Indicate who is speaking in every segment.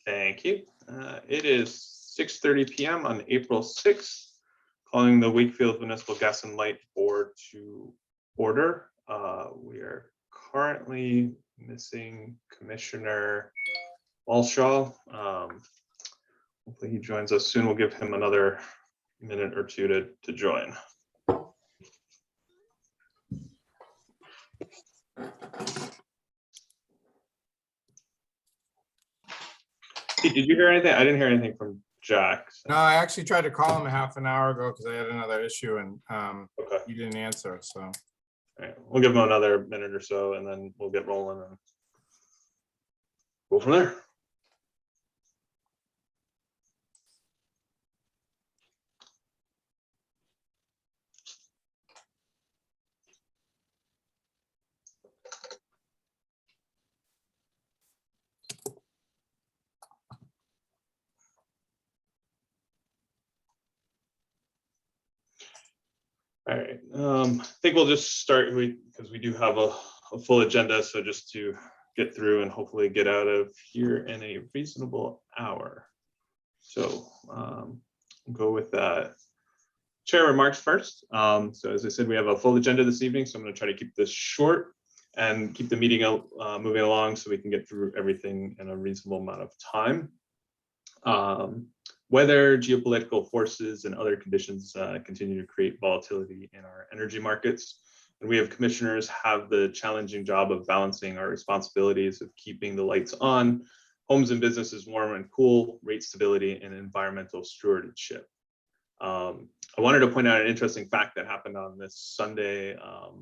Speaker 1: Thank you. It is 6:30 p.m. on April 6th, calling the Wakefield Municipal Gas and Light Board to order. We are currently missing Commissioner Walshaw. Hopefully he joins us soon. We'll give him another minute or two to join. Did you hear anything? I didn't hear anything from Jack. So.
Speaker 2: No, I actually tried to call him a half an hour ago because I had another issue and
Speaker 1: Okay.
Speaker 2: he didn't answer. So
Speaker 1: all right, we'll give him another minute or so and then we'll get rolling and go from there. All right, I think we'll just start because we do have a full agenda. So just to get through and hopefully get out of here in a reasonable hour. So we'll go with chair remarks first. So as I said, we have a full agenda this evening. So I'm going to try to keep this short and keep the meeting moving along so we can get through everything in a reasonable amount of time. Weather, geopolitical forces, and other conditions continue to create volatility in our energy markets. And we have commissioners have the challenging job of balancing our responsibilities of keeping the lights on, homes and businesses warm and cool, rate stability, and environmental stewardship. I wanted to point out an interesting fact that happened on this Sunday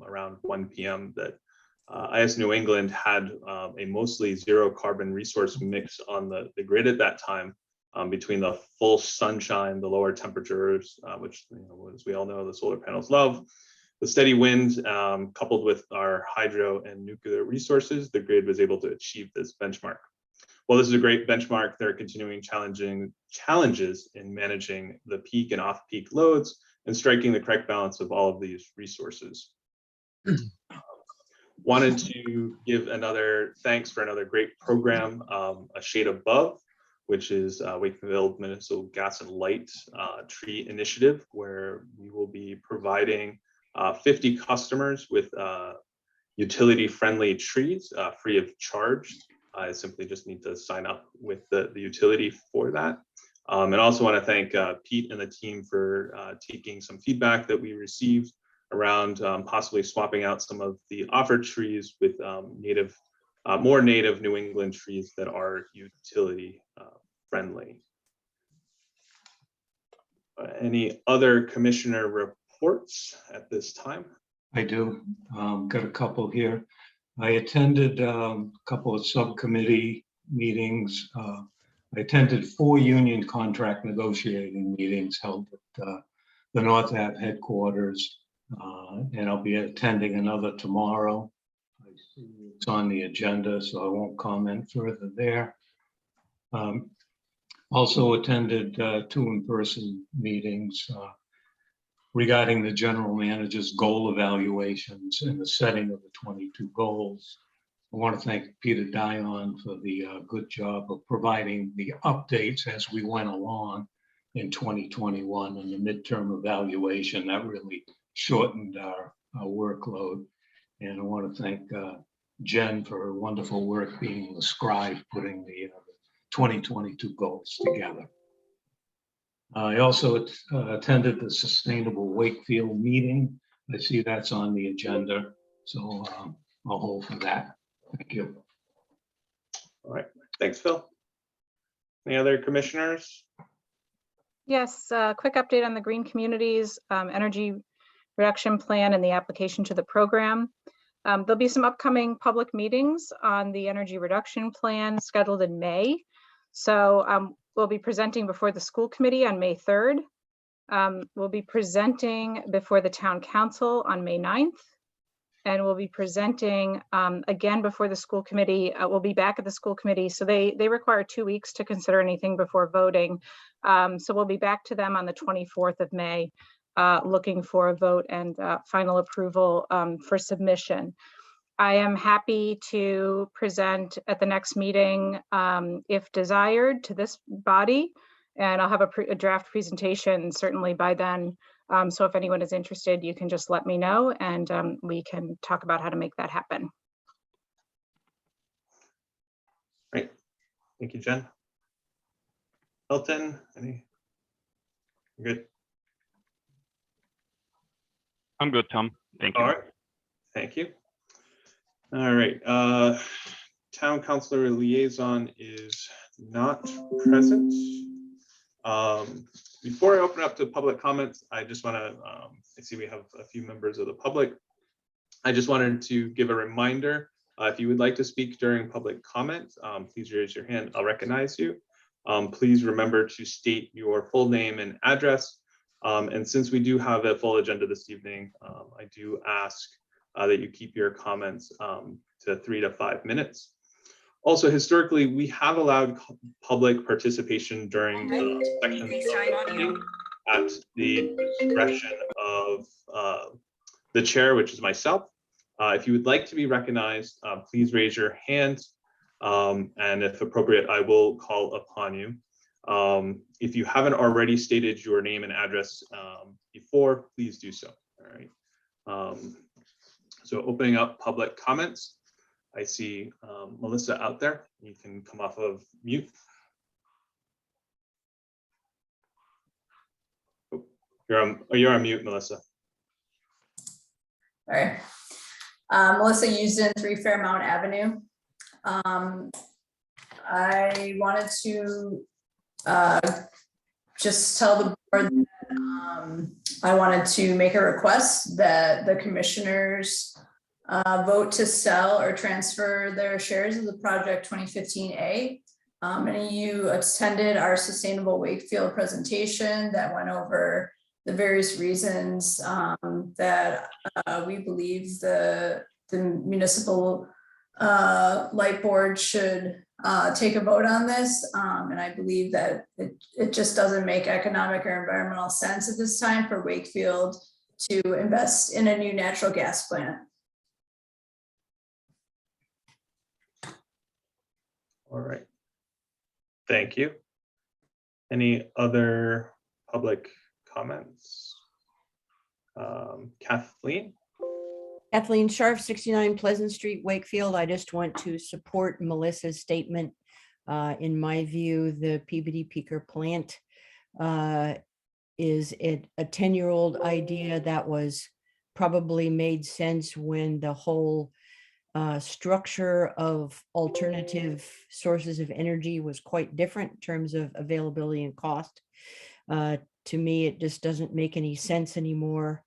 Speaker 1: around 1 p.m. that IS New England had a mostly zero carbon resource mix on the grid at that time. Between the full sunshine, the lower temperatures, which, as we all know, the solar panels love, the steady wind, coupled with our hydro and nuclear resources, the grid was able to achieve this benchmark. While this is a great benchmark, there are continuing challenges in managing the peak and off-peak loads and striking the correct balance of all of these resources. Wanted to give another thanks for another great program, A Shade Above, which is Wakefield Municipal Gas and Light Tree Initiative, where we will be providing 50 customers with utility-friendly trees free of charge. I simply just need to sign up with the utility for that. And also want to thank Pete and the team for taking some feedback that we received around possibly swapping out some of the offered trees with more native New England trees that are utility friendly. Any other commissioner reports at this time?
Speaker 3: I do. Got a couple here. I attended a couple of subcommittee meetings. I attended 4 union contract negotiating meetings held at the North Ave headquarters, and I'll be attending another tomorrow. I see it's on the agenda, so I won't comment further there. Also attended 2 in-person meetings regarding the general manager's goal evaluations and the setting of the 22 goals. I want to thank Peter Dion for the good job of providing the updates as we went along in 2021 and the midterm evaluation. That really shortened our workload. And I want to thank Jen for her wonderful work being the scribe, putting the 2022 goals together. I also attended the Sustainable Wakefield meeting. I see that's on the agenda, so I'll hold for that. Thank you.
Speaker 1: All right, thanks, Phil. Any other commissioners?
Speaker 4: Yes, quick update on the Green Communities Energy Reduction Plan and the application to the program. There'll be some upcoming public meetings on the Energy Reduction Plan scheduled in May. So we'll be presenting before the school committee on May 3rd. We'll be presenting before the town council on May 9th. And we'll be presenting again before the school committee. We'll be back at the school committee. So they require 2 weeks to consider anything before voting. So we'll be back to them on the 24th of May, looking for a vote and final approval for submission. I am happy to present at the next meeting, if desired, to this body. And I'll have a draft presentation certainly by then. So if anyone is interested, you can just let me know and we can talk about how to make that happen.
Speaker 1: Great. Thank you, Jen. Elton, any? Good.
Speaker 5: I'm good, Tom. Thank you.
Speaker 1: All right. Thank you. All right. Town councilor liaison is not present. Before I open up to public comments, I just want to, I see we have a few members of the public. I just wanted to give a reminder, if you would like to speak during public comment, please raise your hand. I'll recognize you. Please remember to state your full name and address. And since we do have a full agenda this evening, I do ask that you keep your comments to 3 to 5 minutes. Also, historically, we have allowed public participation during the section at the discretion of the chair, which is myself. If you would like to be recognized, please raise your hand. And if appropriate, I will call upon you. If you haven't already stated your name and address before, please do so. All right. So opening up public comments, I see Melissa out there. You can come off of mute. Oh, you're on mute, Melissa.
Speaker 6: All right. Melissa Houston, 3 Fairmount Avenue. I wanted to just tell the board that I wanted to make a request that the commissioners vote to sell or transfer their shares of the project 2015A. And you attended our Sustainable Wakefield presentation that went over the various reasons that we believe the municipal light board should take a vote on this. And I believe that it just doesn't make economic or environmental sense at this time for Wakefield to invest in a new natural gas plant.
Speaker 1: All right. Thank you. Any other public comments? Kathleen?
Speaker 7: Kathleen Scharf, 69 Pleasant Street, Wakefield. I just want to support Melissa's statement. In my view, the Peabody Peaker plant is a 10-year-old idea that was probably made sense when the whole structure of alternative sources of energy was quite different in terms of availability and cost. To me, it just doesn't make any sense anymore.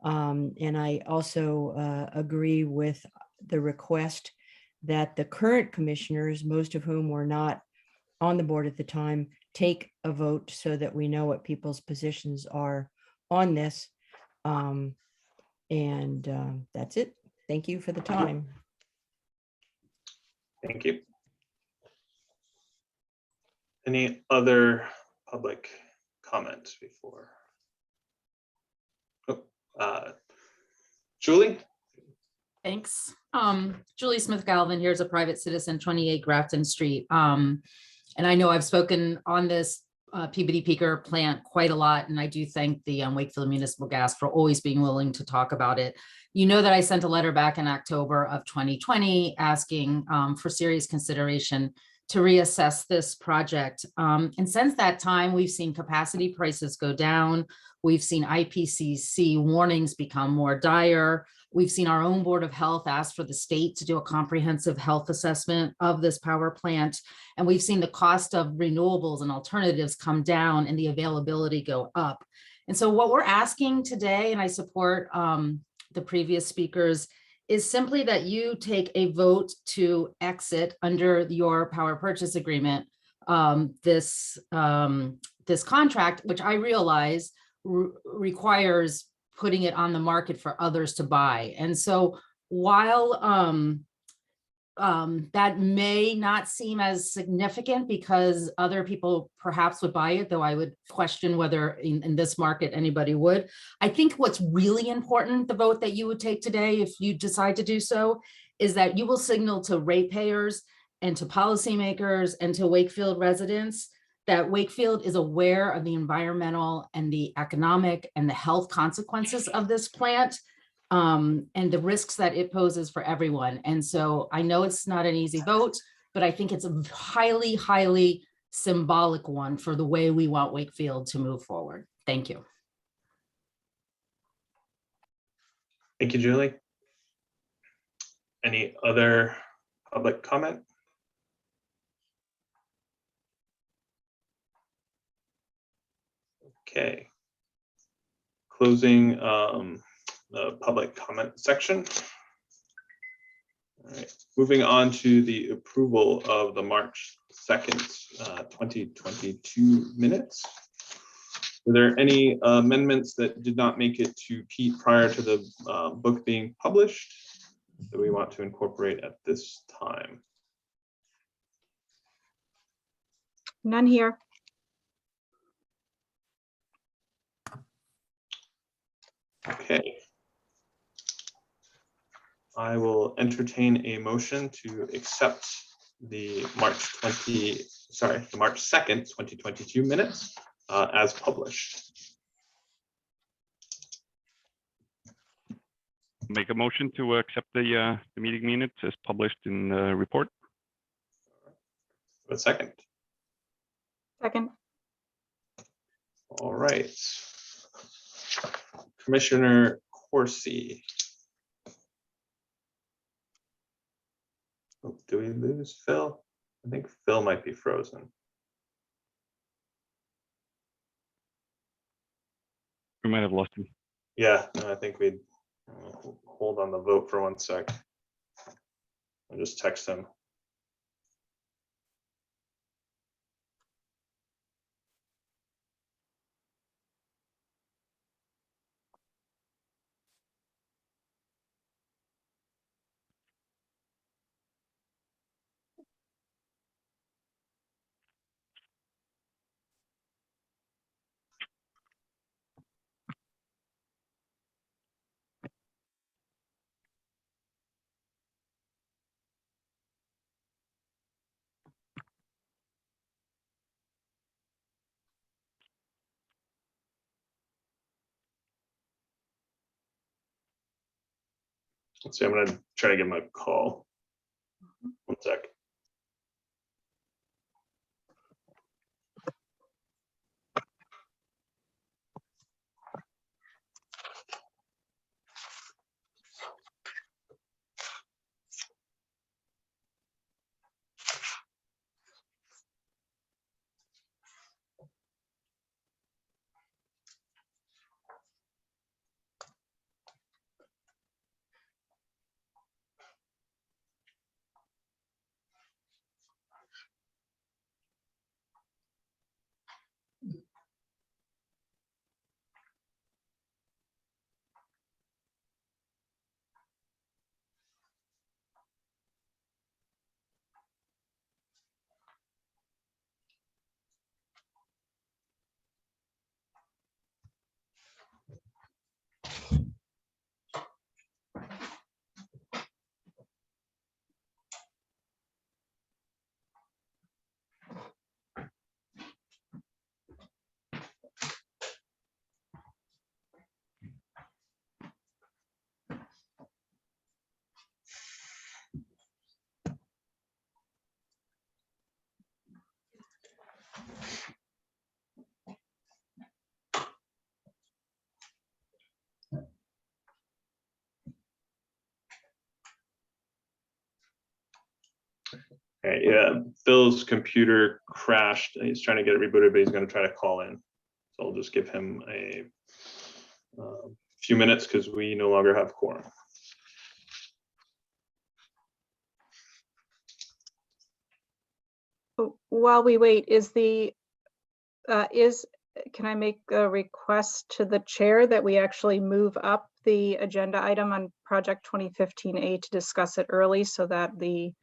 Speaker 7: And I also agree with the request that the current commissioners, most of whom were not on the board at the time, take a vote so that we know what people's positions are on this. That's it. Thank you for the time.
Speaker 1: Thank you. Any other public comment before? Julie?
Speaker 8: Thanks. Julie Smith Galvin, here's a private citizen, 28 Grafton Street. And I know I've spoken on this Peabody Peaker plant quite a lot, and I do thank the Wakefield Municipal Gas for always being willing to talk about it. You know that I sent a letter back in October of 2020 asking for serious consideration to reassess this project. And since that time, we've seen capacity prices go down. We've seen IPCC warnings become more dire. We've seen our own Board of Health ask for the state to do a comprehensive health assessment of this power plant. And we've seen the cost of renewables and alternatives come down and the availability go up. And so what we're asking today, and I support the previous speakers, is simply that you take a vote to exit under your power purchase agreement this contract, which I realize requires putting it on the market for others to buy. And so while that may not seem as significant because other people perhaps would buy it, though I would question whether in this market anybody would. I think what's really important, the vote that you would take today, if you decide to do so, is that you will signal to ratepayers and to policymakers and to Wakefield residents that Wakefield is aware of the environmental and the economic and the health consequences of this plant, and the risks that it poses for everyone. And so I know it's not an easy vote, but I think it's a highly, highly symbolic one for the way we want Wakefield to move forward. Thank you.
Speaker 1: Thank you, Julie. Any other public comment? Okay. Closing the public comment section. All right. Moving on to the approval of the March 2nd, 2022 minutes. Were there any amendments that did not make it to Pete prior to the book being published that we want to incorporate at this time?
Speaker 4: None here.
Speaker 1: Okay. I will entertain a motion to accept the March 2nd, 2022 minutes as published.
Speaker 5: Make a motion to accept the meeting minutes as published in the report.
Speaker 1: A second.
Speaker 4: Second.
Speaker 1: All right. Commissioner Corsi. Oh, do we lose Phil? I think Phil might be frozen.
Speaker 5: We might have lost him.
Speaker 1: Yeah, no, I think we'd hold on the vote for 1 sec. I'll just text him. Let's see, I'm gonna try to give him a call. 1 sec. Okay, yeah, Phil's computer crashed and he's trying to get it rebooted, but he's going to try to call in. So I'll just give him a few minutes because we no longer have quorum.
Speaker 4: While we wait, can I make a request to the chair that we actually move up the agenda item on project 2015A to discuss it early so that the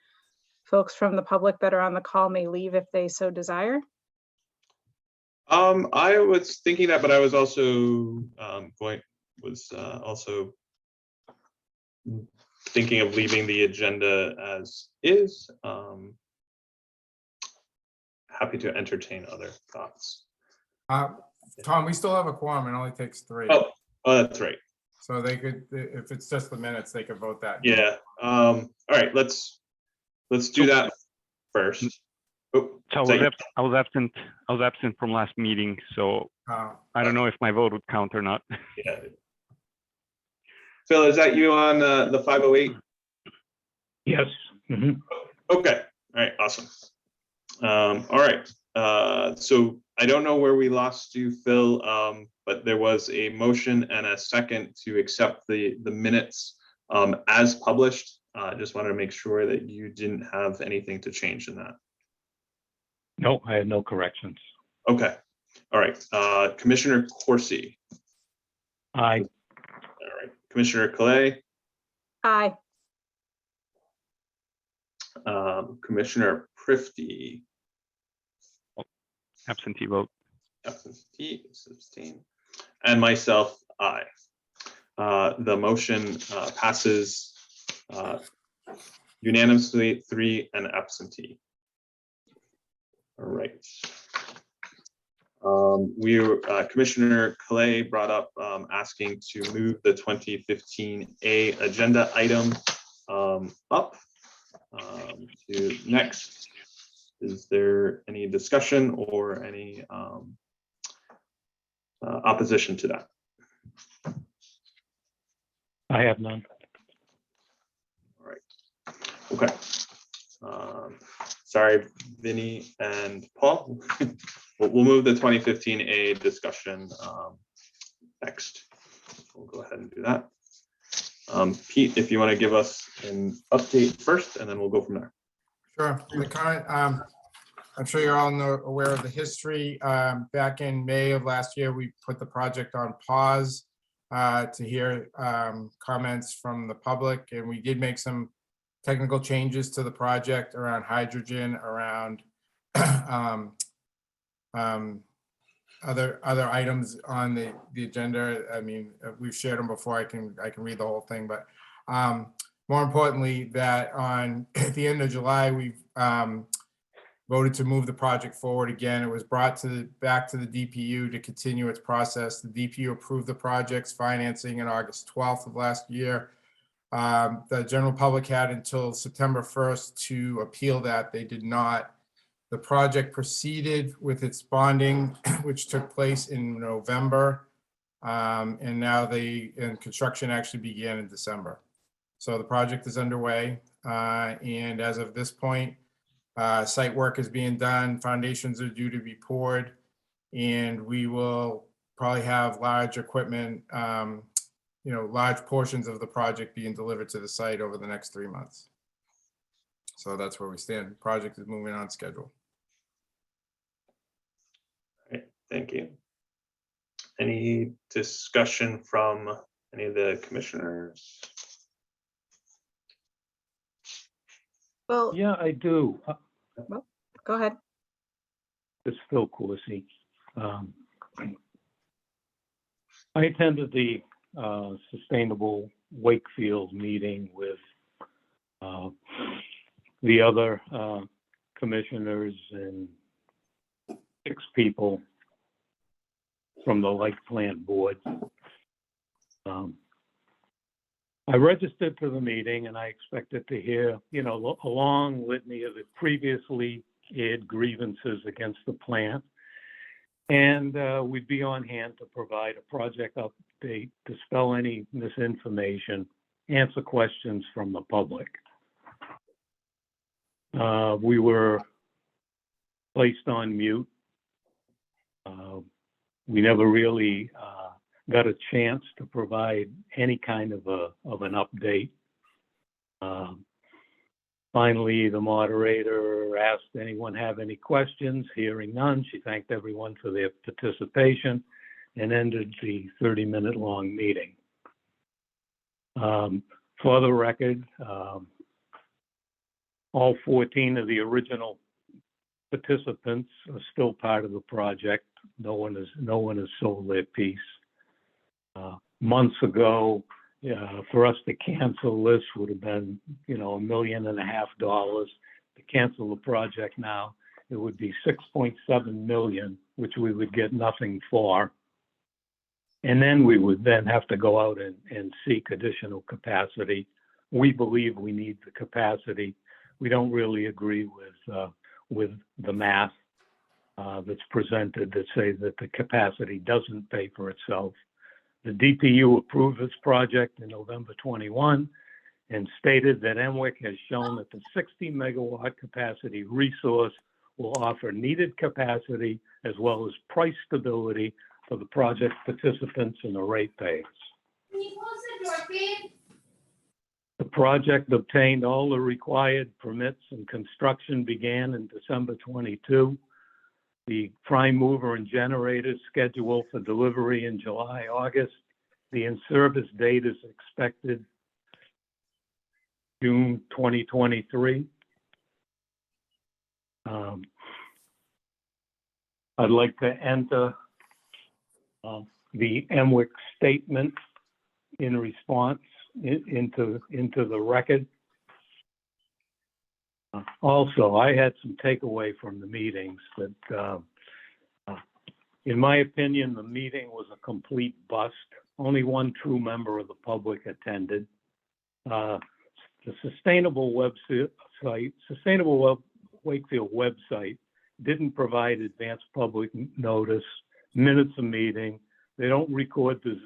Speaker 4: folks from the public that are on the call may leave if they so desire?
Speaker 1: I was thinking that, but I was also thinking of leaving the agenda as is. Happy to entertain other thoughts.
Speaker 2: Tom, we still have a quorum. It only takes 3.
Speaker 1: Oh, that's right.
Speaker 2: So they could, if it's just the minutes, they could vote that.
Speaker 1: Yeah. All right. Let's do that first. Oh,
Speaker 5: So I was absent. I was absent from last meeting, so I don't know if my vote would count or not.
Speaker 1: yeah. Phil, is that you on the 508?
Speaker 3: Yes. Mhm.
Speaker 1: Okay. All right. Awesome. All right. So I don't know where we lost you, Phil, but there was a motion and a second to accept the minutes as published. Just wanted to make sure that you didn't have anything to change in that.
Speaker 3: No, I had no corrections.
Speaker 1: Okay. All right. Commissioner Corsi.
Speaker 3: Aye.
Speaker 1: All right. Commissioner Calais.
Speaker 4: Aye.
Speaker 1: Commissioner Prifty.
Speaker 5: Absentee vote.
Speaker 1: Absentee, 16. And myself, aye. The motion passes unanimously, 3 and absentee. All right. Commissioner Calais brought up asking to move the 2015A agenda item up to next. Is there any discussion or any opposition to that?
Speaker 3: I have none.
Speaker 1: All right. Okay. Sorry, Vinny and Paul. We'll move the 2015A discussion next. We'll go ahead and do that. Pete, if you want to give us an update first, and then we'll go from there.
Speaker 2: Sure. The current, I'm sure you're all aware of the history. Back in May of last year, we put the project on pause to hear comments from the public, and we did make some technical changes to the project around hydrogen, around other items on the agenda. I mean, we've shared them before. I can read the whole thing, but more importantly, that on at the end of July, we've voted to move the project forward again. It was brought back to the DPU to continue its process. The DPU approved the project's financing on August 12th of last year. The general public had until September 1st to appeal that. They did not. The project proceeded with its bonding, which took place in November. And now construction actually began in December. So the project is underway. And as of this point, site work is being done. Foundations are due to be poured. And we will probably have large equipment, large portions of the project being delivered to the site over the next 3 months. So that's where we stand. The project is moving on schedule.
Speaker 1: All right, thank you. Any discussion from any of the commissioners?
Speaker 4: Well,
Speaker 3: Yeah, I do.
Speaker 4: go ahead.
Speaker 3: It's Phil Corsi. I attended the Sustainable Wakefield meeting with the other commissioners and 6 people from the Life Plant Board. I registered for the meeting and I expected to hear, a long litany of the previously aired grievances against the plant. And we'd be on hand to provide a project update, dispel any misinformation, answer questions from the public. We were placed on mute. We never really got a chance to provide any kind of an update. Finally, the moderator asked anyone have any questions. Hearing none, she thanked everyone for their participation and ended the 30-minute long meeting. For the record, all 14 of the original participants are still part of the project. No one has sold their piece. Months ago, Yeah, for us to cancel this would have been, $1.5 million. To cancel the project now, it would be 6.7 million, which we would get nothing for. And then we would then have to go out and seek additional capacity. We believe we need the capacity. We don't really agree with the math that's presented that say that the capacity doesn't pay for itself. The DPU approved this project in November 21 and stated that MWIC has shown that the 60 megawatt capacity resource will offer needed capacity as well as price stability for the project participants and the ratepayers.
Speaker 6: Can you close the door, please?
Speaker 3: The project obtained all the required permits and construction began in December 22. The prime mover and generator scheduled for delivery in July, August. The in-service date is expected June 2023. I'd like to enter the MWIC statement in response into the record. Also, I had some takeaway from the meetings that, in my opinion, the meeting was a complete bust. Only one true member of the public attended. The Sustainable Wakefield website didn't provide advance public notice, minutes of meeting. They don't record the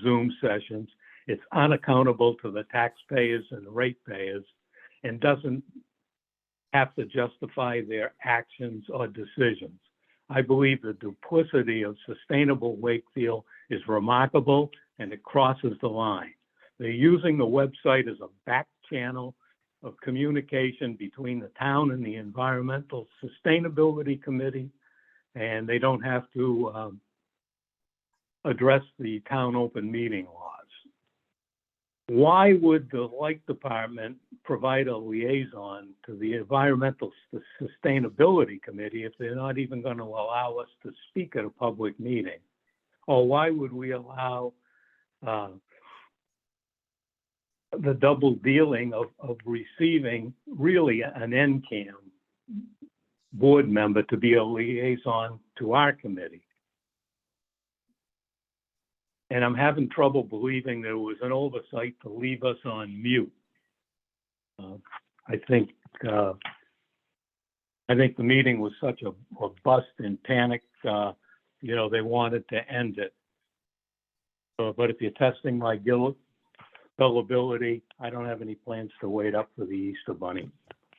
Speaker 3: Zoom sessions. It's unaccountable to the taxpayers and the ratepayers and doesn't have to justify their actions or decisions. I believe the duplicity of Sustainable Wakefield is remarkable and it crosses the line. They're using the website as a back channel of communication between the town and the Environmental Sustainability Committee, and they don't have to address the town open meeting laws. Why would the Light Department provide a liaison to the Environmental Sustainability Committee if they're not even going to allow us to speak at a public meeting? Or why would we allow the double dealing of receiving really an NCAM board member to be a liaison to our committee? And I'm having trouble believing there was an oversight to leave us on mute. I think the meeting was such a bust and panic. They wanted to end it. But if you're testing my gullibility, I don't have any plans to wait up for the Easter Bunny.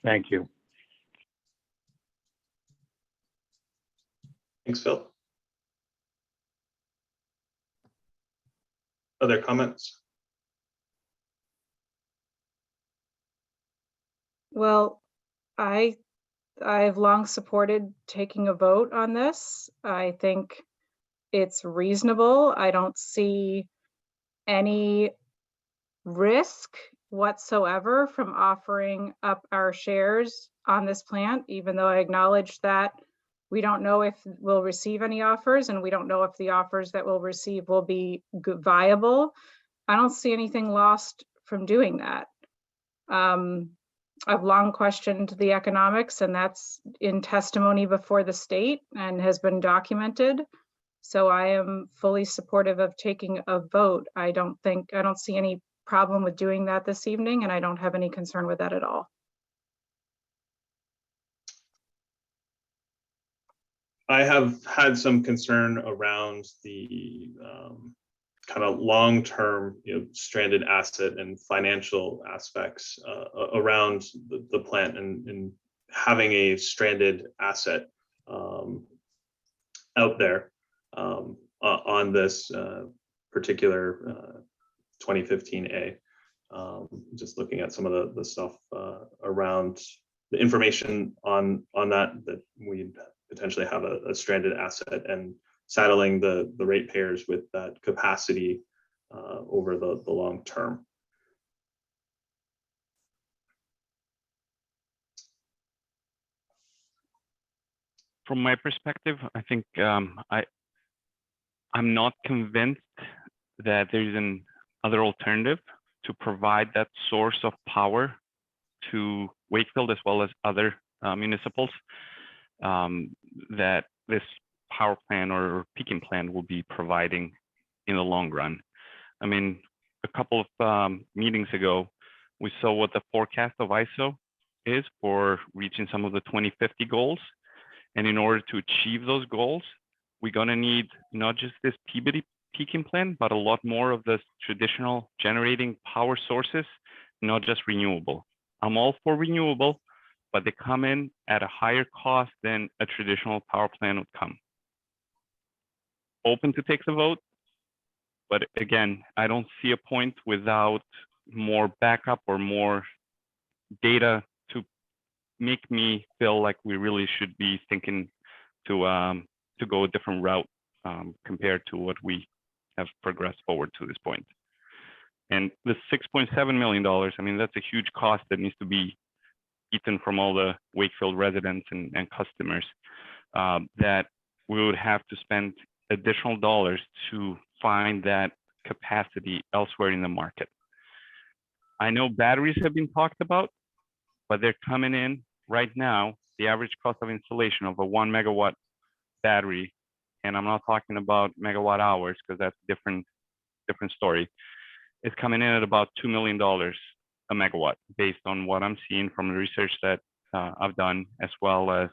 Speaker 3: Thank you.
Speaker 1: Thanks, Phil. Other comments?
Speaker 4: Well, I've long supported taking a vote on this. I think it's reasonable. I don't see any risk whatsoever from offering up our shares on this plant, even though I acknowledge that we don't know if we'll receive any offers and we don't know if the offers that we'll receive will be viable. I don't see anything lost from doing that. I've long questioned the economics, and that's in testimony before the state and has been documented. So I am fully supportive of taking a vote. I don't see any problem with doing that this evening, and I don't have any concern with that at all.
Speaker 1: I have had some concern around the kind of long-term, stranded asset and financial aspects around the plant and having a stranded asset out there on this particular 2015A. Just looking at some of the stuff around the information on that we'd potentially have a stranded asset and saddling the ratepayers with that capacity over the long term.
Speaker 5: From my perspective, I think I'm not convinced that there's an other alternative to provide that source of power to Wakefield as well as other municipals that this power plant or peaking plant will be providing in the long run. I mean, a couple of meetings ago, we saw what the forecast of ISO is for reaching some of the 2050 goals. And in order to achieve those goals, we're gonna need not just this Peabody peaking plant, but a lot more of the traditional generating power sources, not just renewable. I'm all for renewable, but they come in at a higher cost than a traditional power plant would come. Open to take the vote, but again, I don't see a point without more backup or more data to make me feel like we really should be thinking to go a different route compared to what we have progressed forward to this point. And the $6.7 million, I mean, that's a huge cost that needs to be eaten from all the Wakefield residents and customers that we would have to spend additional dollars to find that capacity elsewhere in the market. I know batteries have been talked about, but they're coming in right now, the average cost of installation of a 1 megawatt battery, and I'm not talking about megawatt hours because that's a different story, is coming in at about $2 million a megawatt based on what I'm seeing from the research that I've done, as well as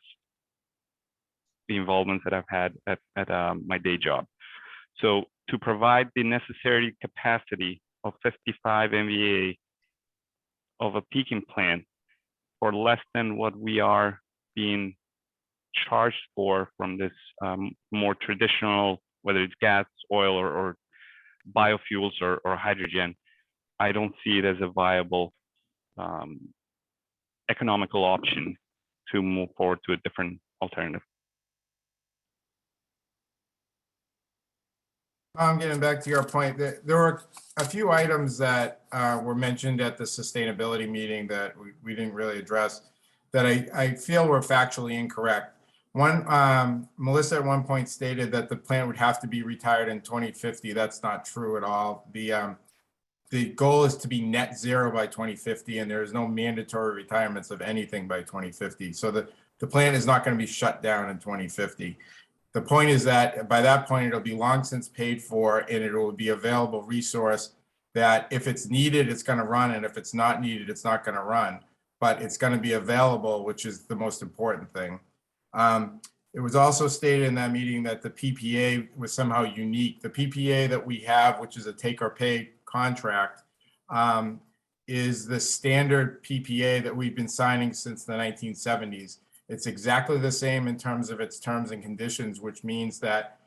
Speaker 5: the involvement that I've had at my day job. So to provide the necessary capacity of 55 MVA of a peaking plant for less than what we are being charged for from this more traditional, whether it's gas, oil, or biofuels or hydrogen, I don't see it as a viable economical option to move forward to a different alternative.
Speaker 2: Getting back to your point, there were a few items that were mentioned at the sustainability meeting that we didn't really address that I feel were factually incorrect. One, Melissa at one point stated that the plant would have to be retired in 2050. That's not true at all. The goal is to be net zero by 2050, and there is no mandatory retirements of anything by 2050. So the plant is not going to be shut down in 2050. The point is that by that point, it'll be long since paid for, and it will be available resource that if it's needed, it's going to run, and if it's not needed, it's not going to run. But it's going to be available, which is the most important thing. It was also stated in that meeting that the PPA was somehow unique. The PPA that we have, which is a take or pay contract, is the standard PPA that we've been signing since the 1970s. It's exactly the same in terms of its terms and conditions, which means that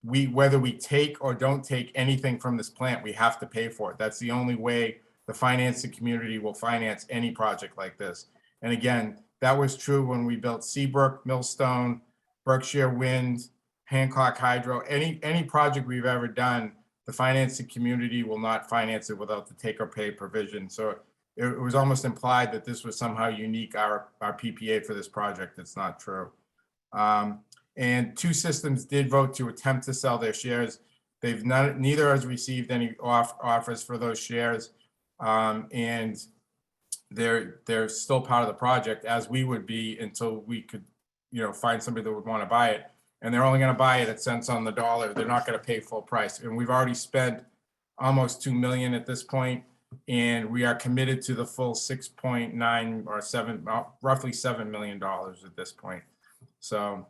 Speaker 2: whether we take or don't take anything from this plant, we have to pay for it. That's the only way the financing community will finance any project like this. And again, that was true when we built Seabrook, Millstone, Berkshire Wind, Hancock Hydro, any project we've ever done, the financing community will not finance it without the take or pay provision. So it was almost implied that this was somehow unique, our PPA for this project. It's not true. And two systems did vote to attempt to sell their shares. Neither has received any offers for those shares. And they're still part of the project, as we would be until we could, find somebody that would want to buy it. And they're only going to buy it at cents on the dollar. They're not going to pay full price. And we've already spent almost $2 million at this point, and we are committed to the full 6.9 or 7, roughly $7 million at this point. So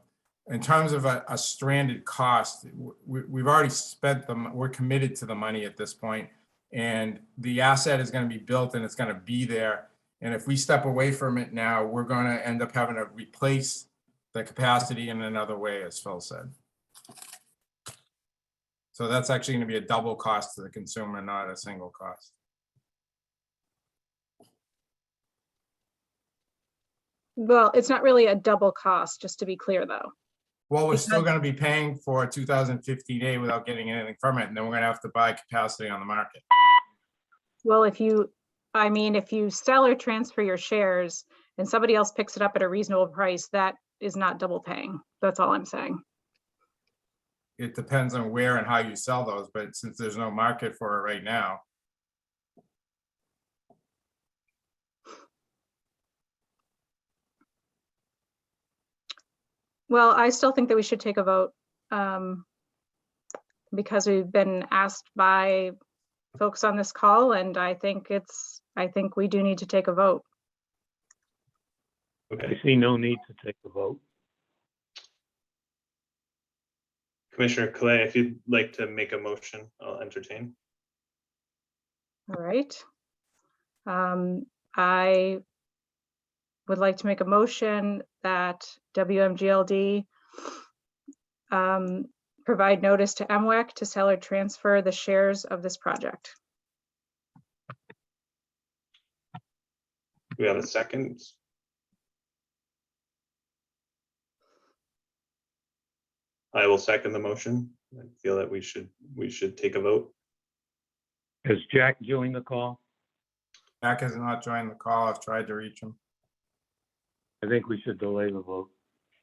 Speaker 2: in terms of a stranded cost, we've already spent them. We're committed to the money at this point, and the asset is going to be built and it's going to be there. And if we step away from it now, we're going to end up having to replace the capacity in another way, as Phil said. So that's actually going to be a double cost to the consumer, not a single cost.
Speaker 4: Well, it's not really a double cost, just to be clear, though.
Speaker 2: Well, we're still going to be paying for 2015A without getting anything from it, and then we're going to have to buy capacity on the market.
Speaker 4: Well, if you sell or transfer your shares and somebody else picks it up at a reasonable price, that is not double paying. That's all I'm saying.
Speaker 2: It depends on where and how you sell those, but since there's no market for it right now,
Speaker 4: Well, I still think that we should take a vote because we've been asked by folks on this call, and I think we do need to take a vote.
Speaker 1: Okay,
Speaker 3: I see no need to take a vote.
Speaker 1: Commissioner Clay, if you'd like to make a motion, I'll entertain.
Speaker 4: All right. I would like to make a motion that WMGLD provide notice to MWEC to sell or transfer the shares of this project.
Speaker 1: We have a second. I will second the motion. I feel that we should take a vote.
Speaker 3: Has Jack joined the call?
Speaker 2: Jack has not joined the call. I've tried to reach him.
Speaker 3: I think we should delay the vote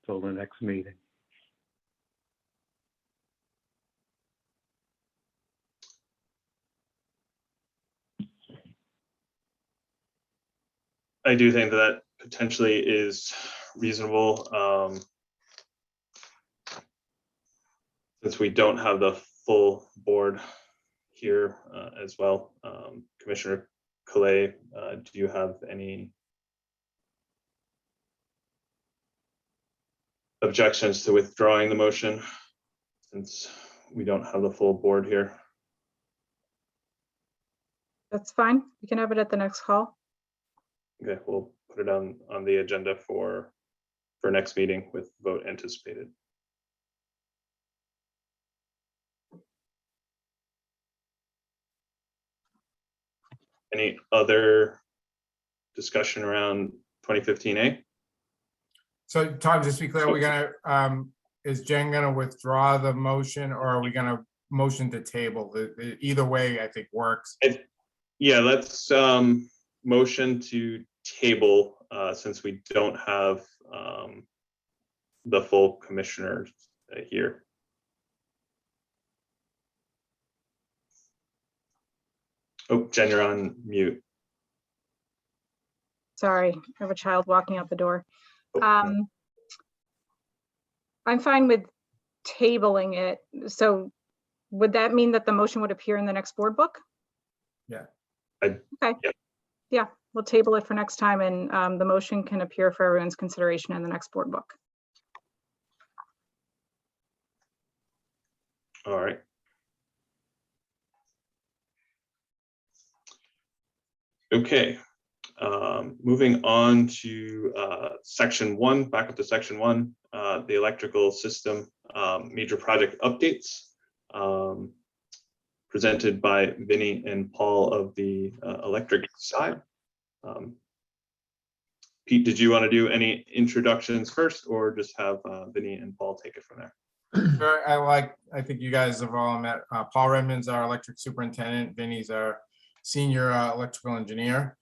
Speaker 3: till the next meeting.
Speaker 1: I do think that potentially is reasonable. Since we don't have the full board here as well. Commissioner Calais, do you have any objections to withdrawing the motion since we don't have the full board here?
Speaker 4: That's fine. We can have it at the next call.
Speaker 1: Okay, we'll put it on the agenda for next meeting with vote anticipated. Any other discussion around 2015A?
Speaker 2: So Tom, just to be clear, we're gonna, is Jen gonna withdraw the motion or are we gonna motion to table? Either way, I think works.
Speaker 1: Yeah, let's motion to table since we don't have the full commissioners here. Oh, Jen, you're on mute.
Speaker 4: Sorry, I have a child walking out the door.
Speaker 1: Oh, no.
Speaker 4: I'm fine with tabling it. So would that mean that the motion would appear in the next board book?
Speaker 2: Yeah.
Speaker 4: Okay.
Speaker 1: Yeah.
Speaker 4: Yeah, we'll table it for next time and the motion can appear for everyone's consideration in the next board book.
Speaker 1: All right. Okay, moving on to section 1, back up to section 1, the electrical system major project updates presented by Vinny and Paul of the electric side. Pete, did you want to do any introductions first or just have Vinny and Paul take it from there?
Speaker 2: Sure, I think you guys have all met. Paul Redmond's our electric superintendent. Vinny's our senior electrical engineer.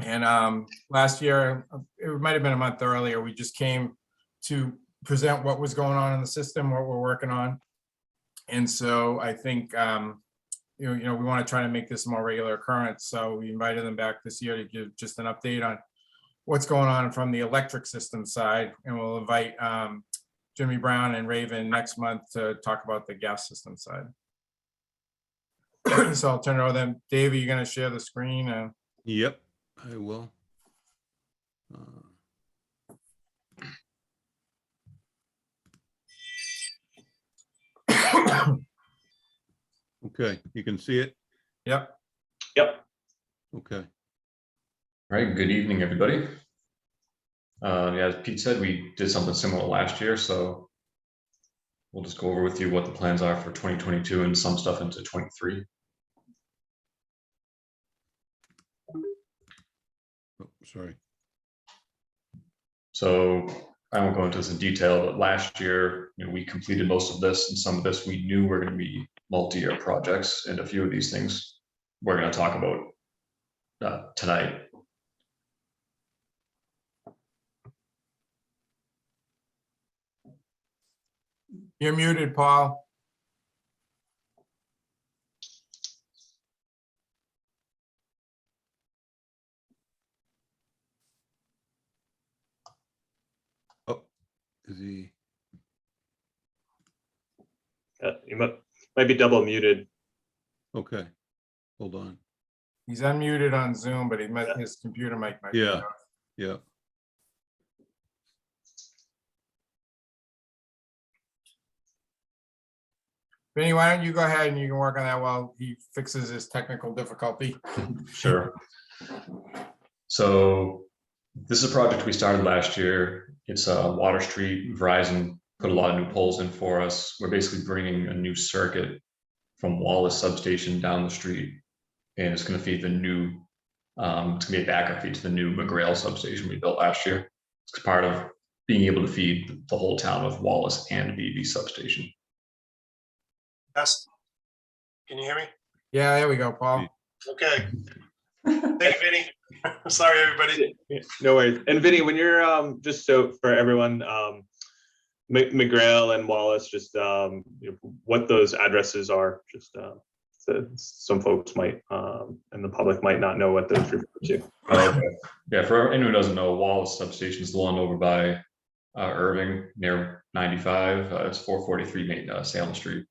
Speaker 2: And last year, it might have been a month earlier, we just came to present what was going on in the system, what we're working on. And so I think, we want to try to make this a more regular occurrence. So we invited them back this year to give just an update on what's going on from the electric system side. And we'll invite Jimmy Brown and Raven next month to talk about the gas system side. So I'll turn it over to them. Dave, are you going to share the screen?
Speaker 9: Yep, I will. Okay, you can see it?
Speaker 2: Yep.
Speaker 1: Yep.
Speaker 9: Okay.
Speaker 10: All right, good evening, everybody. Yeah, as Pete said, we did something similar last year, so we'll just go over with you what the plans are for 2022 and some stuff into 23.
Speaker 9: Oh, sorry.
Speaker 10: So I won't go into this in detail, but last year, we completed most of this, and some of this we knew were going to be multi-year projects, and a few of these things we're going to talk about tonight.
Speaker 2: You're muted, Paul.
Speaker 9: Oh, is Is he?
Speaker 1: You might be double muted.
Speaker 9: Okay, hold on.
Speaker 2: He's unmuted on Zoom, but his computer mic might be
Speaker 9: Yeah.
Speaker 2: off.
Speaker 9: Yeah,
Speaker 2: Vinny, why don't you go ahead and you can work on that while he fixes his technical difficulty.
Speaker 10: Sure. So this is a project we started last year. It's Water Street. Verizon put a lot of new poles in for us. We're basically bringing a new circuit from Wallace substation down the street, and it's going to feed the new. It's going to be a backup feed to the new McGrail substation we built last year. It's part of being able to feed the whole town with Wallace and BB substation.
Speaker 11: Yes. Can you hear me?
Speaker 2: Yeah, there we go, Paul.
Speaker 11: Okay. Thank you, Vinny. Sorry, everybody.
Speaker 1: No worries. And Vinny, when you're just so for everyone, McGrail and Wallace, just you know, what those addresses are, just so some folks might and the public might not know what those refer to.
Speaker 10: Okay. Yeah, for anyone who doesn't know, Wallace substation is the one over by Irving near 95. It's 443 Salem Street.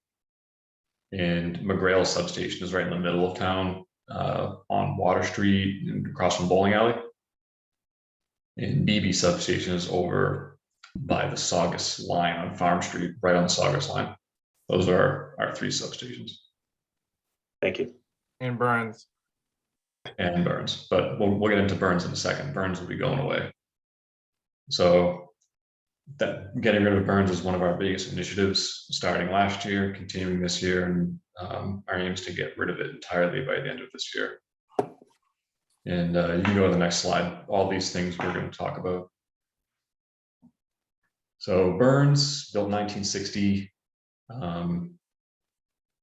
Speaker 10: And McGrail substation is right in the middle of town on Water Street and across from Bowling Alley. And BB substation is over by the Saugus line on Farm Street, right on the Saugus line. Those are our three substations.
Speaker 1: Thank you.
Speaker 2: And Burns.
Speaker 10: And Burns, but we'll get into Burns in a second. Burns will be going away. So that getting rid of Burns is one of our biggest initiatives starting last year, continuing this year, and our aim is to get rid of it entirely by the end of this year. And you can go to the next slide. All these things we're going to talk about. So Burns, built in 1960.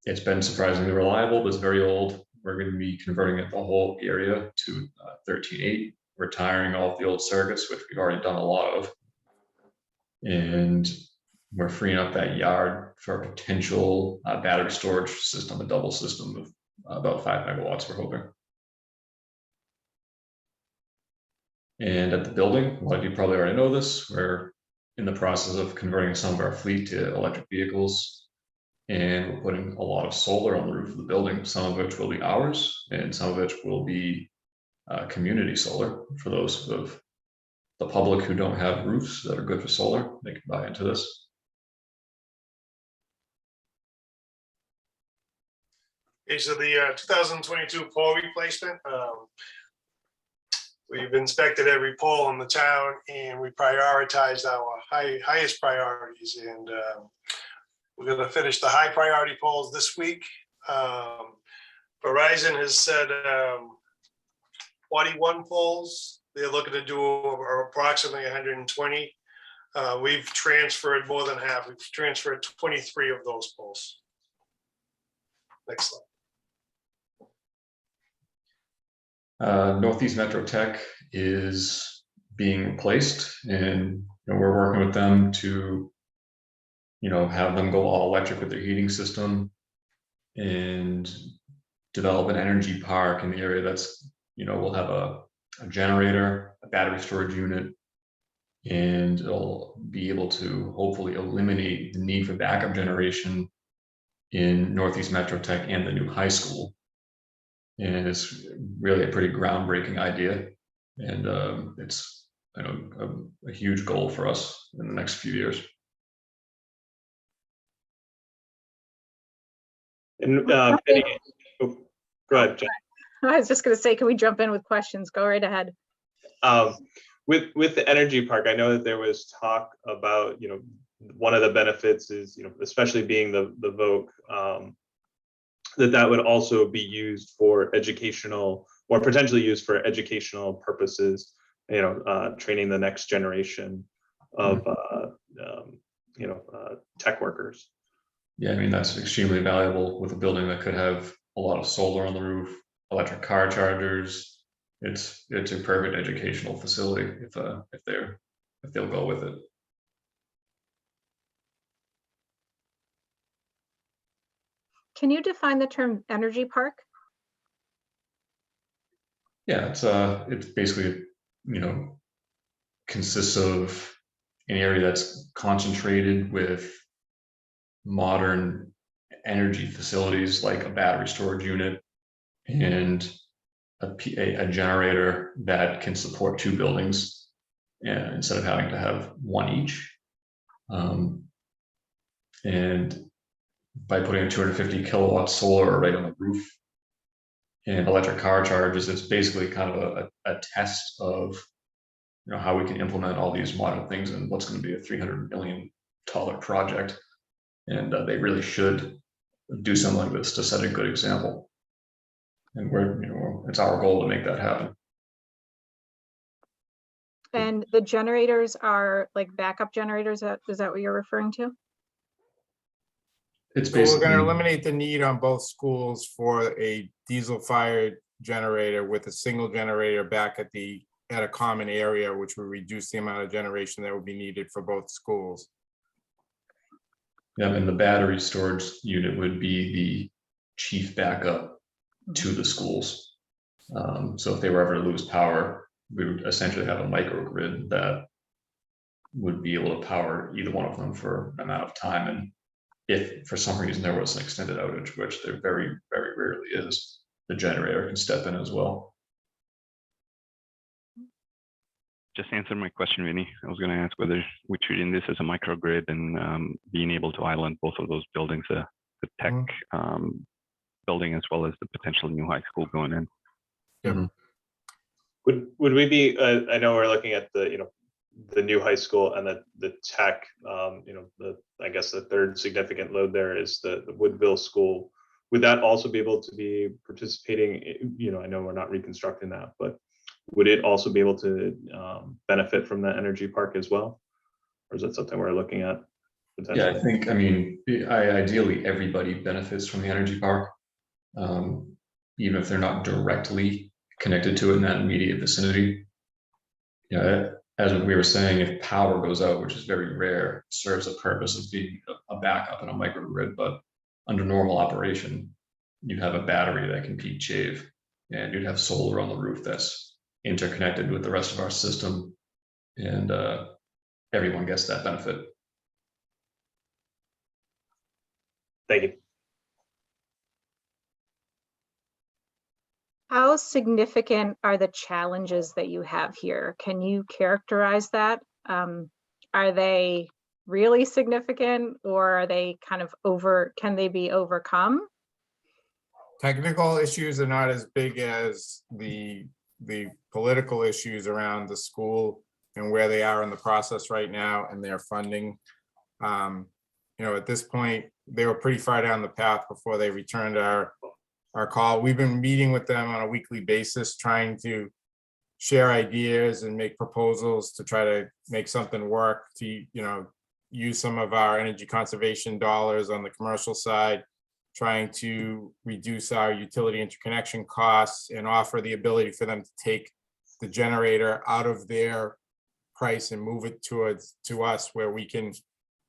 Speaker 10: It's been surprisingly reliable, but it's very old. We're going to be converting it, the whole area, to 13.8, retiring all of the old circuits, which we've already done a lot of. And we're freeing up that yard for a potential battery storage system, a double system of about 5 megawatts, we're hoping. And at the building, a lot of you probably already know this, we're in the process of converting some of our fleet to electric vehicles. And we're putting a lot of solar on the roof of the building, some of which will be ours, and some of which will be community solar for those of the public who don't have roofs that are good for solar. They can buy into this.
Speaker 11: Okay, so the 2022 pole replacement. We've inspected every pole in the town and we prioritized our highest priorities, and we're going to finish the high priority poles this week. Verizon has said 41 poles. They're looking to do approximately 120. We've transferred more than half. We've transferred 23 of those poles. Next slide.
Speaker 10: Northeast Metro Tech is being replaced, and we're working with them to have them go all electric with their heating system and develop an energy park in the area that's, we'll have a generator, a battery storage unit, and it'll be able to hopefully eliminate the need for backup generation in Northeast Metro Tech and the new high school. And it's really a pretty groundbreaking idea, and it's a huge goal for us in the next few years.
Speaker 1: And Penny, oh, go ahead, Jen.
Speaker 4: I was just going to say, can we jump in with questions? Go right ahead.
Speaker 1: With the energy park, I know that there was talk about, one of the benefits is, especially being the VOC, that would also be used for educational, or potentially used for educational purposes, training the next generation of, tech workers.
Speaker 10: Yeah, I mean, that's extremely valuable with a building that could have a lot of solar on the roof, electric car chargers. It's a perfect educational facility if they'll go with it.
Speaker 4: Can you define the term energy park?
Speaker 10: Yeah, it's basically, consists of an area that's concentrated with modern energy facilities like a battery storage unit and a generator that can support 2 buildings, and instead of having to have one each. And by putting a 250 kilowatt solar array on the roof and electric car chargers, it's basically kind of a test of how we can implement all these modern things and what's going to be a $300 million project. And they really should do something like this to set a good example. And it's our goal to make that happen.
Speaker 4: And the generators are like backup generators? Is that what you're referring to?
Speaker 10: It's
Speaker 2: So we're
Speaker 10: basically,
Speaker 2: going to eliminate the need on both schools for a diesel-fired generator with a single generator back at a common area, which will reduce the amount of generation that will be needed for both schools.
Speaker 10: yeah, and the battery storage unit would be the chief backup to the schools. So if they were ever to lose power, we would essentially have a microgrid that would be able to power either one of them for an amount of time. And if for some reason there was an extended outage, which there very, very rarely is, the generator can step in as well.
Speaker 5: Just answer my question, Vinny. I was going to ask whether we're treating this as a microgrid and being able to island both of those buildings, the tech building as well as the potential new high school going in.
Speaker 2: Yep.
Speaker 1: Would we be? I know we're looking at the the new high school and the tech. I guess the third significant load there is the Woodville school. Would that also be able to be participating? I know we're not reconstructing that, but would it also be able to benefit from the energy park as well? Or is that something we're looking at potentially?
Speaker 10: Yeah, I think, ideally everybody benefits from the energy park, even if they're not directly connected to it in that immediate vicinity. As we were saying, if power goes out, which is very rare, it serves a purpose of being a backup in a microgrid, but under normal operation, you'd have a battery that can peak shave, and you'd have solar on the roof that's interconnected with the rest of our system, and everyone gets that benefit.
Speaker 1: Thank you.
Speaker 4: How significant are the challenges that you have here? Can you characterize that? Are they really significant, or are they kind of can they be overcome?
Speaker 2: Technical issues are not as big as the political issues around the school and where they are in the process right now and their funding. At this point, they were pretty far down the path before they returned our call. We've been meeting with them on a weekly basis, trying to share ideas and make proposals to try to make something work, to use some of our energy conservation dollars on the commercial side, trying to reduce our utility interconnection costs and offer the ability for them to take the generator out of their price and move it to us, where we can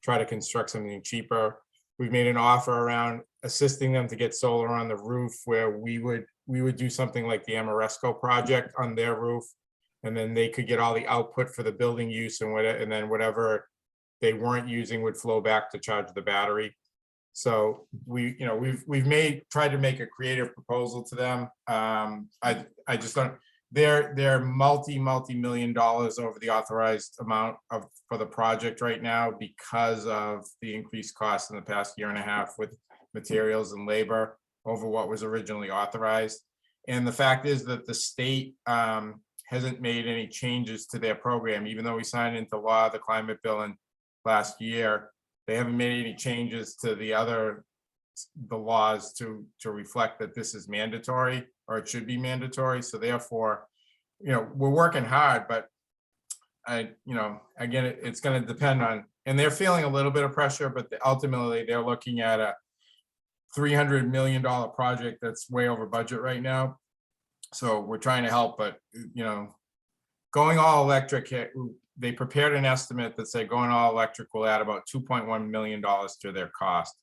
Speaker 2: try to construct something cheaper. We've made an offer around assisting them to get solar on the roof, where we would do something like the Amoresco project on their roof, and then they could get all the output for the building use, and then whatever they weren't using would flow back to charge the battery. So we've tried to make a creative proposal to them. I just don't. They're multi-million dollars over the authorized amount for the project right now because of the increased costs in the past year and a half with materials and labor over what was originally authorized. And the fact is that the state hasn't made any changes to their program, even though we signed into law the climate bill in last year. They haven't made any changes to the laws to reflect that this is mandatory, or it should be mandatory. So therefore, we're working hard, but again, it's going to depend on, and they're feeling a little bit of pressure, but ultimately they're looking at a $300 million project that's way over budget right now. So we're trying to help, but going all electric, they prepared an estimate that said going all electric will add about $2.1 million to their cost.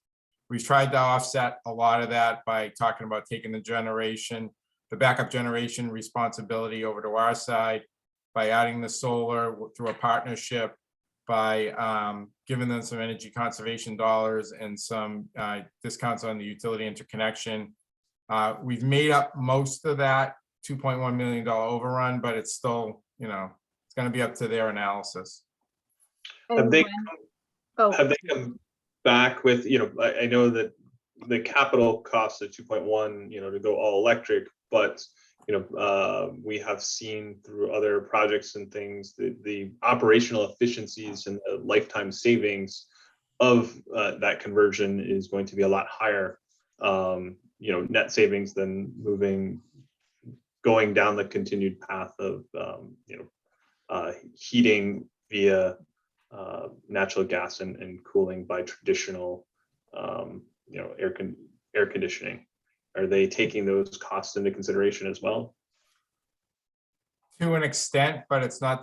Speaker 2: We've tried to offset a lot of that by talking about taking the backup generation responsibility over to our side, by adding the solar through a partnership, by giving them some energy conservation dollars and some discounts on the utility interconnection. We've made up most of that $2.1 million overrun, but it's still, it's going to be up to their analysis.
Speaker 1: Have they,
Speaker 4: Oh,
Speaker 1: have they come back with, I know that the capital cost of 2.1, to go all electric, but we have seen through other projects and things, the operational efficiencies and the lifetime savings of that conversion is going to be a lot higher, net savings than going down the continued path of, heating via natural gas and cooling by traditional, air conditioning. Are they taking those costs into consideration as well?
Speaker 2: To an extent, but it's not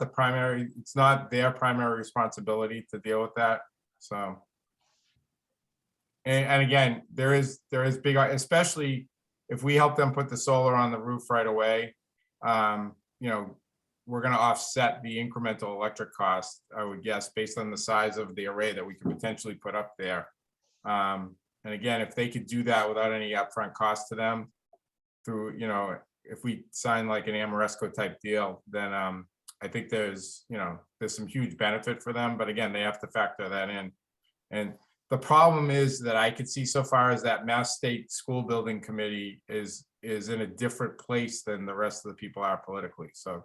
Speaker 2: their primary responsibility to deal with that. So, and again, there is big, especially if we help them put the solar on the roof right away, we're going to offset the incremental electric cost, I would guess, based on the size of the array that we could potentially put up there. And again, if they could do that without any upfront cost to them through, if we sign like an Amoresco type deal, then I think there's some huge benefit for them. But again, they have to factor that in. And the problem is that I could see so far is that Mass State School Building Committee is in a different place than the rest of the people are politically. So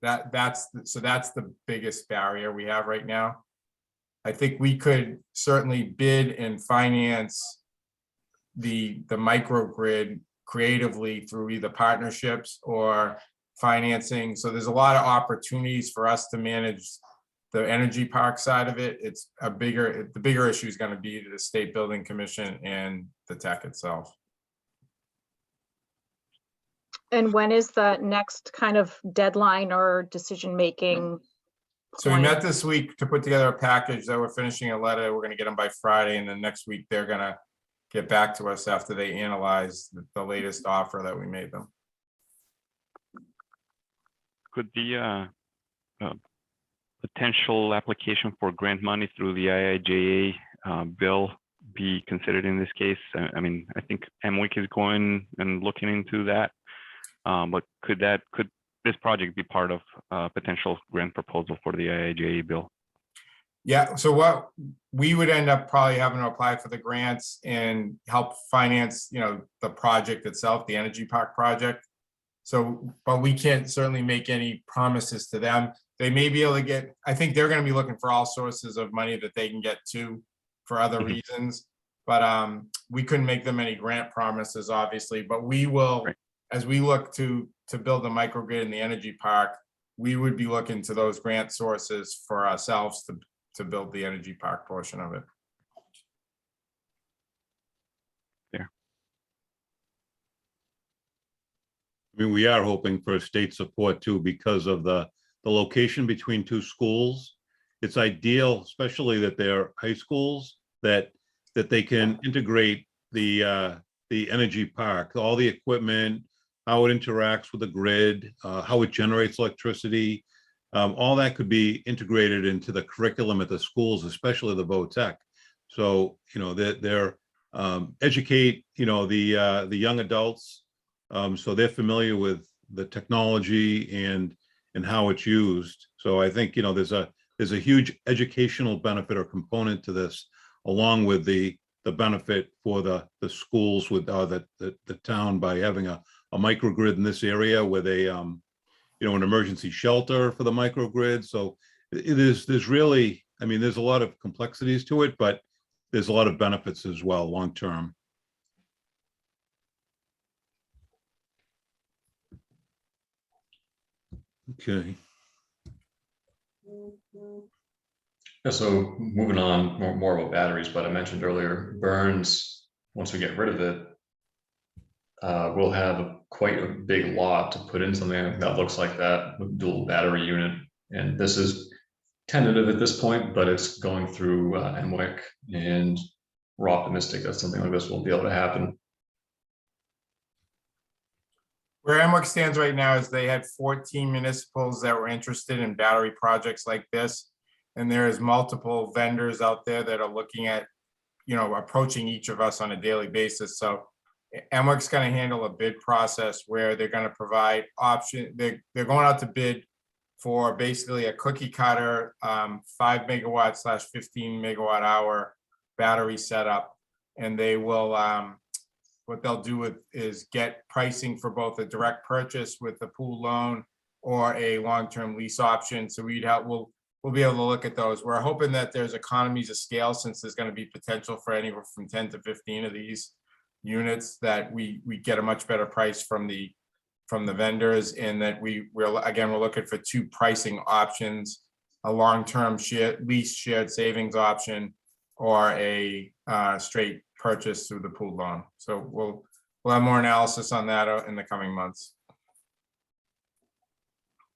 Speaker 2: that's the biggest barrier we have right now. I think we could certainly bid and finance the microgrid creatively through either partnerships or financing. So there's a lot of opportunities for us to manage the energy park side of it. The bigger issue is going to be the State Building Commission and the tech itself.
Speaker 4: and when is the next kind of deadline or decision-making?
Speaker 2: So we met this week to put together a package that we're finishing a letter. We're going to get them by Friday, and then next week they're going to get back to us after they analyze the latest offer that we made them.
Speaker 5: Could the potential application for grant money through the IIJA bill be considered in this case? I mean, I think MWIC is going and looking into that, but could this project be part of a potential grant proposal for the IIJA bill?
Speaker 2: Yeah, so what we would end up probably having to apply for the grants and help finance, the project itself, the energy park project. So, but we can't certainly make any promises to them. They may be able to get, I think they're going to be looking for all sources of money that they can get to for other reasons. But we couldn't make them any grant promises, obviously, but we will, as we look to build the microgrid in the energy park, we would be looking to those grant sources for ourselves to build the energy park portion of it.
Speaker 5: Yeah.
Speaker 9: I mean, we are hoping for state support too, because of the location between two schools. It's ideal, especially that they're high schools, that they can integrate the energy park, all the equipment, how it interacts with the grid, how it generates electricity. All that could be integrated into the curriculum at the schools, especially the VOTEC. So, they're educate, the young adults. So they're familiar with the technology and how it's used. So I think, there's a huge educational benefit or component to this, along with the benefit for the schools with the town by having a microgrid in this area with an emergency shelter for the microgrid. So there's really, I mean, there's a lot of complexities to it, but there's a lot of benefits as well, long-term. Okay.
Speaker 10: Yeah, so moving on, more about batteries, but I mentioned earlier, Burns, once we get rid of it, we'll have quite a big lot to put in something that looks like that with dual battery unit. And this is tentative at this point, but it's going through MWIC, and we're optimistic that something like this will be able to happen.
Speaker 2: Where MWorks stands right now is they had 14 municipals that were interested in battery projects like this. And there's multiple vendors out there that are looking at, approaching each of us on a daily basis. So MWorks going to handle a bid process where they're going to provide they're going out to bid for basically a cookie cutter 5 megawatt / 15 megawatt hour battery setup. And they will, what they'll do is get pricing for both a direct purchase with the pool loan or a long-term lease option. So we'll be able to look at those. We're hoping that there's economies of scale, since there's going to be potential for anywhere from 10 to 15 of these units, that we get a much better price from the vendors, and that we're looking for 2 pricing options: a long-term lease shared savings option, or a straight purchase through the pool loan. So we'll have more analysis on that in the coming months.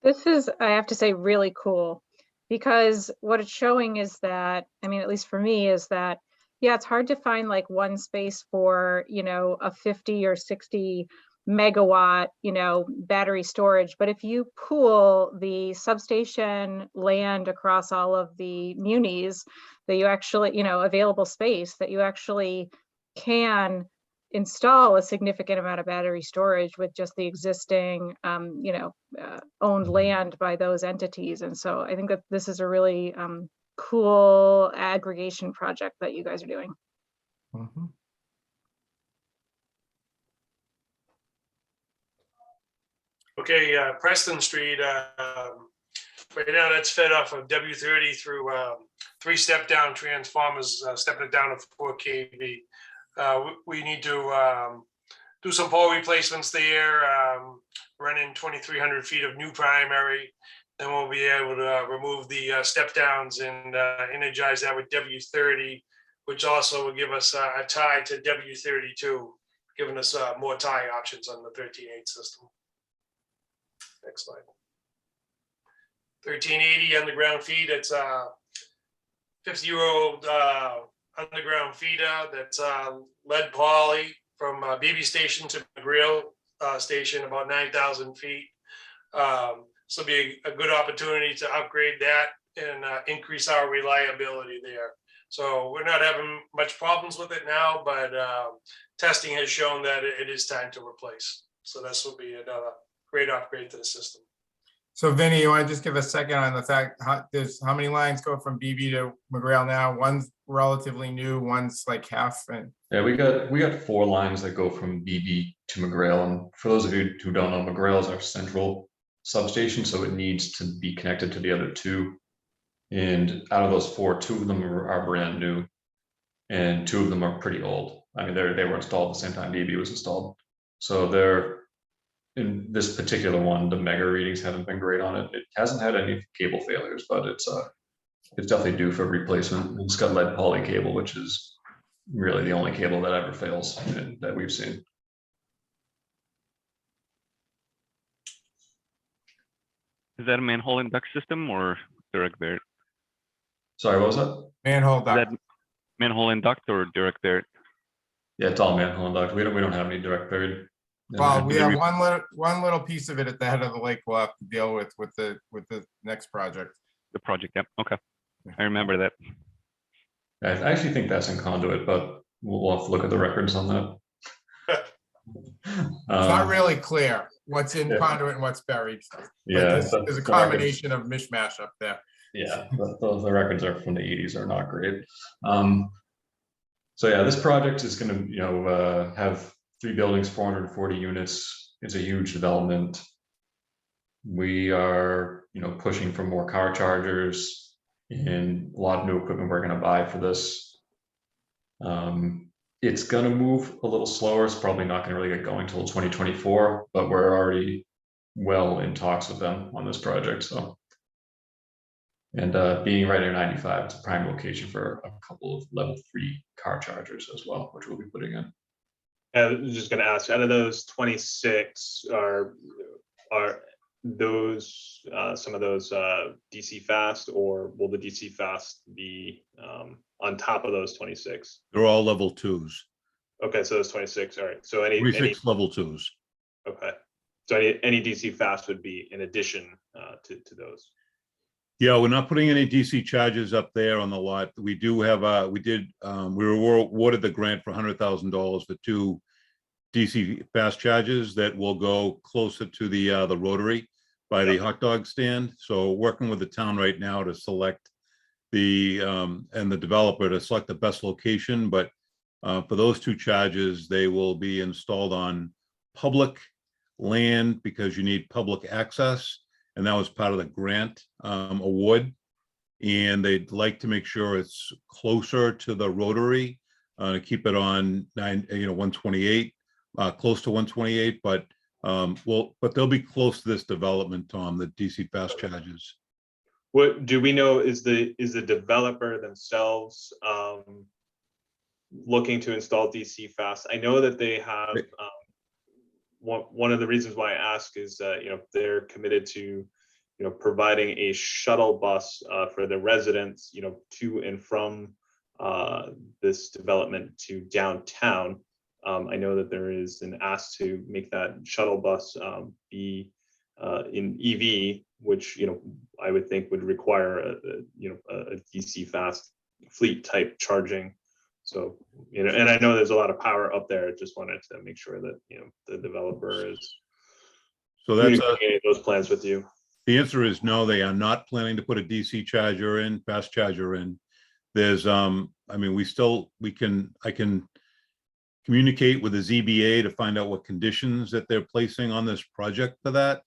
Speaker 4: This is, I have to say, really cool, because what it's showing is that, I mean, at least for me, is that, yeah, it's hard to find like one space for, a 50 or 60 megawatt, battery storage. But if you pool the substation land across all of the munis, that you actually, available space, that you actually can install a significant amount of battery storage with just the existing, owned land by those entities. And so I think that this is a really cool aggregation project that you guys are doing.
Speaker 2: Mm-hmm.
Speaker 11: Okay, Preston Street, right now that's fed off of W30 through 3 step-down transformers, stepping it down to 4 kV. We need to do some pole replacements there, running 2,300 feet of new primary. Then we'll be able to remove the step-downs and energize that with W30, which also will give us a tie to W32, giving us more tie options on the 13.8 system. Next slide. 1380 underground feed. It's a 50-year-old underground feeder that's lead poly from BB station to McGrail station, about 9,000 feet. So it'll be a good opportunity to upgrade that and increase our reliability there. So we're not having much problems with it now, but testing has shown that it is time to replace. So this will be another great upgrade to the system.
Speaker 2: So Vinny, you want to just give a second on the fact how many lines go from BB to McGrail now? One's relatively new, one's like half. And
Speaker 10: Yeah, we got 4 lines that go from BB to McGrail. And for those of you who don't know, McGrail is our central substation, so it needs to be connected to the other 2. And out of those 4, 2 of them are brand new, and 2 of them are pretty old. I mean, they were installed at the same time BB was installed. So they're, in this particular one, the mega readings haven't been great on it. It hasn't had any cable failures, but it's definitely due for replacement. It's got lead poly cable, which is really the only cable that ever fails that we've seen.
Speaker 5: Is that a manhole and duct system or direct dirt?
Speaker 10: Sorry, what was that?
Speaker 2: manhole
Speaker 5: Is that
Speaker 2: duct.
Speaker 5: manhole and duct or direct dirt?
Speaker 10: Yeah, it's all manhole and duct. We don't have any direct buried.
Speaker 2: Well, we have one little piece of it at the head of the lake we'll have to deal with the next project.
Speaker 5: The project, yep, okay. I remember that.
Speaker 10: I actually think that's in conduit, but we'll have to look at the records on that.
Speaker 2: It's not really clear what's in
Speaker 10: yeah.
Speaker 2: conduit and what's buried.
Speaker 10: Yeah,
Speaker 2: There's a combination of mishmash up there.
Speaker 10: Yeah, the records are from the 80s are not great. So yeah, this project is going to have 3 buildings, 440 units. It's a huge development. We are pushing for more car chargers and a lot of new equipment we're going to buy for this. It's going to move a little slower. It's probably not going to really get going until 2024, but we're already well in talks with them on this project. So, and being right near 95, it's a prime location for a couple of level 3 car chargers as well, which we'll be putting in.
Speaker 1: I was just going to ask, out of those 26, are those some of those DC fast, or will the DC fast be on top of those 26?
Speaker 9: They're all level 2s.
Speaker 1: Okay, so those 26. All right. So any
Speaker 9: 26 level 2s.
Speaker 1: okay. So any DC fast would be in addition to those.
Speaker 9: Yeah, we're not putting any DC charges up there on the lot. We do have, we were awarded the grant for $100,000 for 2 DC fast charges that will go closer to the rotary by the hot dog stand. So working with the town right now to select and the developer to select the best location, but for those 2 charges, they will be installed on public land because you need public access. And that was part of the grant award. And they'd like to make sure it's closer to the rotary to keep it on 128, close to 128. But but they'll be close to this development, Tom, the DC fast charges.
Speaker 1: What do we know? Is the developer themselves looking to install DC fast? I know that they have. One of the reasons why I ask is they're committed to providing a shuttle bus for the residents to and from this development to downtown. I know that there is an ask to make that shuttle bus be in EV, which I would think would require a DC fast fleet type charging. So, and I know there's a lot of power up there. I just wanted to make sure that, the developer is
Speaker 9: So that's
Speaker 1: communicating those plans with you.
Speaker 9: the answer is no, they are not planning to put a DC charger in, fast charger in. There's, I mean, I can communicate with the ZBA to find out what conditions that they're placing on this project for that.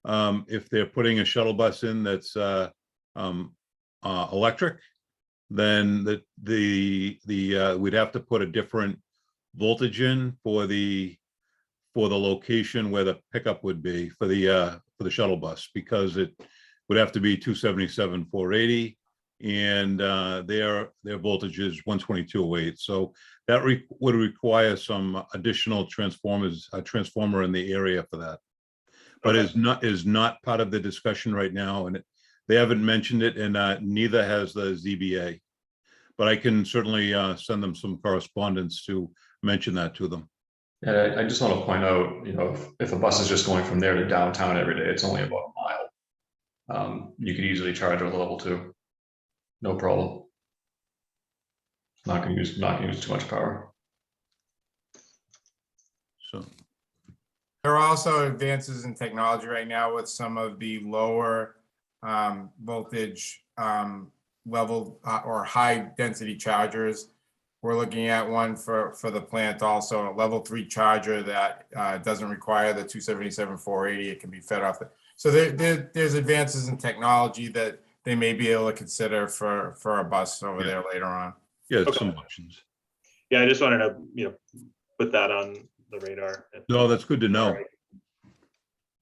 Speaker 9: If they're putting a shuttle bus in that's electric, then we'd have to put a different voltage in for the location where the pickup would be for the shuttle bus, because it would have to be 277 480, and their voltage is 12208. So that would require some additional transformers, a transformer in the area for that. But is not part of the discussion right now, and they haven't mentioned it, and neither has the ZBA. But I can certainly send them some correspondence to mention that to them.
Speaker 10: And I just want to point out, if a bus is just going from there to downtown every day, it's only about a mile. You could easily charge with a level 2, no problem. Not going to use too much power.
Speaker 9: So
Speaker 2: There are also advances in technology right now with some of the lower voltage level or high density chargers. We're looking at one for the plant also, a level 3 charger that doesn't require the 277 480. It can be fed off. So there's advances in technology that they may be able to consider for a bus over there later on.
Speaker 9: yeah, some options.
Speaker 1: Yeah, I just wanted to put that on the radar.
Speaker 9: No, that's good to know.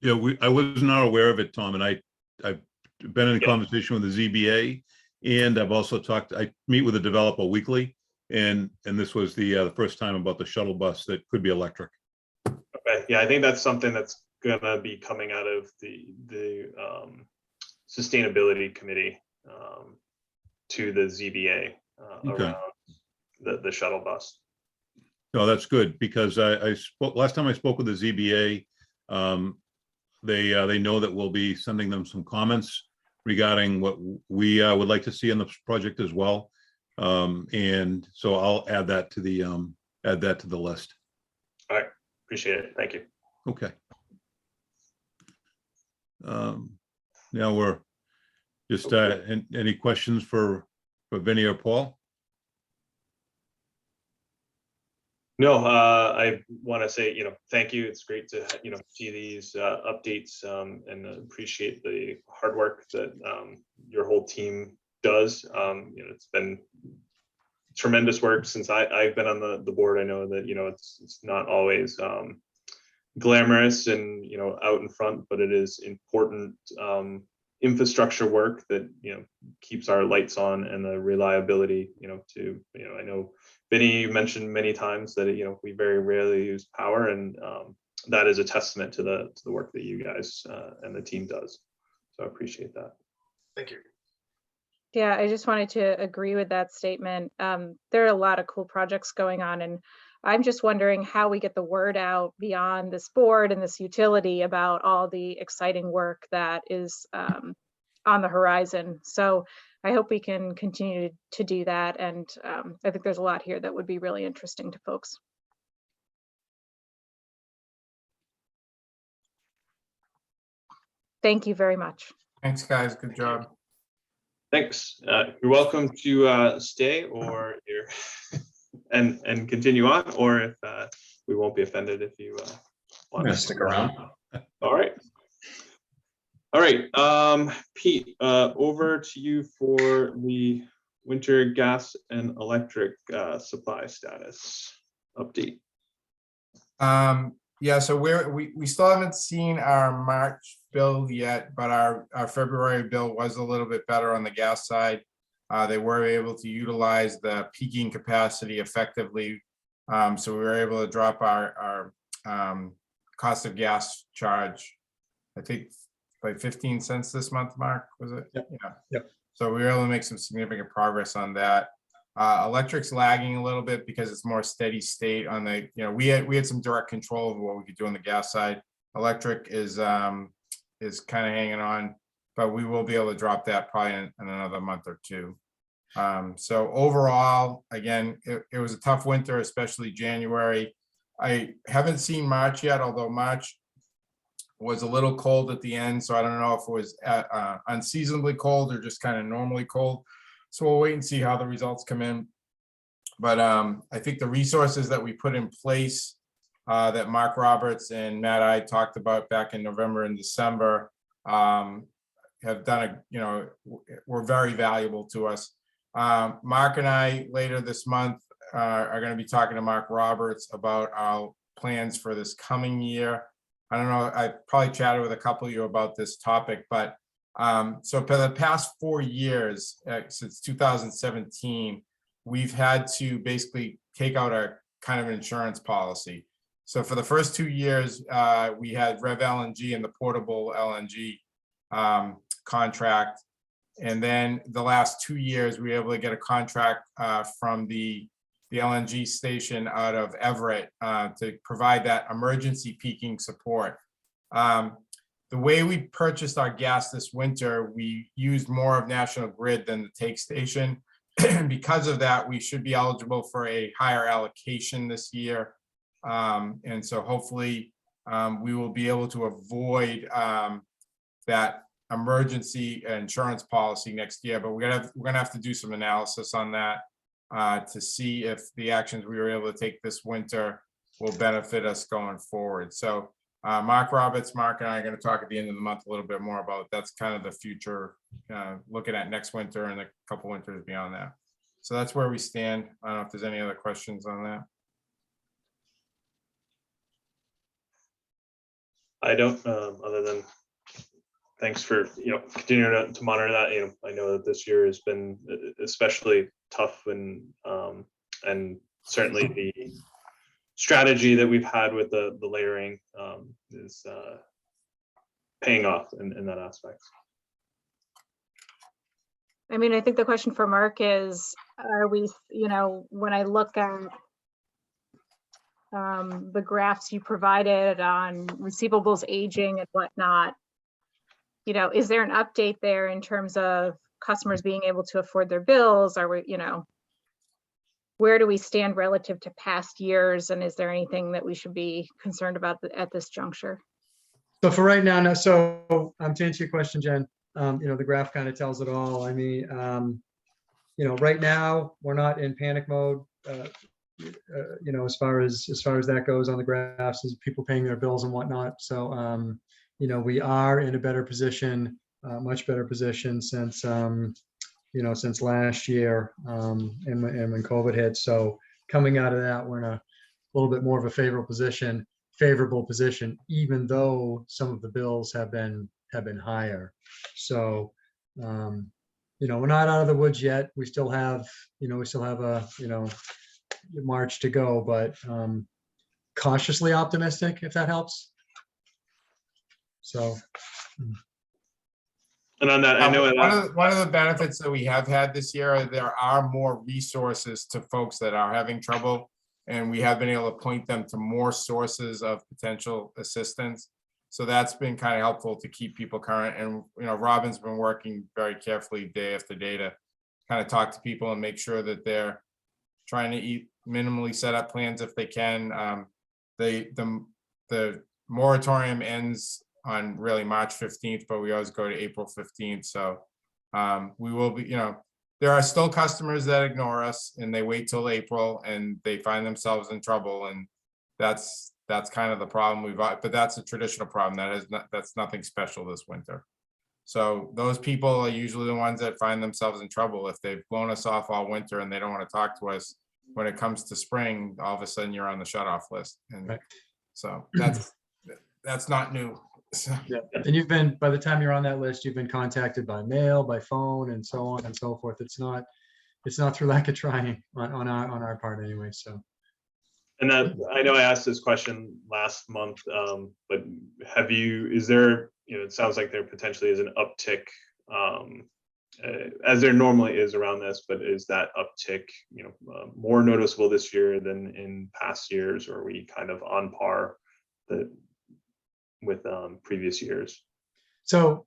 Speaker 9: Yeah, I was not aware of it, Tom, and I've been in conversation with the ZBA, and I've also I meet with the developer weekly, and this was the first time about the shuttle bus that could be electric.
Speaker 1: Okay, yeah, I think that's something that's gonna be coming out of the sustainability committee to the ZBA around the shuttle bus.
Speaker 9: No, that's good, because I spoke last time I spoke with the ZBA. They know that we'll be sending them some comments regarding what we would like to see in the project as well. And so I'll add that to the list.
Speaker 1: All right, appreciate it. Thank you.
Speaker 9: Okay. Now we're just any questions for Vinnie or Paul?
Speaker 1: No, I want to say, thank you. It's great to, see these updates and appreciate the hard work that your whole team does. It's been tremendous work since I've been on the board. I know that, it's not always glamorous and, out in front, but it is important infrastructure work that, keeps our lights on, and the reliability, I know Vinnie mentioned many times that, we very rarely use power, and that is a testament to the work that you guys and the team does. So I appreciate that.
Speaker 11: Thank you.
Speaker 4: Yeah, I just wanted to agree with that statement. There are a lot of cool projects going on, and I'm just wondering how we get the word out beyond this board and this utility about all the exciting work that is on the horizon. So I hope we can continue to do that. And I think there's a lot here that would be really interesting to folks. Thank you very much.
Speaker 2: Thanks, guys. Good job.
Speaker 1: Thanks. You're welcome to stay or and continue on, or if we won't be offended if you
Speaker 10: I'm
Speaker 1: want
Speaker 10: gonna
Speaker 1: to
Speaker 10: stick around.
Speaker 1: All right. All right, Pete, over to you for the winter gas and electric supply status update.
Speaker 2: Yeah, so we still haven't seen our March bill yet, but our February bill was a little bit better on the gas side. They were able to utilize the peaking capacity effectively. So we were able to drop our cost of gas charge, I think, by 15 cents this month, Mark, was it?
Speaker 3: Yep.
Speaker 2: Yeah.
Speaker 3: Yep.
Speaker 2: So we were able to make some significant progress on that. Electric's lagging a little bit because it's more steady state on the, we had some direct control of what we could do on the gas side. Electric is kind of hanging on, but we will be able to drop that probably in another month or two. So overall, again, it was a tough winter, especially January. I haven't seen March yet, although March was a little cold at the end. So I don't know if it was unseasonably cold or just kind of normally cold. So we'll wait and see how the results come in. But I think the resources that we put in place that Mark Roberts and Matt I talked about back in November and December have done were very valuable to us. Mark and I later this month are going to be talking to Mark Roberts about our plans for this coming year. I don't know, I probably chatted with a couple of you about this topic, but so for the past 4 years, since 2017, we've had to basically take out a kind of insurance policy. So for the first 2 years, we had Rev LNG and the portable LNG contract. And then the last 2 years, we were able to get a contract from the LNG station out of Everett to provide that emergency peaking support. The way we purchased our gas this winter, we used more of National Grid than the take station. Because of that, we should be eligible for a higher allocation this year. And so hopefully we will be able to avoid that emergency insurance policy next year, but we're gonna have to do some analysis on that to see if the actions we were able to take this winter will benefit us going forward. So Mark Roberts, Mark and I are going to talk at the end of the month a little bit more about that's kind of the future, looking at next winter and a couple winters beyond that. So that's where we stand. I don't know if there's any other questions on that.
Speaker 1: I don't, other than thanks for continuing to monitor that. I know that this year has been especially tough, and certainly the strategy that we've had with the layering is paying off in that aspect.
Speaker 4: I mean, I think the question for Mark is, are we, when I look at the graphs you provided on receivables aging and whatnot, is there an update there in terms of customers being able to afford their bills? Are we, where do we stand relative to past years? And is there anything that we should be concerned about at this juncture?
Speaker 12: So for right now, no. So to answer your question, Jen, the graph kind of tells it all. I mean, right now we're not in panic mode. As far as that goes on the graphs, is people paying their bills and whatnot. So we are in a better position, much better position since since last year and when COVID hit. So coming out of that, we're in a little bit more of a favorable position, even though some of the bills have been higher. So we're not out of the woods yet. We still have a March to go, but cautiously optimistic, if that helps. So.
Speaker 1: And on that, I know
Speaker 2: one of the benefits that we have had this year, there are more resources to folks that are having trouble. And we have been able to point them to more sources of potential assistance. So that's been kind of helpful to keep people current. And, Robin's been working very carefully day after day to kind of talk to people and make sure that they're trying to minimally set up plans if they can. The moratorium ends on really March 15th, but we always go to April 15th. So we will be, there are still customers that ignore us and they wait till April and they find themselves in trouble. And that's kind of the problem but that's a traditional problem. That's nothing special this winter. So those people are usually the ones that find themselves in trouble. If they've blown us off all winter and they don't want to talk to us, when it comes to spring, all of a sudden you're on the shut off list. And
Speaker 12: Right.
Speaker 2: so that's not new. So,
Speaker 12: Yeah, and you've been, by the time you're on that list, you've been contacted by mail, by phone, and so on and so forth. It's not through lack of trying on our part anyway, so.
Speaker 1: And I know I asked this question last month, but is there, it sounds like there potentially is an uptick, as there normally is around this, but is that uptick, more noticeable this year than in past years, or are we kind of on par with previous years?
Speaker 12: So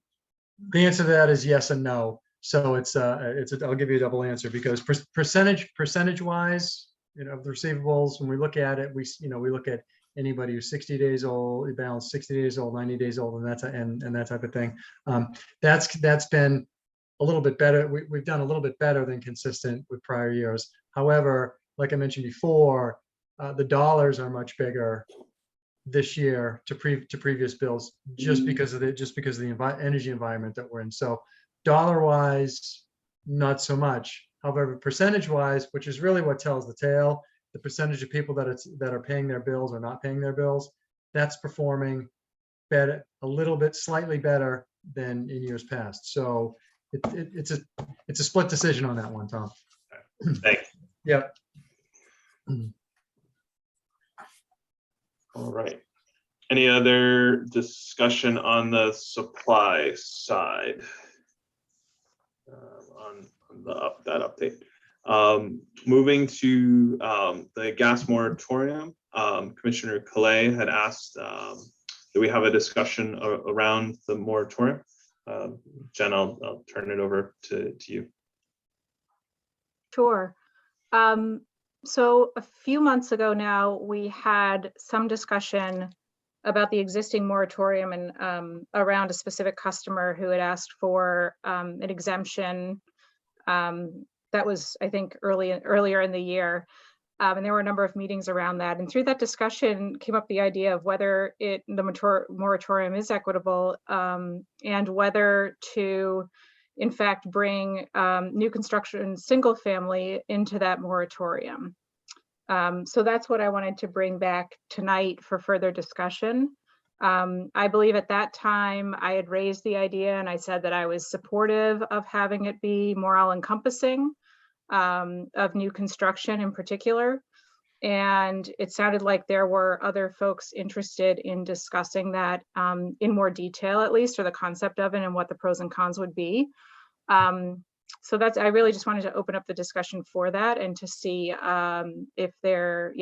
Speaker 12: the answer to that is yes and no. So I'll give you a double answer, because percentage wise, the receivables, when we look at it, we look at anybody who's 60 days old, balance 60 days old, 90 days old, and that type of thing. That's been a little bit better. We've done a little bit better than consistent with prior years. However, like I mentioned before, the dollars are much bigger this year to previous bills, just because of the energy environment that we're in. So dollar wise, not so much. However, percentage wise, which is really what tells the tale, the percentage of people that are paying their bills or not paying their bills, that's performing better, a little bit slightly better than in years past. So it's a split decision on that one, Tom.
Speaker 1: Thanks.
Speaker 12: Yep.
Speaker 1: All right. Any other discussion on the supply side? On that update. Moving to the gas moratorium, Commissioner Calais had asked that we have a discussion around the moratorium. Jen, I'll turn it over to you.
Speaker 4: Sure. So a few months ago now, we had some discussion about the existing moratorium and around a specific customer who had asked for an exemption. That was, I think, earlier in the year. And there were a number of meetings around that. And through that discussion came up the idea of whether the moratorium is equitable, and whether to, in fact, bring new construction single family into that moratorium. So that's what I wanted to bring back tonight for further discussion. I believe at that time I had raised the idea and I said that I was supportive of having it be more all-encompassing of new construction in particular. And it sounded like there were other folks interested in discussing that in more detail, at least, or the concept of it and what the pros and cons would be. So I really just wanted to open up the discussion for that and to see if there,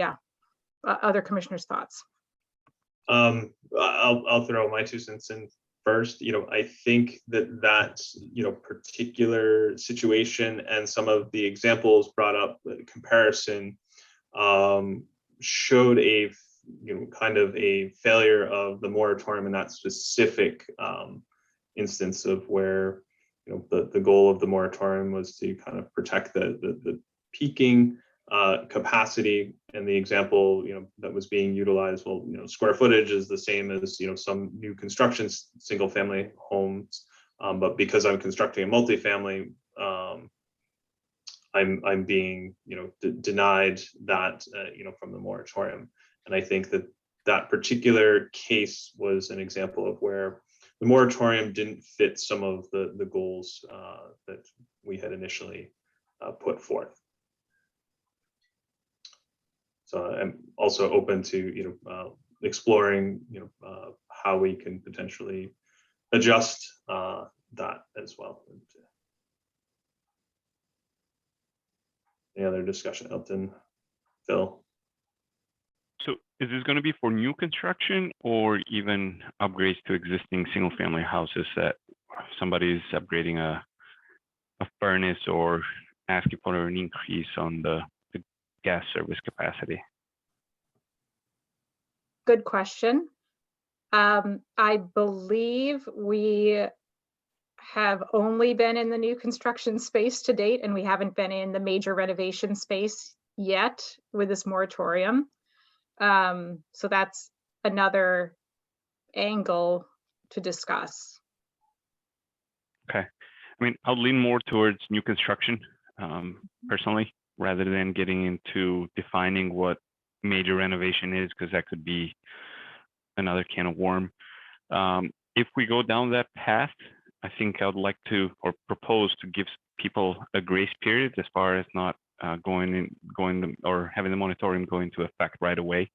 Speaker 4: other commissioners' thoughts.
Speaker 1: I'll throw my 2 cents in first. I think that particular situation and some of the examples brought up, the comparison showed a kind of a failure of the moratorium in that specific instance of where the goal of the moratorium was to kind of protect the peaking capacity, and the example that was being utilized, square footage is the same as some new construction single family homes, but because I'm constructing a multifamily, I'm being denied that from the moratorium. And I think that particular case was an example of where the moratorium didn't fit some of the goals that we had initially put forth. So I'm also open to exploring how we can potentially adjust that as well. Any other discussion, Elton, Phil?
Speaker 5: So is this going to be for new construction or even upgrades to existing single family houses that somebody's upgrading a furnace or asking for an increase on the gas service capacity?
Speaker 4: Good question. I believe we have only been in the new construction space to date, and we haven't been in the major renovation space yet with this moratorium. So that's another angle to discuss.
Speaker 5: Okay. I mean, I'll lean more towards new construction personally, rather than getting into defining what major renovation is, because that could be another can of worm. If we go down that path, I think I would like to, or propose to give people a grace period as far as not or having the moratorium go into effect right away.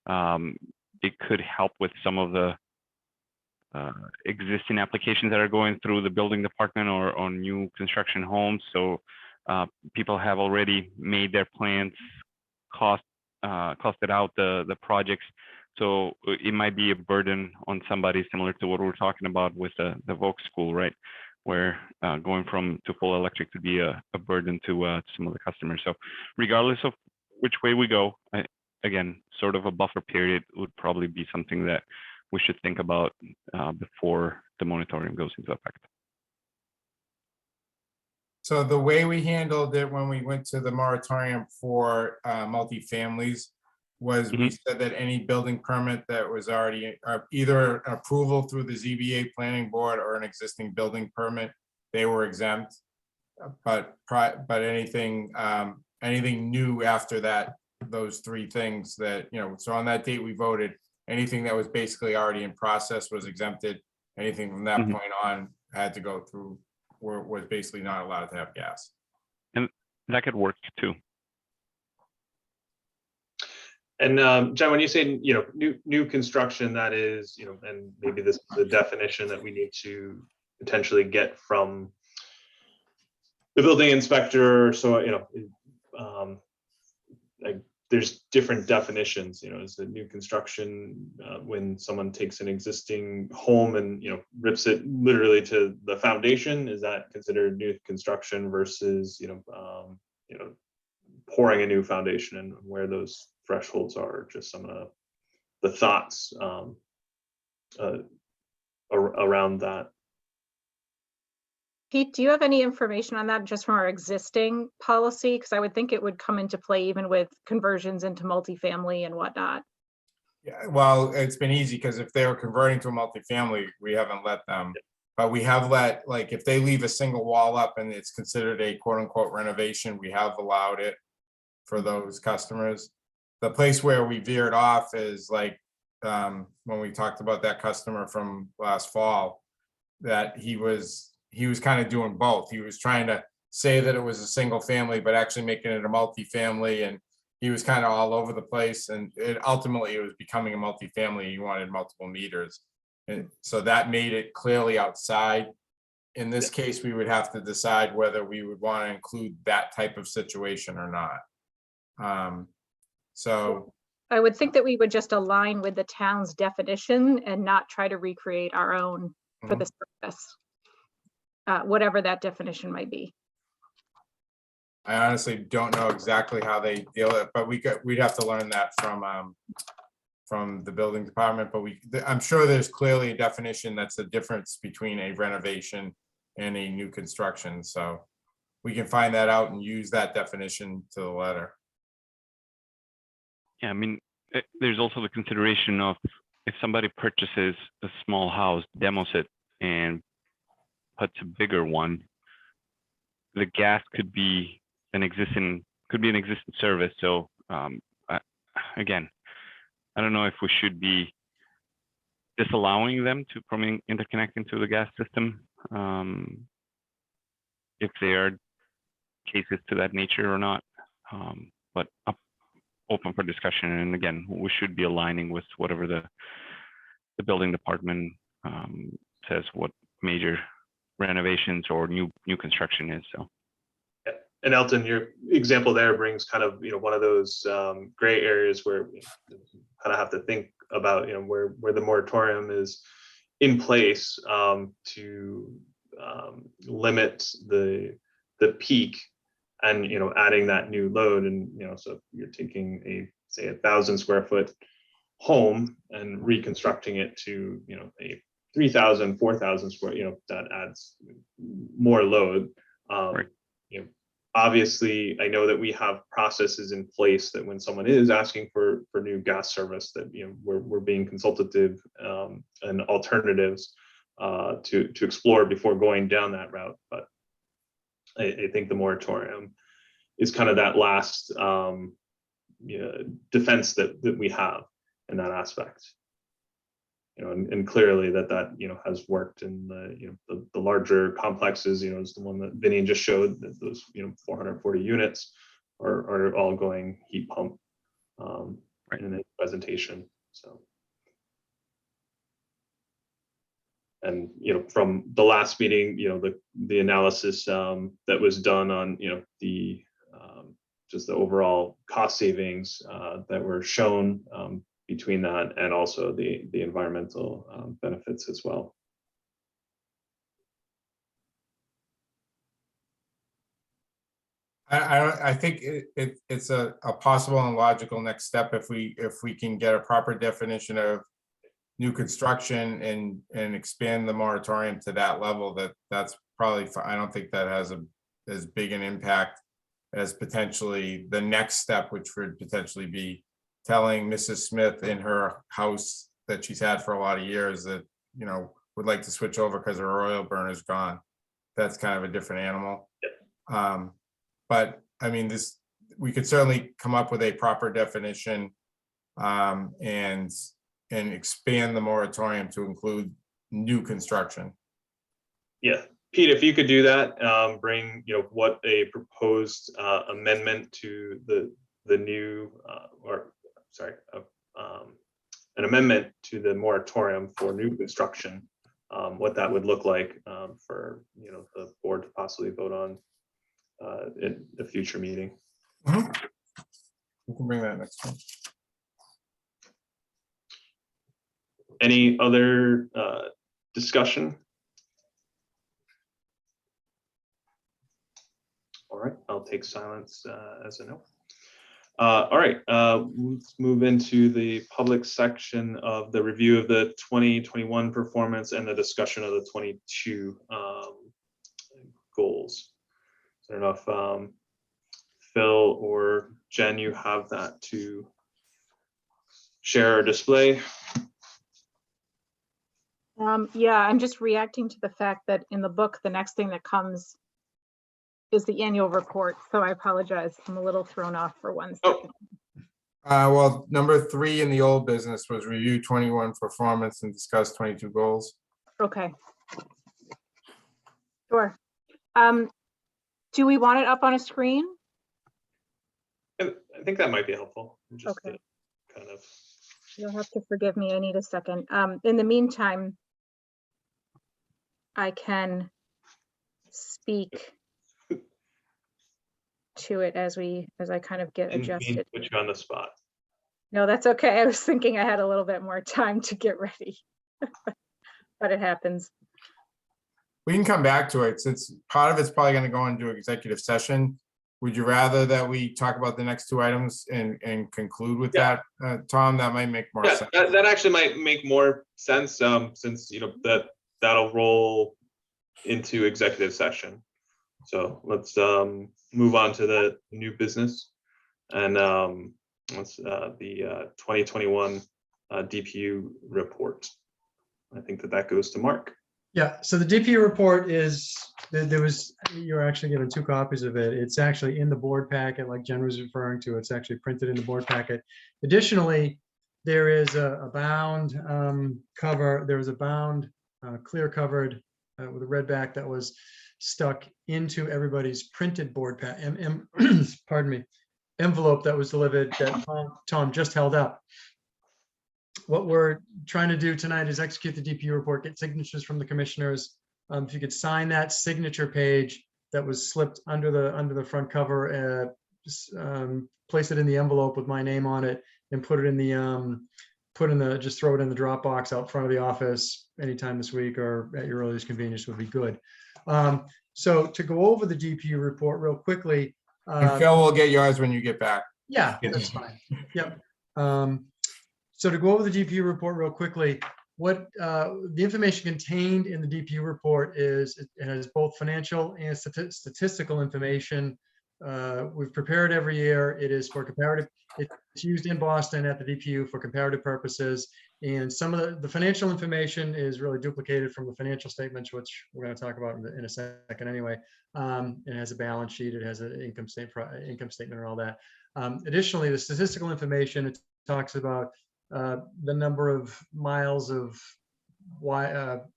Speaker 5: It could help with some of the existing applications that are going through the building department or on new construction homes. So people have already made their plans, costed out the projects. So it might be a burden on somebody, similar to what we're talking about with the Vogue school, right? Where going to full electric could be a burden to some of the customers. So regardless of which way we go, again, sort of a buffer period would probably be something that we should think about before the moratorium goes into effect.
Speaker 2: So the way we handled it when we went to the moratorium for multifamilies was we said that any building permit that was already either approval through the ZBA planning board or an existing building permit, they were exempt. But anything new after that, those three things that, so on that date we voted, anything that was basically already in process was exempted. Anything from that point on had to go through, was basically not allowed to have gas.
Speaker 5: And that could work too.
Speaker 1: And John, when you say, new construction, that is, and maybe this is the definition that we need to potentially get from the building inspector. So, like there's different definitions, is a new construction when someone takes an existing home and, rips it literally to the foundation. Is that considered new construction versus, pouring a new foundation, and where those thresholds are? Just some of the thoughts around that.
Speaker 4: Pete, do you have any information on that just from our existing policy? Because I would think it would come into play even with conversions into multifamily and whatnot.
Speaker 2: Yeah, well, it's been easy because if they were converting to a multifamily, we haven't let them. But we have let, like, if they leave a single wall up and it's considered a quote unquote renovation, we have allowed it for those customers. The place where we veered off is like when we talked about that customer from last fall, that he was kind of doing both. He was trying to say that it was a single family, but actually making it a multifamily, and he was kind of all over the place. And ultimately, it was becoming a multifamily. He wanted multiple meters, and so that made it clearly outside. In this case, we would have to decide whether we would want to include that type of situation or not. So
Speaker 4: I would think that we would just align with the town's definition and not try to recreate our own for this purpose, whatever that definition might be.
Speaker 2: I honestly don't know exactly how they deal it, but we'd have to learn that from the building department. But I'm sure there's clearly a definition that's the difference between a renovation and a new construction. So we can find that out and use that definition to the letter.
Speaker 5: Yeah, I mean, there's also the consideration of if somebody purchases a small house, demos it, and puts a bigger one, the gas could be an existing service. So again, I don't know if we should be disallowing them from interconnecting to the gas system if there are cases to that nature or not. But open for discussion. And again, we should be aligning with whatever the building department says what major renovations or new construction is. So
Speaker 1: And Elton, your example there brings kind of, one of those gray areas where we kind of have to think about, where the moratorium is in place to limit the peak and, adding that new load. And, so you're taking say 1,000 square foot home and reconstructing it to, a 3,000, 4,000 square, that adds more load.
Speaker 5: Right.
Speaker 1: Obviously, I know that we have processes in place that when someone is asking for new gas service, that we're being consultative and alternatives to explore before going down that route. But I think the moratorium is kind of that last defense that we have in that aspect. And clearly that has worked in the larger complexes, is the one that Vinny just showed, that those 440 units are all going heat pump in the presentation. So, and from the last meeting, the analysis that was done on the just the overall cost savings that were shown between that and also the environmental benefits as well.
Speaker 2: I think it's a possible and logical next step if we can get a proper definition of new construction and expand the moratorium to that level. That's probably, I don't think that has as big an impact as potentially the next step, which would potentially be telling Mrs. Smith in her house that she's had for a lot of years that, would like to switch over because her oil burner's gone. That's kind of a different animal. But I mean, we could certainly come up with a proper definition and expand the moratorium to include new construction.
Speaker 1: Yeah, Pete, if you could do that, bring what a proposed amendment to the new an amendment to the moratorium for new construction, what that would look like for the board to possibly vote on in the future meeting.
Speaker 2: We can bring that next time.
Speaker 1: Any other discussion? All right, I'll take silence as a no. All right, let's move into the public section of the review of the 2021 performance and the discussion of the 22 goals. I don't know if Phil or Jen, you have that to share or display.
Speaker 4: Yeah, I'm just reacting to the fact that in the book, the next thing that comes is the annual report. So I apologize. I'm a little thrown off for 1 second.
Speaker 2: Well, number 3 in the old business was review 21 performance and discuss 22 goals.
Speaker 4: Okay. Sure. Do we want it up on a screen?
Speaker 1: I think that might be helpful. Just
Speaker 4: Okay.
Speaker 1: to kind of.
Speaker 4: You'll have to forgive me. I need a second. In the meantime, I can speak to it as I kind of get adjusted.
Speaker 1: Put you on the spot.
Speaker 4: No, that's okay. I was thinking I had a little bit more time to get ready, but it happens.
Speaker 2: We can come back to it since part of it's probably going to go into executive session. Would you rather that we talk about the next 2 items and conclude with that, Tom? That might make more sense.
Speaker 1: That actually might make more sense since that'll roll into executive session. So let's move on to the new business and let's the 2021 DPU report. I think that goes to Mark.
Speaker 12: Yeah, so the DPU report is, you're actually given 2 copies of it. It's actually in the board packet, like Jen was referring to. It's actually printed in the board packet. Additionally, there is a bound cover. There was a bound clear covered with a red back that was stuck into everybody's printed board packet, pardon me, envelope that was delivered that Tom just held up. What we're trying to do tonight is execute the DPU report, get signatures from the commissioners. If you could sign that signature page that was slipped under the front cover. Place it in the envelope with my name on it and put it in the just throw it in the Dropbox out front of the office anytime this week or at your earliest convenience would be good. So to go over the DPU report real quickly.
Speaker 2: And Phil will get yours when you get back.
Speaker 12: Yeah, that's fine. Yep. So to go over the DPU report real quickly, what the information contained in the DPU report is it has both financial and statistical information. We've prepared every year. It is for comparative. It's used in Boston at the DPU for comparative purposes. And some of the financial information is really duplicated from the financial statements, which we're going to talk about in a second anyway. It has a balance sheet. It has an income statement and all that. Additionally, the statistical information, it talks about the number of miles of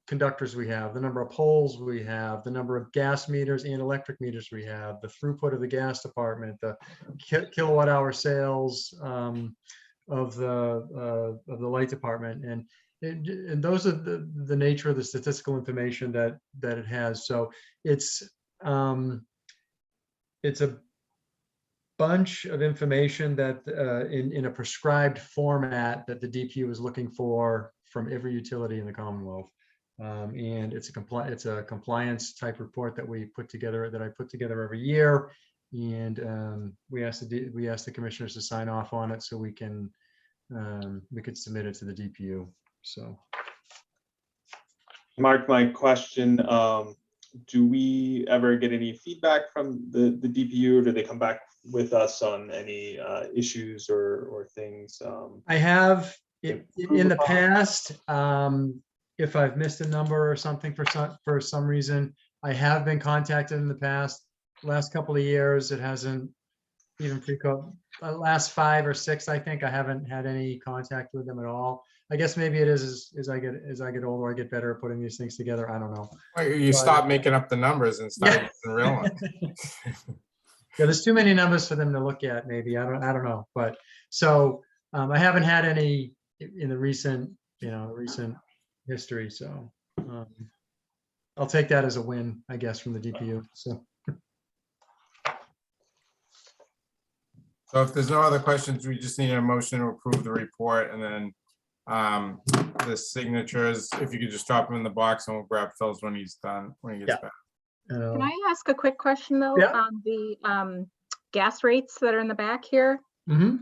Speaker 12: conductors we have, the number of poles we have, the number of gas meters and electric meters we have, the throughput of the gas department, the kilowatt hour sales of the light department, and those are the nature of the statistical information that it has. So it's a bunch of information that in a prescribed format that the DPU is looking for from every utility in the Commonwealth. And it's a compliance type report that we put together, that I put together every year. And we asked the commissioners to sign off on it so we could submit it to the DPU. So,
Speaker 1: Mark, my question, do we ever get any feedback from the DPU? Or do they come back with us on any issues or things?
Speaker 12: I have in the past, if I've missed a number or something for some reason, I have been contacted in the past. Last couple of years, it hasn't even last 5 or 6, I think I haven't had any contact with them at all. I guess maybe it is as I get older, I get better at putting these things together. I don't know.
Speaker 2: You stop making up the numbers and start using the real ones.
Speaker 12: Yeah, there's too many numbers for them to look at. Maybe I don't know. But so I haven't had any in the recent history. So I'll take that as a win, I guess, from the DPU. So
Speaker 2: if there's no other questions, we just need a motion to approve the report, and then the signatures, if you could just drop them in the box and we'll grab Phil's when he's done, when he gets back.
Speaker 4: Can I ask a quick question though,
Speaker 12: Yeah.
Speaker 4: on the gas rates that are in the back here?
Speaker 12: Mm-hmm.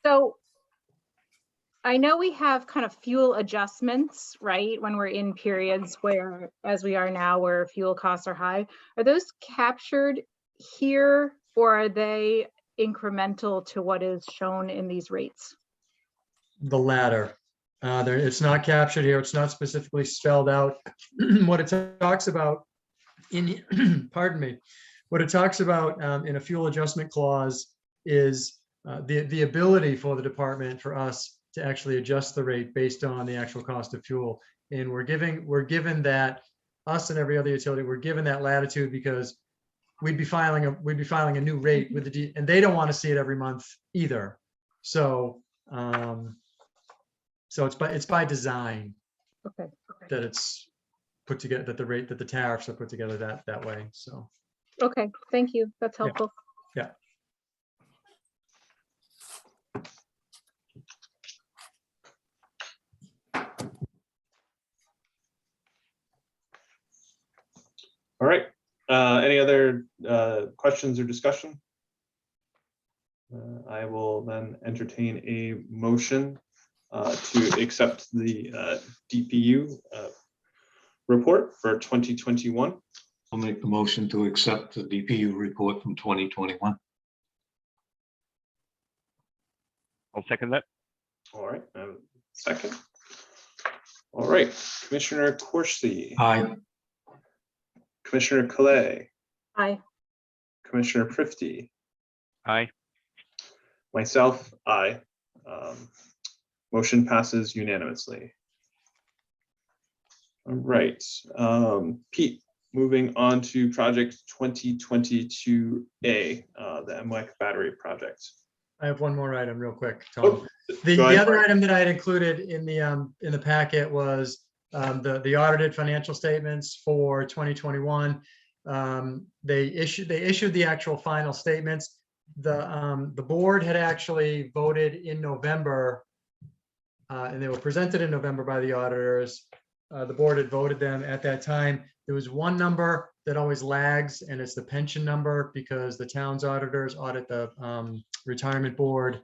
Speaker 4: So I know we have kind of fuel adjustments, right? When we're in periods where, as we are now, where fuel costs are high. Are those captured here, or are they incremental to what is shown in these rates?
Speaker 12: The latter. It's not captured here. It's not specifically spelled out. What it talks about in, pardon me, what it talks about in a fuel adjustment clause is the ability for the department, for us to actually adjust the rate based on the actual cost of fuel. And we're given that, us and every other utility, we're given that latitude because we'd be filing a new rate with the and they don't want to see it every month either. So so it's by design.
Speaker 4: Okay.
Speaker 12: That it's put together, that the tariffs are put together that way. So
Speaker 4: Okay, thank you. That's helpful.
Speaker 12: yeah.
Speaker 1: All right. Any other questions or discussion? I will then entertain a motion to accept the DPU report for 2021.
Speaker 3: I'll make the motion to accept the DPU report from 2021.
Speaker 5: I'll second that.
Speaker 1: All right, second. All right, Commissioner Corsi.
Speaker 3: Aye.
Speaker 1: Commissioner Calais.
Speaker 4: Aye.
Speaker 1: Commissioner Prifty.
Speaker 5: Aye.
Speaker 1: Myself, aye. Motion passes unanimously. All right, Pete, moving on to project 2022A, the MWEC battery project.
Speaker 12: I have one more item real quick, Tom.
Speaker 1: Oh,
Speaker 12: The
Speaker 1: go ahead.
Speaker 12: other item that I had included in the packet was the audited financial statements for 2021. They issued the actual final statements. The board had actually voted in November, and they were presented in November by the auditors. The board had voted them at that time. There was one number that always lags, and it's the pension number, because the town's auditors audit the retirement board.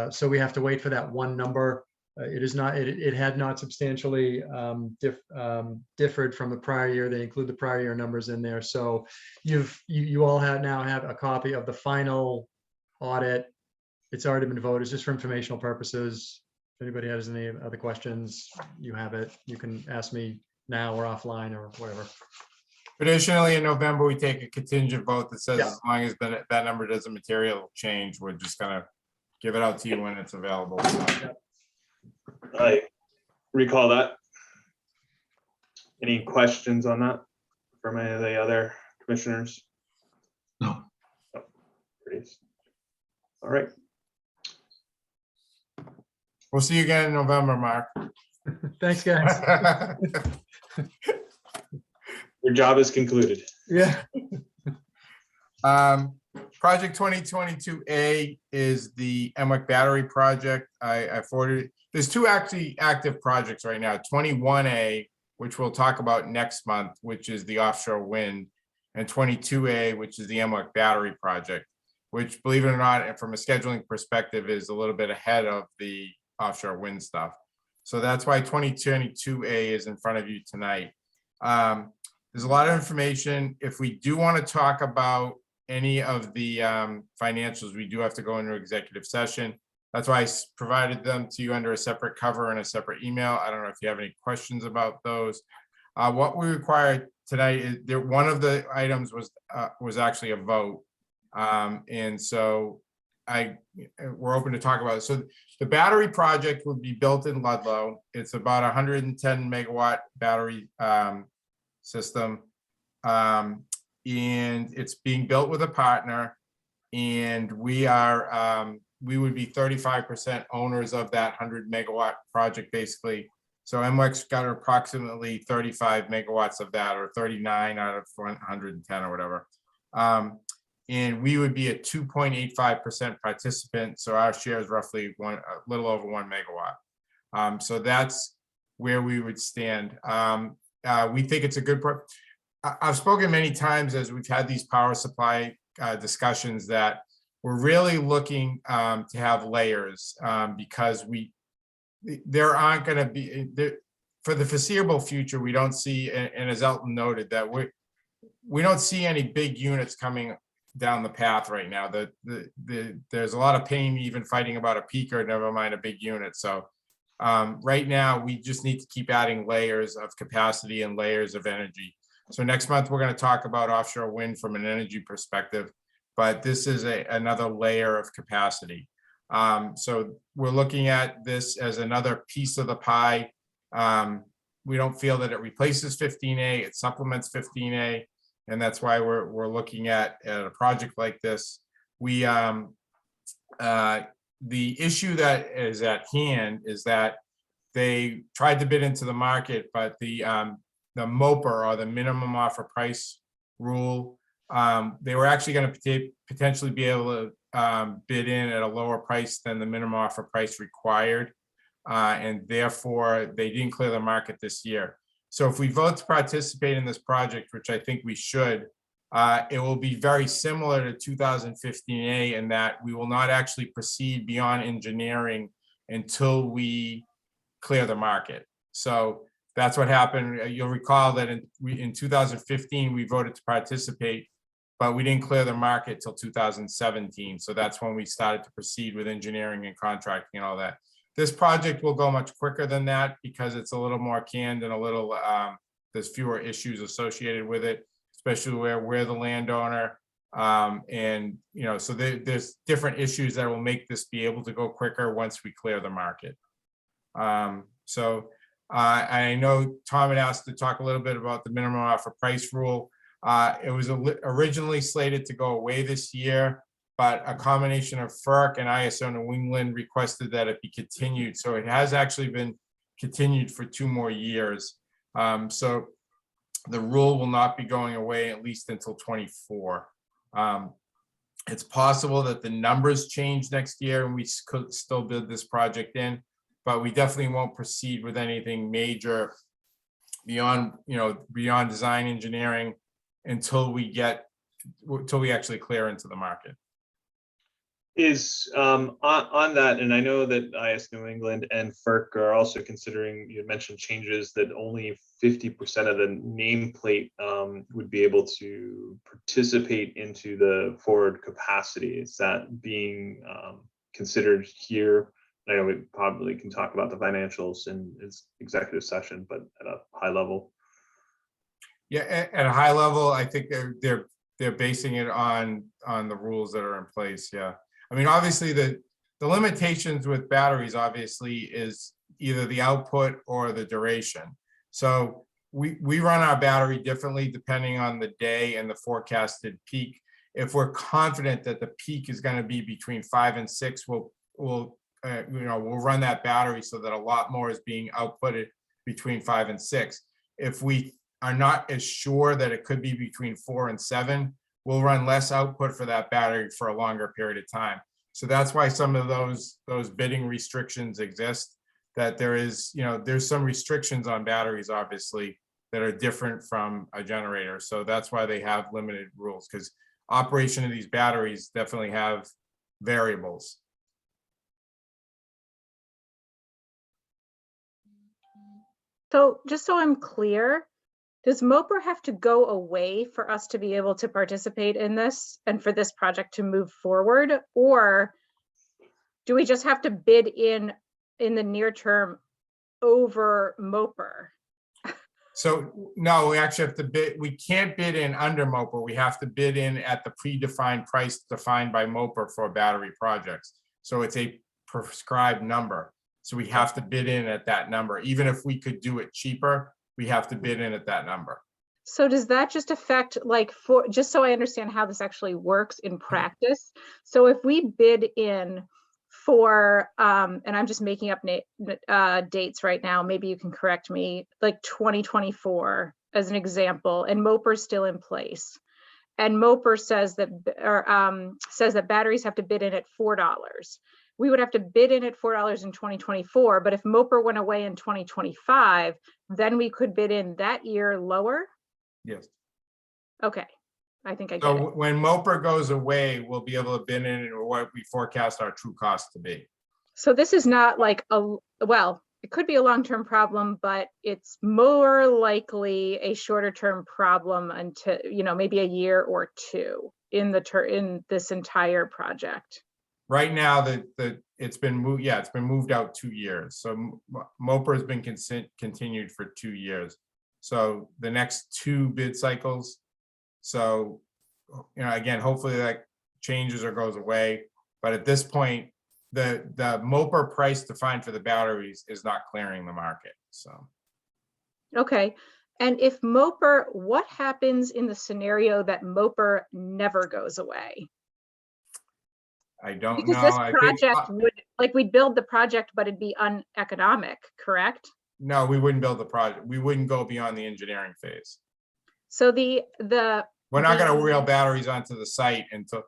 Speaker 12: So we have to wait for that one number. It had not substantially differed from the prior year. They include the prior year numbers in there. So you all now have a copy of the final audit. It's already been voted. It's just for informational purposes. If anybody has any other questions, you have it. You can ask me now or offline or whatever.
Speaker 2: Traditionally, in November, we take a contingent vote that says
Speaker 12: Yeah.
Speaker 2: as long as that number doesn't material change, we're just gonna give it out to you when it's available. So,
Speaker 1: I recall that. Any questions on that from any of the other commissioners?
Speaker 3: No.
Speaker 1: No. Great. All right.
Speaker 2: We'll see you again in November, Mark.
Speaker 12: Thanks, guys.
Speaker 1: Your job is concluded.
Speaker 12: Yeah.
Speaker 2: Project 2022A is the MWEC battery project. I forwarded, there's two actually active projects right now, 21A, which we'll talk about next month, which is the offshore wind, and 22A, which is the MWEC battery project, which, believe it or not, and from a scheduling perspective, is a little bit ahead of the offshore wind stuff. So that's why 2022A is in front of you tonight. There's a lot of information. If we do want to talk about any of the financials, we do have to go into executive session. That's why I provided them to you under a separate cover and a separate email. I don't know if you have any questions about those. What we require tonight is one of the items was actually a vote. And so we're open to talk about it. So the battery project would be built in Ludlow. It's about 110 megawatt battery system. And it's being built with a partner, and we would be 35% owners of that 100 megawatt project, basically. So MWEC's got approximately 35 megawatts of that, or 39 out of 110 or whatever. And we would be a 2.85% participant. So our share is roughly a little over 1 megawatt. So that's where we would stand. We think it's a good I've spoken many times as we've had these power supply discussions that we're really looking to have layers because there aren't going to be, for the foreseeable future, we don't see, and as Elton noted, that we don't see any big units coming down the path right now. There's a lot of pain even fighting about a peaker, never mind a big unit. So right now, we just need to keep adding layers of capacity and layers of energy. So next month, we're going to talk about offshore wind from an energy perspective, but this is another layer of capacity. So we're looking at this as another piece of the pie. We don't feel that it replaces 15A, it supplements 15A, and that's why we're looking at a project like this. The issue that is at hand is that they tried to bid into the market, but the MOPR, or the minimum offer price rule, they were actually going to potentially be able to bid in at a lower price than the minimum offer price required. And therefore, they didn't clear the market this year. So if we vote to participate in this project, which I think we should, it will be very similar to 2015A in that we will not actually proceed beyond engineering until we clear the market. So that's what happened. You'll recall that in 2015, we voted to participate, but we didn't clear the market till 2017. So that's when we started to proceed with engineering and contracting and all that. This project will go much quicker than that because it's a little more canned and a little, there's fewer issues associated with it, especially where we're the landowner. And, so there's different issues that will make this be able to go quicker once we clear the market. I know Tom had asked to talk a little bit about the minimum offer price rule. It was originally slated to go away this year, but a combination of FERC and ISO New England requested that it be continued. So it has actually been continued for 2 more years. So the rule will not be going away at least until 24. It's possible that the numbers change next year and we could still build this project in, but we definitely won't proceed with anything major beyond, beyond design engineering until we actually clear into the market.
Speaker 1: Is on that, and I know that IS New England and FERC are also considering, you mentioned changes that only 50% of the nameplate would be able to participate into the forward capacity. Is that being considered here? I know we probably can talk about the financials in its executive session, but at a high level.
Speaker 2: Yeah, at a high level, I think they're basing it on the rules that are in place. Yeah. I mean, obviously the limitations with batteries obviously is either the output or the duration. So we run our battery differently depending on the day and the forecasted peak. If we're confident that the peak is going to be between 5 and 6, we'll run that battery so that a lot more is being outputted between 5 and 6. If we are not as sure that it could be between 4 and 7, we'll run less output for that battery for a longer period of time. So that's why some of those bidding restrictions exist, that there's some restrictions on batteries, obviously, that are different from a generator. So that's why they have limited rules, because operation of these batteries definitely have variables.
Speaker 4: So just so I'm clear, does MOPR have to go away for us to be able to participate in this and for this project to move forward? Or do we just have to bid in the near term over MOPR?
Speaker 2: So no, we actually have to bid. We can't bid in under MOPR. We have to bid in at the predefined price defined by MOPR for battery projects. So it's a prescribed number. So we have to bid in at that number. Even if we could do it cheaper, we have to bid in at that number.
Speaker 4: So does that just affect, just so I understand how this actually works in practice? So if we bid in for, and I'm just making up dates right now, maybe you can correct me, like 2024 as an example, and MOPR is still in place. And MOPR says that batteries have to bid in at $4. We would have to bid in at $4 in 2024, but if MOPR went away in 2025, then we could bid in that year lower?
Speaker 2: Yes.
Speaker 4: Okay, I think I get
Speaker 2: So
Speaker 4: it.
Speaker 2: when MOPR goes away, we'll be able to bid in what we forecast our true cost to be.
Speaker 4: So this is not like well, it could be a long-term problem, but it's more likely a shorter-term problem until, maybe a year or two in this entire project.
Speaker 2: Right now, it's been moved. Yeah, it's been moved out 2 years. So MOPR has been continued for 2 years. So the next 2 bid cycles. So, again, hopefully that changes or goes away. But at this point, the MOPR price defined for the batteries is not clearing the market. So.
Speaker 4: Okay. And if MOPR, what happens in the scenario that MOPR never goes away?
Speaker 2: I don't know.
Speaker 4: Because this project we'd build the project, but it'd be uneconomic, correct?
Speaker 2: No, we wouldn't build the project. We wouldn't go beyond the engineering phase.
Speaker 4: So
Speaker 2: we're not going to reel batteries onto the site until,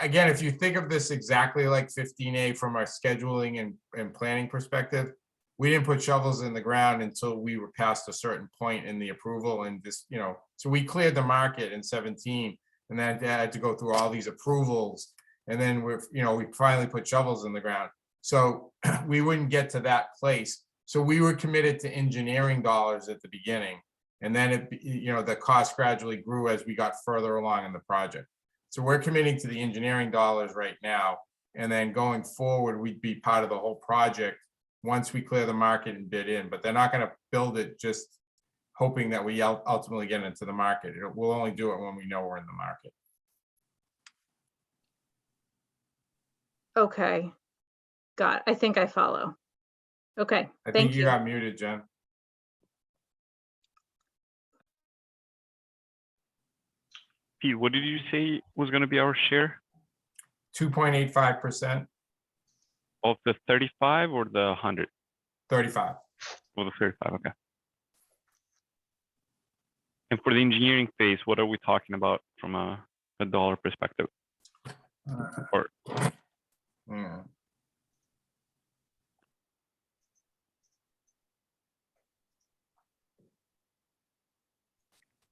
Speaker 2: again, if you think of this exactly like 15A from our scheduling and planning perspective, we didn't put shovels in the ground until we were past a certain point in the approval, and this, so we cleared the market in 17, and then had to go through all these approvals. And then we finally put shovels in the ground. So we wouldn't get to that place. So we were committed to engineering dollars at the beginning. And then the cost gradually grew as we got further along in the project. So we're committing to the engineering dollars right now. And then going forward, we'd be part of the whole project once we clear the market and bid in. But they're not going to build it just hoping that we ultimately get into the market. We'll only do it when we know we're in the market.
Speaker 4: Okay, I think I follow. Okay,
Speaker 2: I
Speaker 4: thank
Speaker 2: think
Speaker 4: you.
Speaker 2: you got muted, Jen.
Speaker 5: Pete, what did you say was going to be our share
Speaker 2: 2.85%.
Speaker 5: of the 35 or the 100?
Speaker 2: 35.
Speaker 5: For the 35, okay. And for the engineering phase, what are we talking about from a dollar perspective? Or
Speaker 2: Yeah.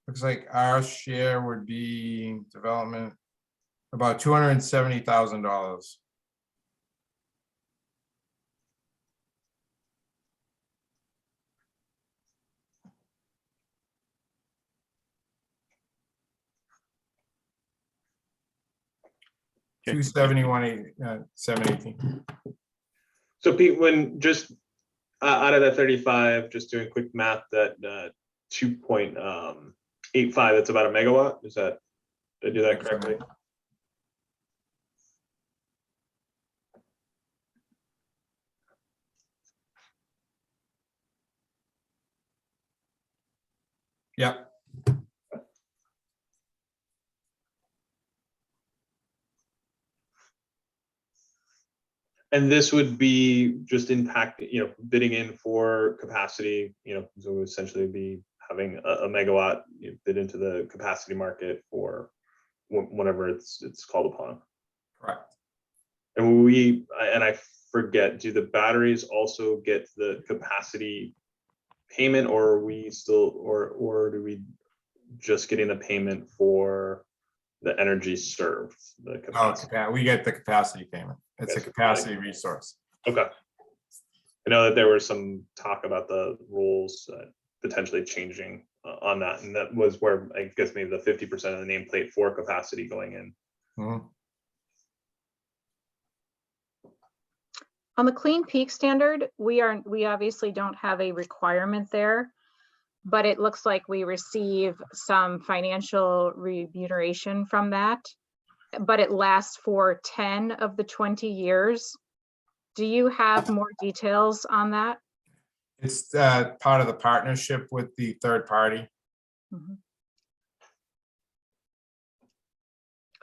Speaker 2: Looks like our share would be development about $270,000.
Speaker 5: Okay.
Speaker 2: 271, 718.
Speaker 1: So Pete, when just out of that 35, just doing quick math, that 2.85, that's about a megawatt. Is that, did I do that correctly?
Speaker 2: Yep.
Speaker 1: And this would be just impact, bidding in for capacity, so essentially be having a megawatt bid into the capacity market for whenever it's called upon.
Speaker 2: Correct.
Speaker 1: And I forget, do the batteries also get the capacity payment, or are we still, or do we just getting the payment for the energy served, the capacity?
Speaker 2: We get the capacity payment. It's a
Speaker 1: Yes,
Speaker 2: capacity resource.
Speaker 1: Okay. I know that there was some talk about the rules potentially changing on that, and that was where I guess maybe the 50% of the nameplate for capacity going in.
Speaker 2: Mhm.
Speaker 4: On the Clean Peak standard, we obviously don't have a requirement there, but it looks like we receive some financial remuneration from that, but it lasts for 10 of the 20 years. Do you have more details on that?
Speaker 2: It's part of the partnership with the third party.
Speaker 4: Mhm.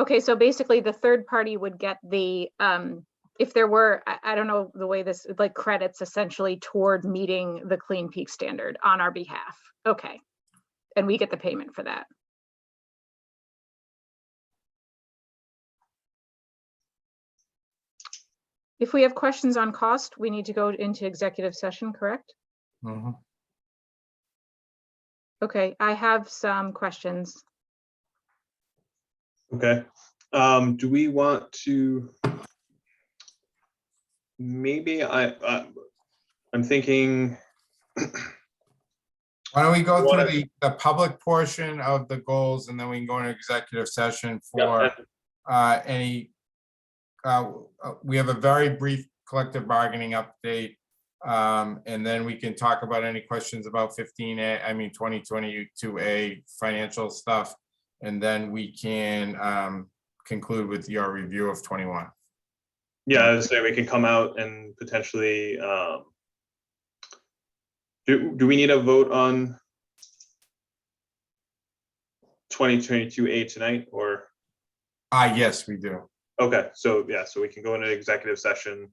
Speaker 4: Okay, so basically the third party would get the, if there were, I don't know the way this, like credits essentially toward meeting the Clean Peak standard on our behalf. Okay. And we get the payment for that. If we have questions on cost, we need to go into executive session, correct?
Speaker 2: Mhm.
Speaker 4: Okay, I have some questions.
Speaker 1: Okay. Do we want to, maybe I'm thinking,
Speaker 2: Why don't we go through the public portion of the goals, and then we can go into executive session for any, we have a very brief collective bargaining update. And then we can talk about any questions about 15A, 2022A financial stuff. And then we can conclude with your review of 21.
Speaker 1: yeah, I would say we can come out and potentially, do we need a vote on 2022A tonight, or?
Speaker 2: Yes, we do.
Speaker 1: Okay, so yeah, so we can go into executive session,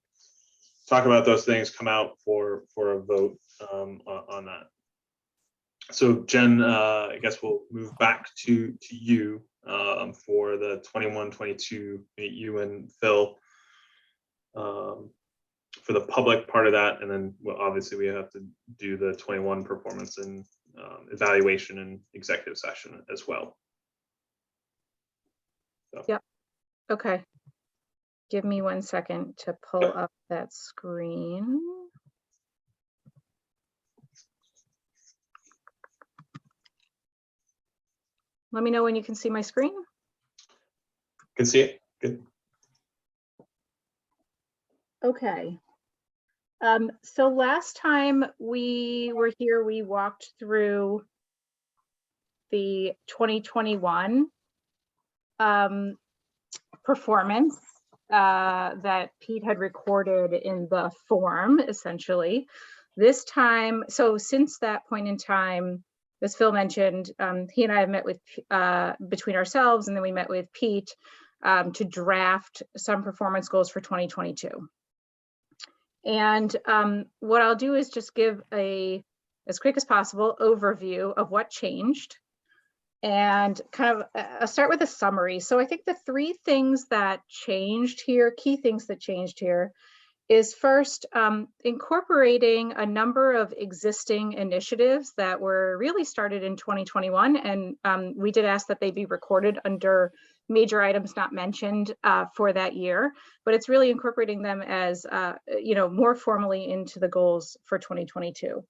Speaker 1: talk about those things, come out for a vote on that. So Jen, I guess we'll move back to you for the 21-22, you and Phil, for the public part of that, and then obviously we have to do the 21 performance and evaluation and executive session as well. So.
Speaker 4: Yep. Okay. Give me 1 second to pull up that screen. Let me know when you can see my screen.
Speaker 1: Can see it. Good.
Speaker 4: Okay. So last time we were here, we walked through the 2021 performance that Pete had recorded in the form, essentially. This time, so since that point in time, as Phil mentioned, he and I have met with between ourselves, and then we met with Pete to draft some performance goals for 2022. And what I'll do is just give a, as quick as possible, overview of what changed and kind of I'll start with a summary. So I think the three things that changed here, key things that changed here, is first incorporating a number of existing initiatives that were really started in 2021. And we did ask that they be recorded under major items not mentioned for that year, but it's really incorporating them as, more formally into the goals for 2022.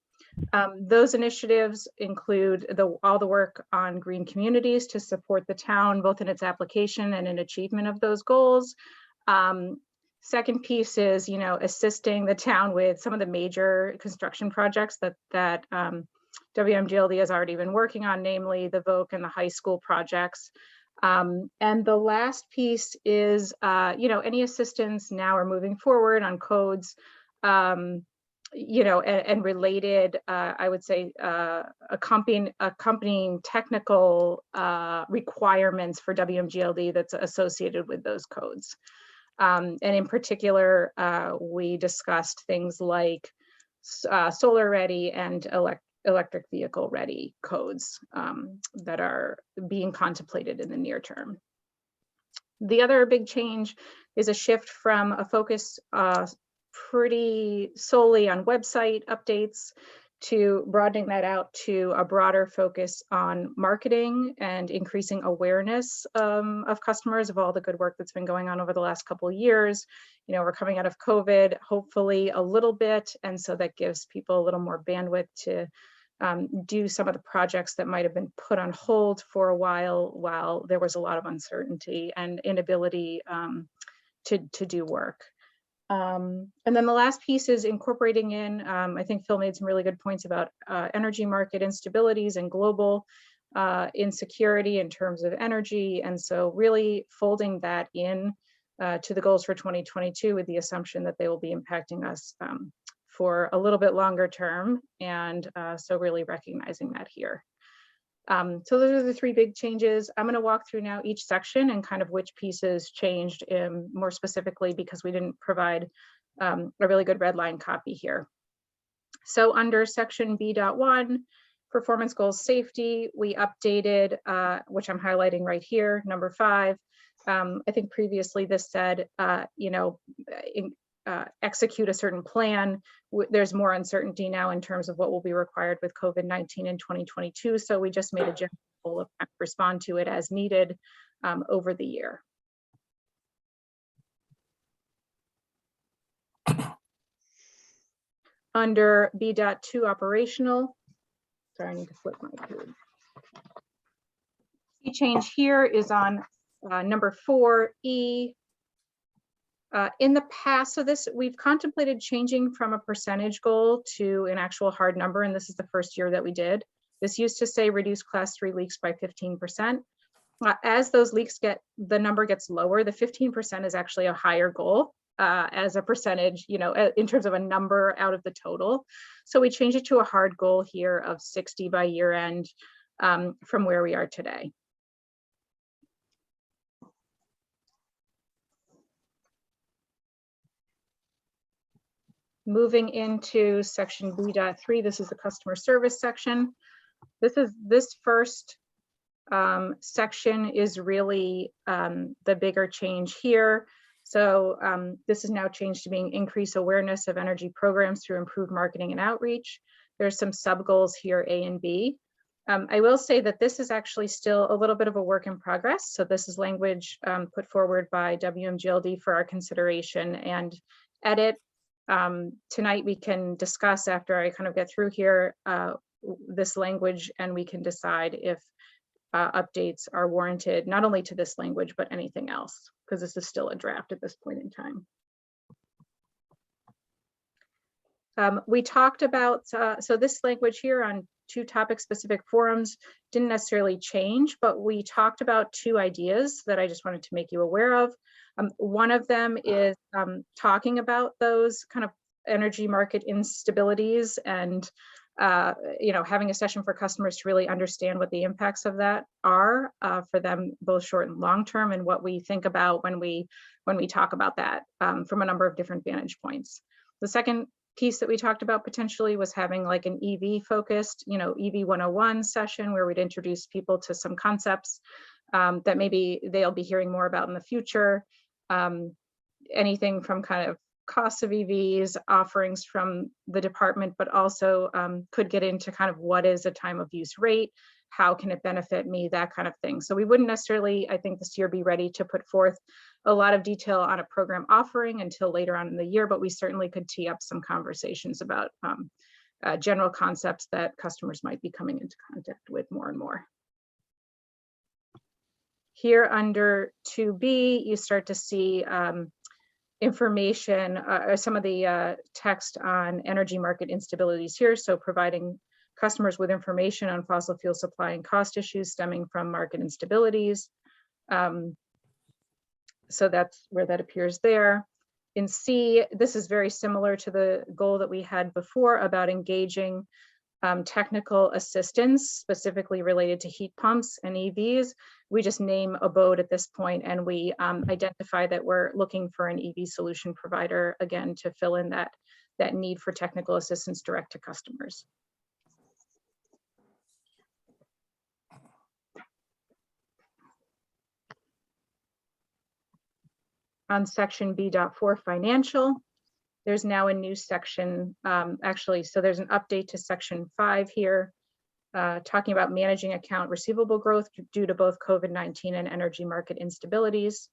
Speaker 4: Those initiatives include all the work on green communities to support the town, both in its application and in achievement of those goals. Second piece is, assisting the town with some of the major construction projects that WMGLD has already been working on, namely the VOC and the high school projects. And the last piece is, any assistance now or moving forward on codes, and related, I would say, accompanying technical requirements for WMGLD that's associated with those codes. And in particular, we discussed things like solar ready and electric vehicle ready codes that are being contemplated in the near term. The other big change is a shift from a focus pretty solely on website updates to broadening that out to a broader focus on marketing and increasing awareness of customers of all the good work that's been going on over the last couple of years. We're coming out of COVID, hopefully a little bit, and so that gives people a little more bandwidth to do some of the projects that might have been put on hold for a while there was a lot of uncertainty and inability to do work. And then the last piece is incorporating in, I think Phil made some really good points about energy market instabilities and global insecurity in terms of energy. And so really folding that in to the goals for 2022 with the assumption that they will be impacting us for a little bit longer term. And so really recognizing that here. So those are the three big changes. I'm going to walk through now each section and kind of which pieces changed more specifically because we didn't provide a really good red line copy here. So under section B.1, performance goals safety, we updated, which I'm highlighting right here, number 5. I think previously this said, execute a certain plan. There's more uncertainty now in terms of what will be required with COVID-19 in 2022. So we just made a general goal of respond to it as needed over the year. Under B.2 operational, sorry, I need to flip my code. Key change here is on number 4E. In the past, so we've contemplated changing from a percentage goal to an actual hard number, and this is the first year that we did. This used to say reduce class 3 leaks by 15%. As those leaks the number gets lower, the 15% is actually a higher goal as a percentage, in terms of a number out of the total. So we changed it to a hard goal here of 60 by year end from where we are today. Moving into section B.3, this is the customer service section. This first section is really the bigger change here. So this is now changed to being increase awareness of energy programs through improved marketing and outreach. There's some sub goals here, A and B. I will say that this is actually still a little bit of a work in progress. So this is language put forward by WMGLD for our consideration and edit. Tonight we can discuss after I kind of get through here this language, and we can decide if updates are warranted, not only to this language, but anything else, because this is still a draft at this point in time. We talked about, so this language here on 2 topic specific forums didn't necessarily change, but we talked about 2 ideas that I just wanted to make you aware of. One of them is talking about those kind of energy market instabilities and having a session for customers to really understand what the impacts of that are for them, both short and long term, and what we think about when we talk about that from a number of different vantage points. The second piece that we talked about potentially was having like an EV focused, EV 101 session where we'd introduce people to some concepts that maybe they'll be hearing more about in the future. Anything from kind of costs of EVs, offerings from the department, but also could get into kind of what is a time of use rate, how can it benefit me, that kind of thing. So we wouldn't necessarily, I think this year, be ready to put forth a lot of detail on a program offering until later on in the year, but we certainly could tee up some conversations about general concepts that customers might be coming into contact with more and more. Here under 2B, you start to see information, some of the text on energy market instabilities here. So providing customers with information on fossil fuel supply and cost issues stemming from market instabilities. So that's where that appears there. In C, this is very similar to the goal that we had before about engaging technical assistance specifically related to heat pumps and EVs. We just name Abode at this point, and we identify that we're looking for an EV solution provider, again, to fill in that need for technical assistance direct to customers. On section B.4 financial, there's now a new section, actually, so there's an update to section 5 here, talking about managing account receivable growth due to both COVID-19 and energy market instabilities.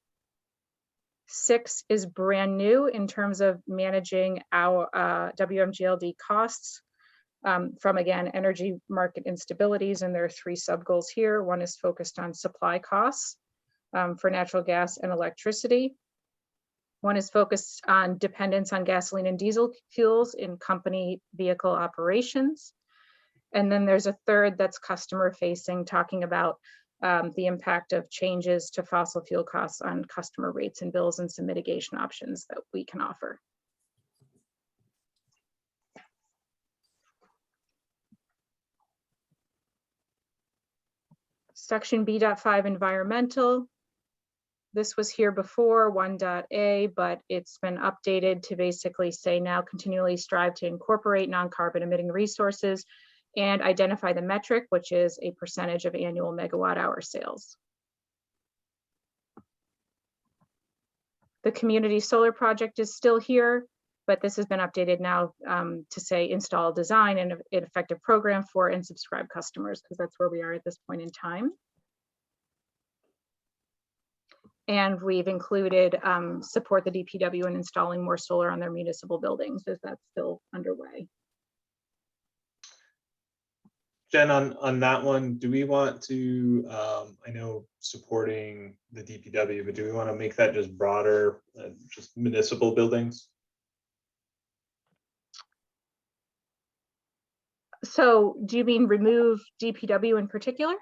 Speaker 4: 6 is brand new in terms of managing our WMGLD costs from, again, energy market instabilities, and there are 3 sub-goals here. One is focused on supply costs for natural gas and electricity. One is focused on dependence on gasoline and diesel fuels in company vehicle operations. And then there's a third that's customer facing, talking about the impact of changes to fossil fuel costs on customer rates and bills and some mitigation options that we can offer. Section B.5 environmental. This was here before 1.a, but it's been updated to basically say now continually strive to incorporate non-carbon emitting resources and identify the metric, which is a percentage of annual megawatt hour sales. The community solar project is still here, but this has been updated now to say install, design, and an effective program for and subscribe customers, because that's where we are at this point in time. And we've included support the DPW in installing more solar on their municipal buildings, as that's still underway.
Speaker 1: Jen, on that one, do we want to, I know supporting the DPW, but do we want to make that just broader, just municipal buildings?
Speaker 4: So do you mean remove DPW in particular?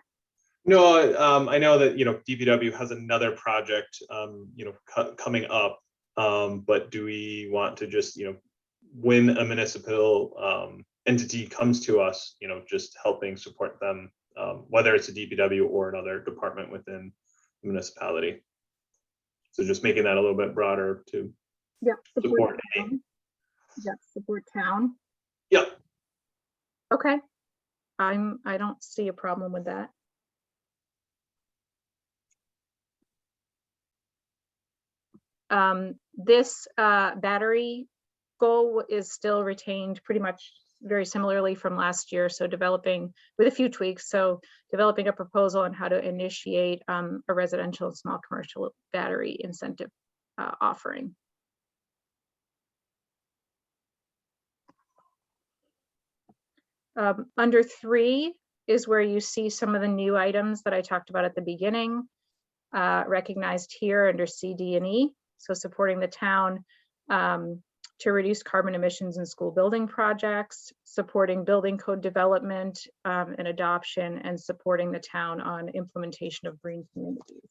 Speaker 1: No, I know that, DPW has another project, coming up, but do we want to just, when a municipal entity comes to us, just helping support them, whether it's a DPW or another department within the municipality? So just making that a little bit broader to support
Speaker 4: town. Yeah, support town.
Speaker 1: Yeah.
Speaker 4: Okay. I don't see a problem with that. This battery goal is still retained pretty much very similarly from last year. So developing with a few tweaks. So developing a proposal on how to initiate a residential and small commercial battery incentive offering. Under 3 is where you see some of the new items that I talked about at the beginning, recognized here under C, D, and E. So supporting the town to reduce carbon emissions in school building projects, supporting building code development and adoption, and supporting the town on implementation of green communities.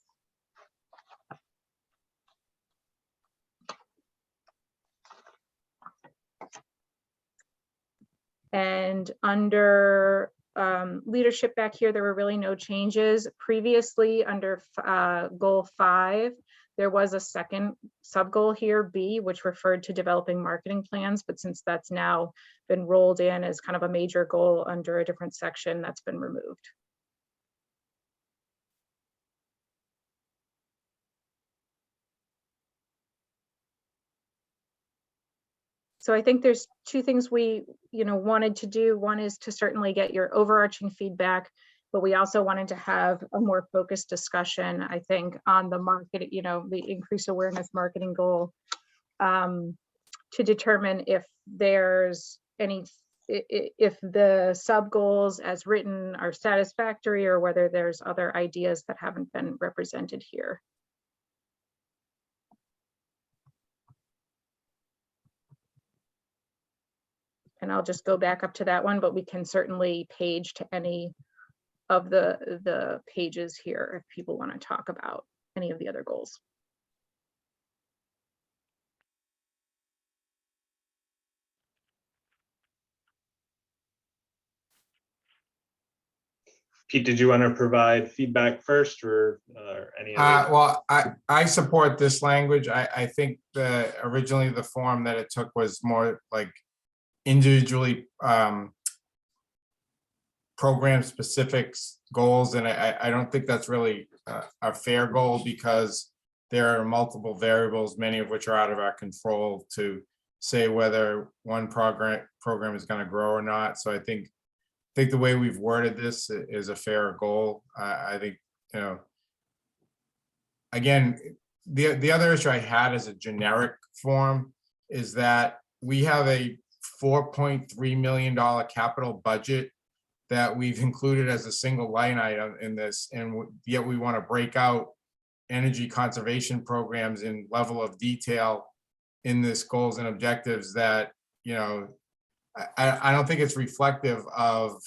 Speaker 4: And under leadership back here, there were really no changes. Previously under goal 5, There was a second sub-goal here, B, which referred to developing marketing plans, but since that's now been rolled in as kind of a major goal under a different section, that's been removed. So I think there's two things we, wanted to do. One is to certainly get your overarching feedback, but we also wanted to have a more focused discussion, I think, on the market, the increased awareness marketing goal, to determine if there's if the sub goals as written are satisfactory, or whether there's other ideas that haven't been represented here. And I'll just go back up to that one, but we can certainly page to any of the pages here if people want to talk about any of the other goals.
Speaker 1: Pete, did you want to provide feedback first, or any other?
Speaker 2: Well, I support this language. I think originally the form that it took was more like individually program specific goals, and I don't think that's really a fair goal, because there are multiple variables, many of which are out of our control, to say whether one program is going to grow or not. So I think the way we've worded this is a fair goal. I think, again, the other issue I had as a generic form is that we have a $4.3 million capital budget that we've included as a single line item in this, and yet we want to break out energy conservation programs in level of detail in this goals and objectives that, I don't think it's reflective of,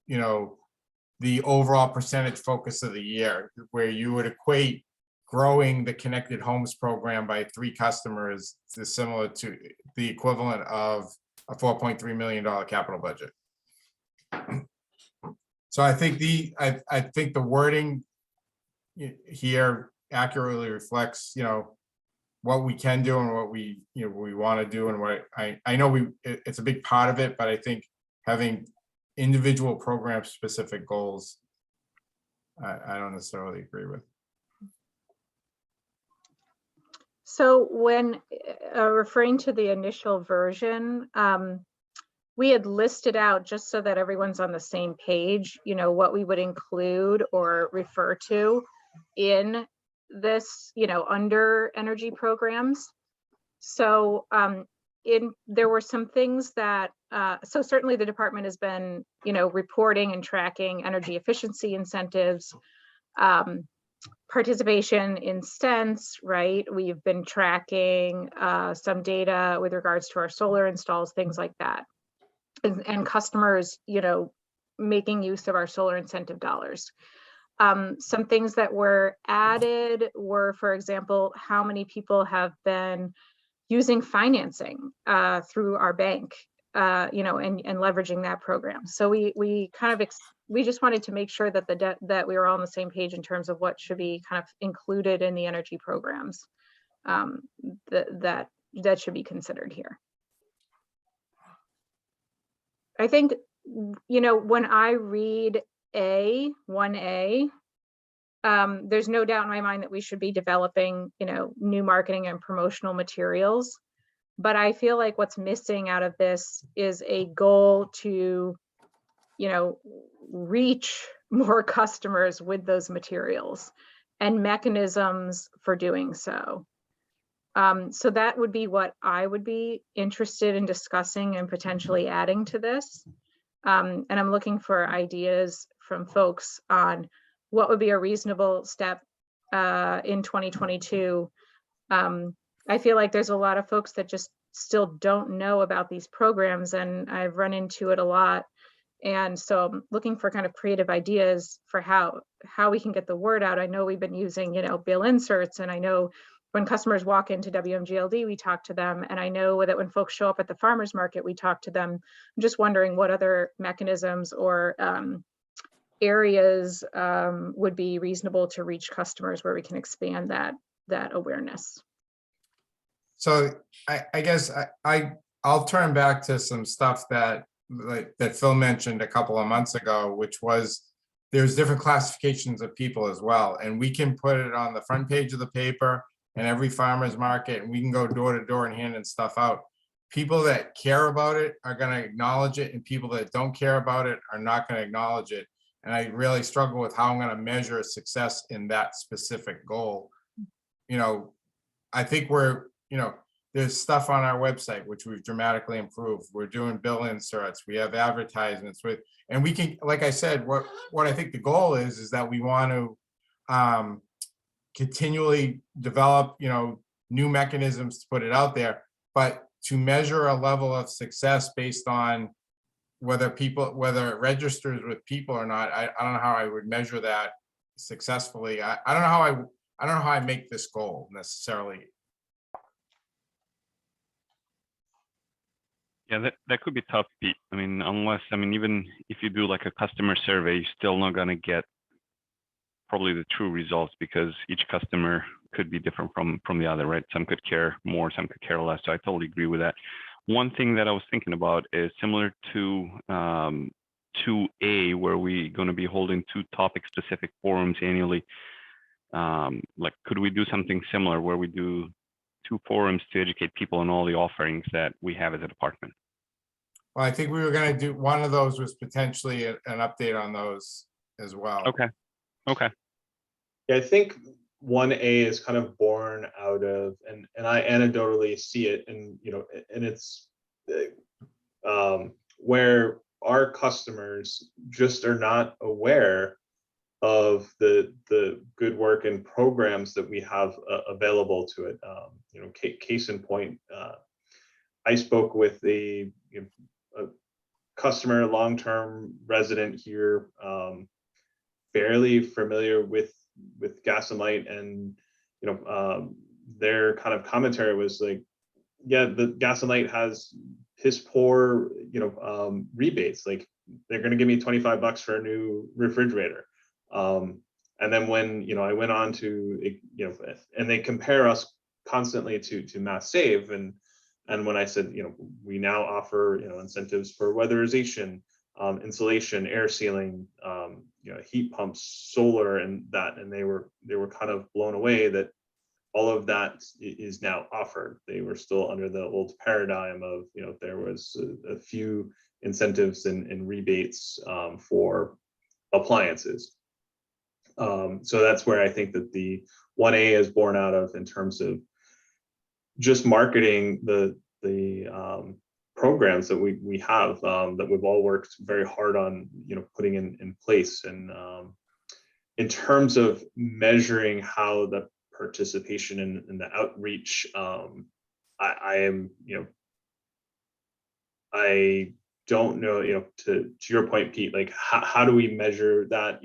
Speaker 2: the overall percentage focus of the year, where you would equate growing the connected homes program by 3 customers to similar to the equivalent of a $4.3 million capital budget. So I think I think the wording here accurately reflects, what we can do and what we want to do, and what I know it's a big part of it, but I think having individual program specific goals, I don't necessarily agree with.
Speaker 4: So when referring to the initial version, we had listed out, just so that everyone's on the same page, what we would include or refer to in this, under energy programs. So there were some things that, so certainly the department has been, reporting and tracking energy efficiency incentives, participation in sense, right? We've been tracking some data with regards to our solar installs, things like that. And customers, making use of our solar incentive dollars. Some things that were added were, for example, how many people have been using financing through our bank, and leveraging that program. So we kind of we just wanted to make sure that that we were all on the same page in terms of what should be kind of included in the energy programs that should be considered here. I think, when I read 1A, there's no doubt in my mind that we should be developing, new marketing and promotional materials. But I feel like what's missing out of this is a goal to, reach more customers with those materials and mechanisms for doing so. So that would be what I would be interested in discussing and potentially adding to this. And I'm looking for ideas from folks on what would be a reasonable step in 2022. I feel like there's a lot of folks that just still don't know about these programs, and I've run into it a lot. And so I'm looking for kind of creative ideas for how we can get the word out. I know we've been using, bill inserts, and I know when customers walk into WMGLD, we talk to them. And I know that when folks show up at the farmers market, we talk to them. I'm just wondering what other mechanisms or areas would be reasonable to reach customers where we can expand that that awareness.
Speaker 2: So I guess I'll turn back to some stuff that that Phil mentioned a couple of months ago, which was there's different classifications of people as well. And we can put it on the front page of the paper and every farmer's market, and we can go door to door and handing stuff out. People that care about it are going to acknowledge it, and people that don't care about it are not going to acknowledge it. And I really struggle with how I'm going to measure success in that specific goal. You know, I think there's stuff on our website, which we've dramatically improved. We're doing bill inserts, we have advertisements and we can, like I said, what I think the goal is that we want to continually develop, new mechanisms to put it out there, but to measure a level of success based on whether it registers with people or not. I don't know how I would measure that successfully. I don't know how I make this goal necessarily.
Speaker 5: Yeah, that could be tough, Pete. I mean, even if you do like a customer survey, you're still not going to get probably the true results because each customer could be different from the other, right? Some could care more, some could care less. So I totally agree with that. One thing that I was thinking about is similar to 2A, where we're going to be holding 2 topic-specific forums annually. Like, could we do something similar where we do 2 forums to educate people on all the offerings that we have as a department?
Speaker 2: Well, I think we were going to do, one of those was potentially an update on those as well.
Speaker 5: Okay.
Speaker 1: Yeah, I think 1A is kind of born out of, and I anecdotally see it, and and it's where our customers just are not aware of the good work and programs that we have available to it. Case in point, I spoke with a customer, long-term resident here, fairly familiar with gas and light, and their kind of commentary was like, yeah, the gas and light has piss poor rebates. Like, they're going to give me $25 for a new refrigerator. And then when I went on to and they compare us constantly to Mass Save, and when I said we now offer incentives for weatherization, insulation, air sealing, heat pumps, solar, and they were kind of blown away that all of that is now offered. They were still under the old paradigm of there was a few incentives and rebates for appliances. So that's where I think that the 1A is born out of, in terms of just marketing the programs that we have, that we've all worked very hard on putting in place. And in terms of measuring how the participation in the outreach, I don't know, to your point, Pete, like how do we measure that?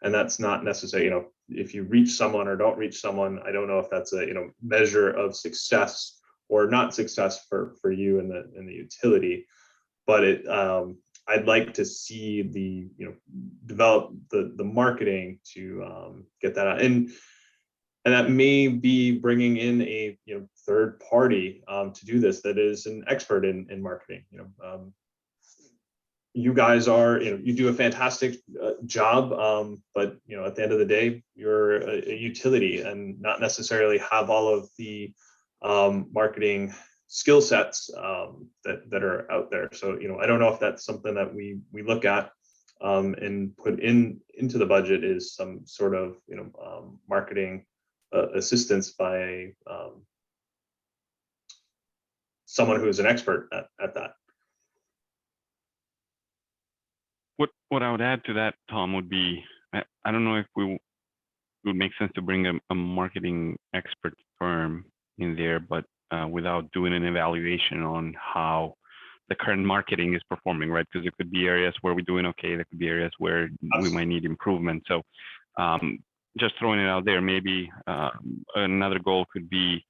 Speaker 1: And that's not necessarily, if you reach someone or don't reach someone, I don't know if that's a measure of success or not success for you in the utility. But I'd like to see the develop the marketing to get that out, and that may be bringing in a third party to do this, that is an expert in marketing. You guys are, you do a fantastic job, but at the end of the day, you're a utility and not necessarily have all of the marketing skill sets that are out there. So I don't know if that's something that we look at and put into the budget, is some sort of marketing assistance by someone who is an expert at that.
Speaker 5: What I would add to that, Tom, would be, I don't know if it would make sense to bring a marketing expert firm in there, but without doing an evaluation on how the current marketing is performing, right? Because there could be areas where we're doing okay, there could be areas where we might need improvement. So just throwing it out there, maybe another goal could be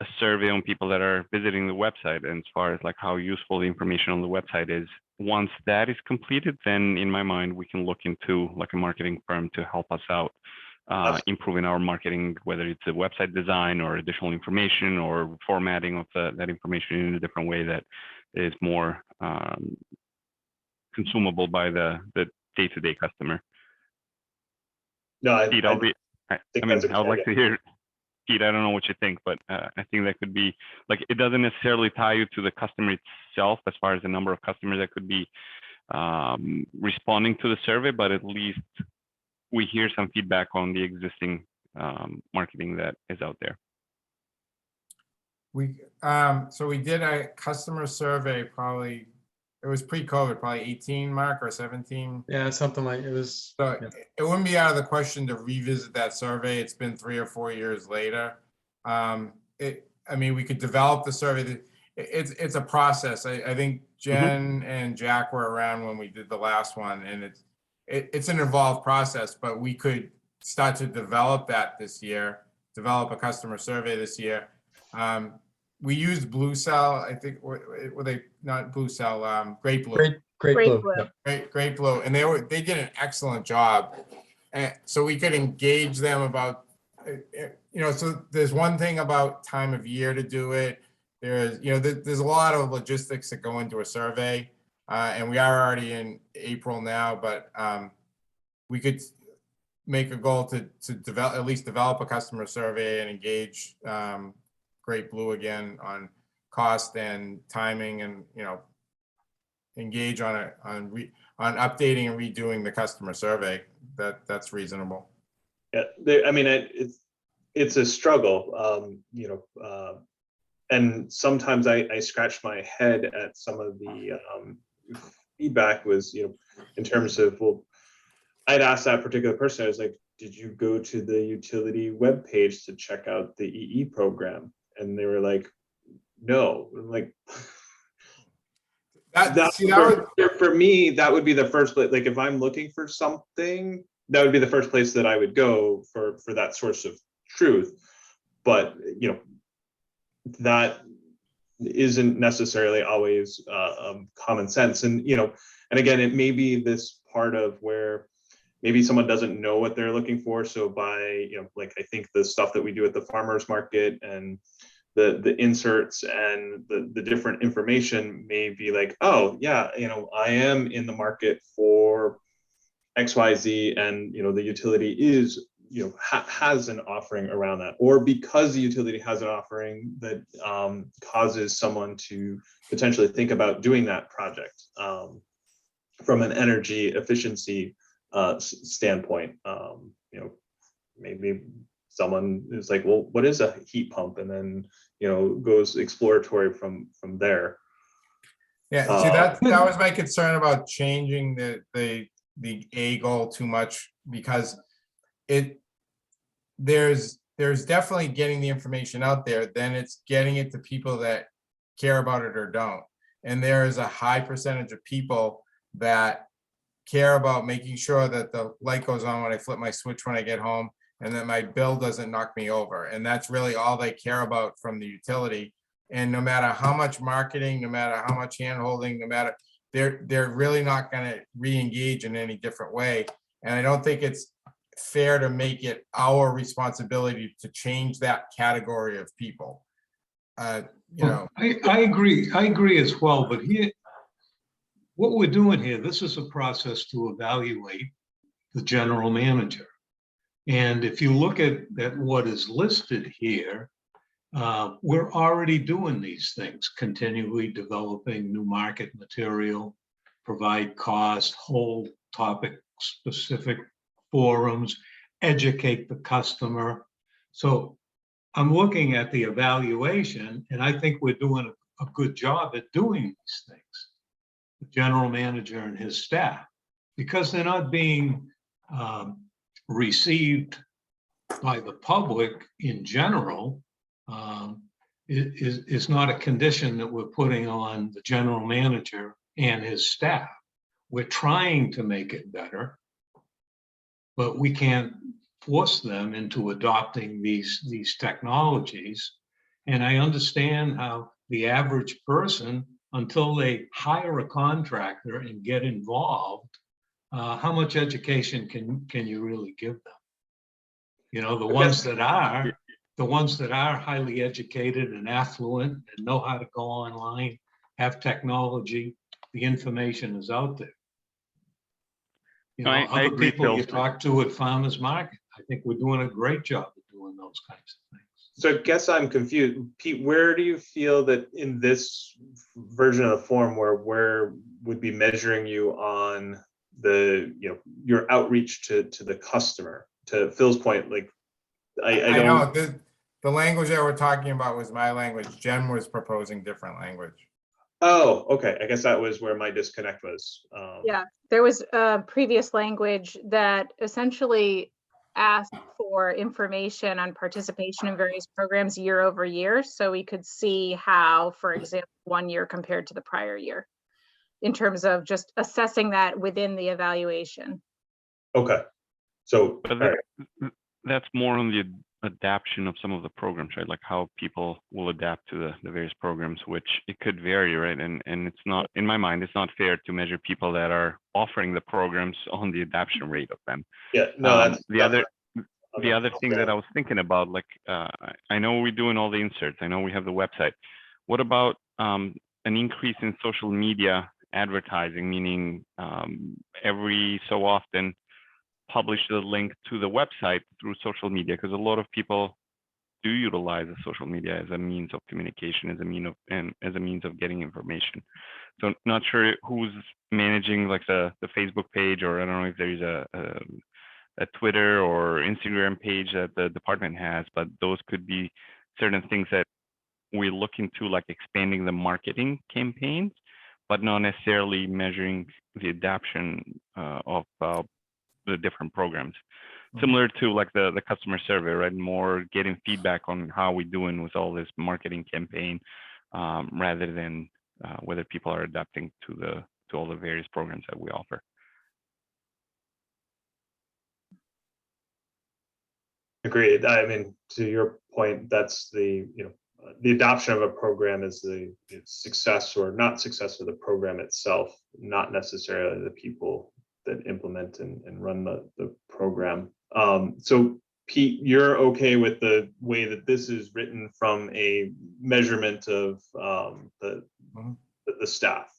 Speaker 5: a survey on people that are visiting the website, and as far as like how useful the information on the website is. Once that is completed, then in my mind, we can look into like a marketing firm to help us out improving our marketing, whether it's a website design or additional information or formatting of that information in a different way that is more consumable by the day-to-day customer.
Speaker 1: No,
Speaker 5: Pete, I mean, I would like to hear, Pete, I don't know what you think, but I think that could be, like, it doesn't necessarily tie you to the customer itself as far as the number of customers that could be responding to the survey, but at least we hear some feedback on the existing marketing that is out there.
Speaker 2: So we did a customer survey, probably, it was pre-COVID, probably 18, Mark, or 17.
Speaker 12: Yeah, something like it was.
Speaker 2: So
Speaker 12: Yeah.
Speaker 2: it wouldn't be out of the question to revisit that survey. It's been 3 or 4 years later. I mean, we could develop the survey. It's a process. I think Jen and Jack were around when we did the last one, and it's an involved process, but we could start to develop that this year, develop a customer survey this year. We used Blue Cell, I think, were they not Blue Cell, Great Blue.
Speaker 12: Great blue.
Speaker 4: Blue.
Speaker 12: Yep.
Speaker 2: Great Blue, and they did an excellent job. And so we could engage them about, so there's one thing about time of year to do it. There's a lot of logistics that go into a survey, and we are already in April now, but we could make a goal to at least develop a customer survey and engage Great Blue again on cost and timing, and engage on updating and redoing the customer survey. That's reasonable.
Speaker 1: Yeah, I mean, it's a struggle, and sometimes I scratch my head at some of the feedback was, in terms of, well, I'd asked that particular person, I was like, did you go to the utility webpage to check out the EE program? And they were like, no. I'm like, for me, that would be the first place. Like, if I'm looking for something, that would be the first place that I would go for that source of truth. But that isn't necessarily always common sense. And and again, it may be this part of where maybe someone doesn't know what they're looking for. So by like, I think the stuff that we do at the farmers market and the inserts and the different information may be like, oh yeah, I am in the market for XYZ, and the utility is has an offering around that, or because the utility has an offering that causes someone to potentially think about doing that project from an energy efficiency standpoint. Maybe someone is like, well, what is a heat pump? And then goes exploratory from there.
Speaker 2: Yeah, see, that was my concern about changing the A goal too much, because there's definitely getting the information out there, then it's getting it to people that care about it or don't. And there is a high percentage of people that care about making sure that the light goes on when I flip my switch when I get home, and that my bill doesn't knock me over. And that's really all they care about from the utility. And no matter how much marketing, no matter how much hand-holding, they're really not going to re-engage in any different way. And I don't think it's fair to make it our responsibility to change that category of people.
Speaker 3: I agree as well, but here, what we're doing here, this is a process to evaluate the general manager. And if you look at what is listed here, we're already doing these things, continually developing new market material, provide cost, hold topic specific forums, educate the customer. So I'm looking at the evaluation, and I think we're doing a good job at doing these things, the general manager and his staff, because they're not being received by the public in general. Is not a condition that we're putting on the general manager and his staff. We're trying to make it better, but we can't force them into adopting these technologies. And I understand how the average person, until they hire a contractor and get involved, how much education can you really give them? You know, the
Speaker 1: Okay.
Speaker 3: ones that are highly educated and affluent and know how to go online, have technology, the information is out there. You know,
Speaker 5: I
Speaker 3: other
Speaker 5: agree,
Speaker 3: people
Speaker 5: Phil.
Speaker 3: you talk to at farmers market, I think we're doing a great job of doing those kinds of things.
Speaker 1: So I guess I'm confused. Pete, where do you feel that in this version of the form where would be measuring you on the, your outreach to the customer? To Phil's point, like I
Speaker 2: I know
Speaker 1: don't.
Speaker 2: the language that we're talking about was my language. Jen was proposing different language.
Speaker 1: Oh, okay. I guess that was where my disconnect was.
Speaker 4: Yeah, there was previous language that essentially asked for information on participation in various programs year over year. So we could see how, for example, 1 year compared to the prior year in terms of just assessing that within the evaluation.
Speaker 1: Okay. So,
Speaker 5: But
Speaker 1: all right.
Speaker 5: that's more on the adaptation of some of the programs, right? Like how people will adapt to the various programs, which it could vary, right? And it's not, in my mind, it's not fair to measure people that are offering the programs on the adoption rate of them.
Speaker 1: Yeah, no, that's
Speaker 5: the other thing that I was thinking about, like I know we're doing all the inserts, I know we have the website. What about an increase in social media advertising, meaning every so often publish the link to the website through social media, because a lot of people do utilize the social media as a means of communication, as a means of getting information. So not sure who's managing like the Facebook page, or I don't know if there's a Twitter or Instagram page that the department has, but those could be certain things that we look into, like expanding the marketing campaigns, but not necessarily measuring the adoption of the different programs. Similar to like the customer survey, right? More getting feedback on how we're doing with all this marketing campaign, rather than whether people are adapting to all the various programs that we offer.
Speaker 1: Agreed. I mean, to your point, that's the adoption of a program is the success or not success of the program itself, not necessarily the people that implement and run the program. So Pete, you're okay with the way that this is written from a measurement of the staff?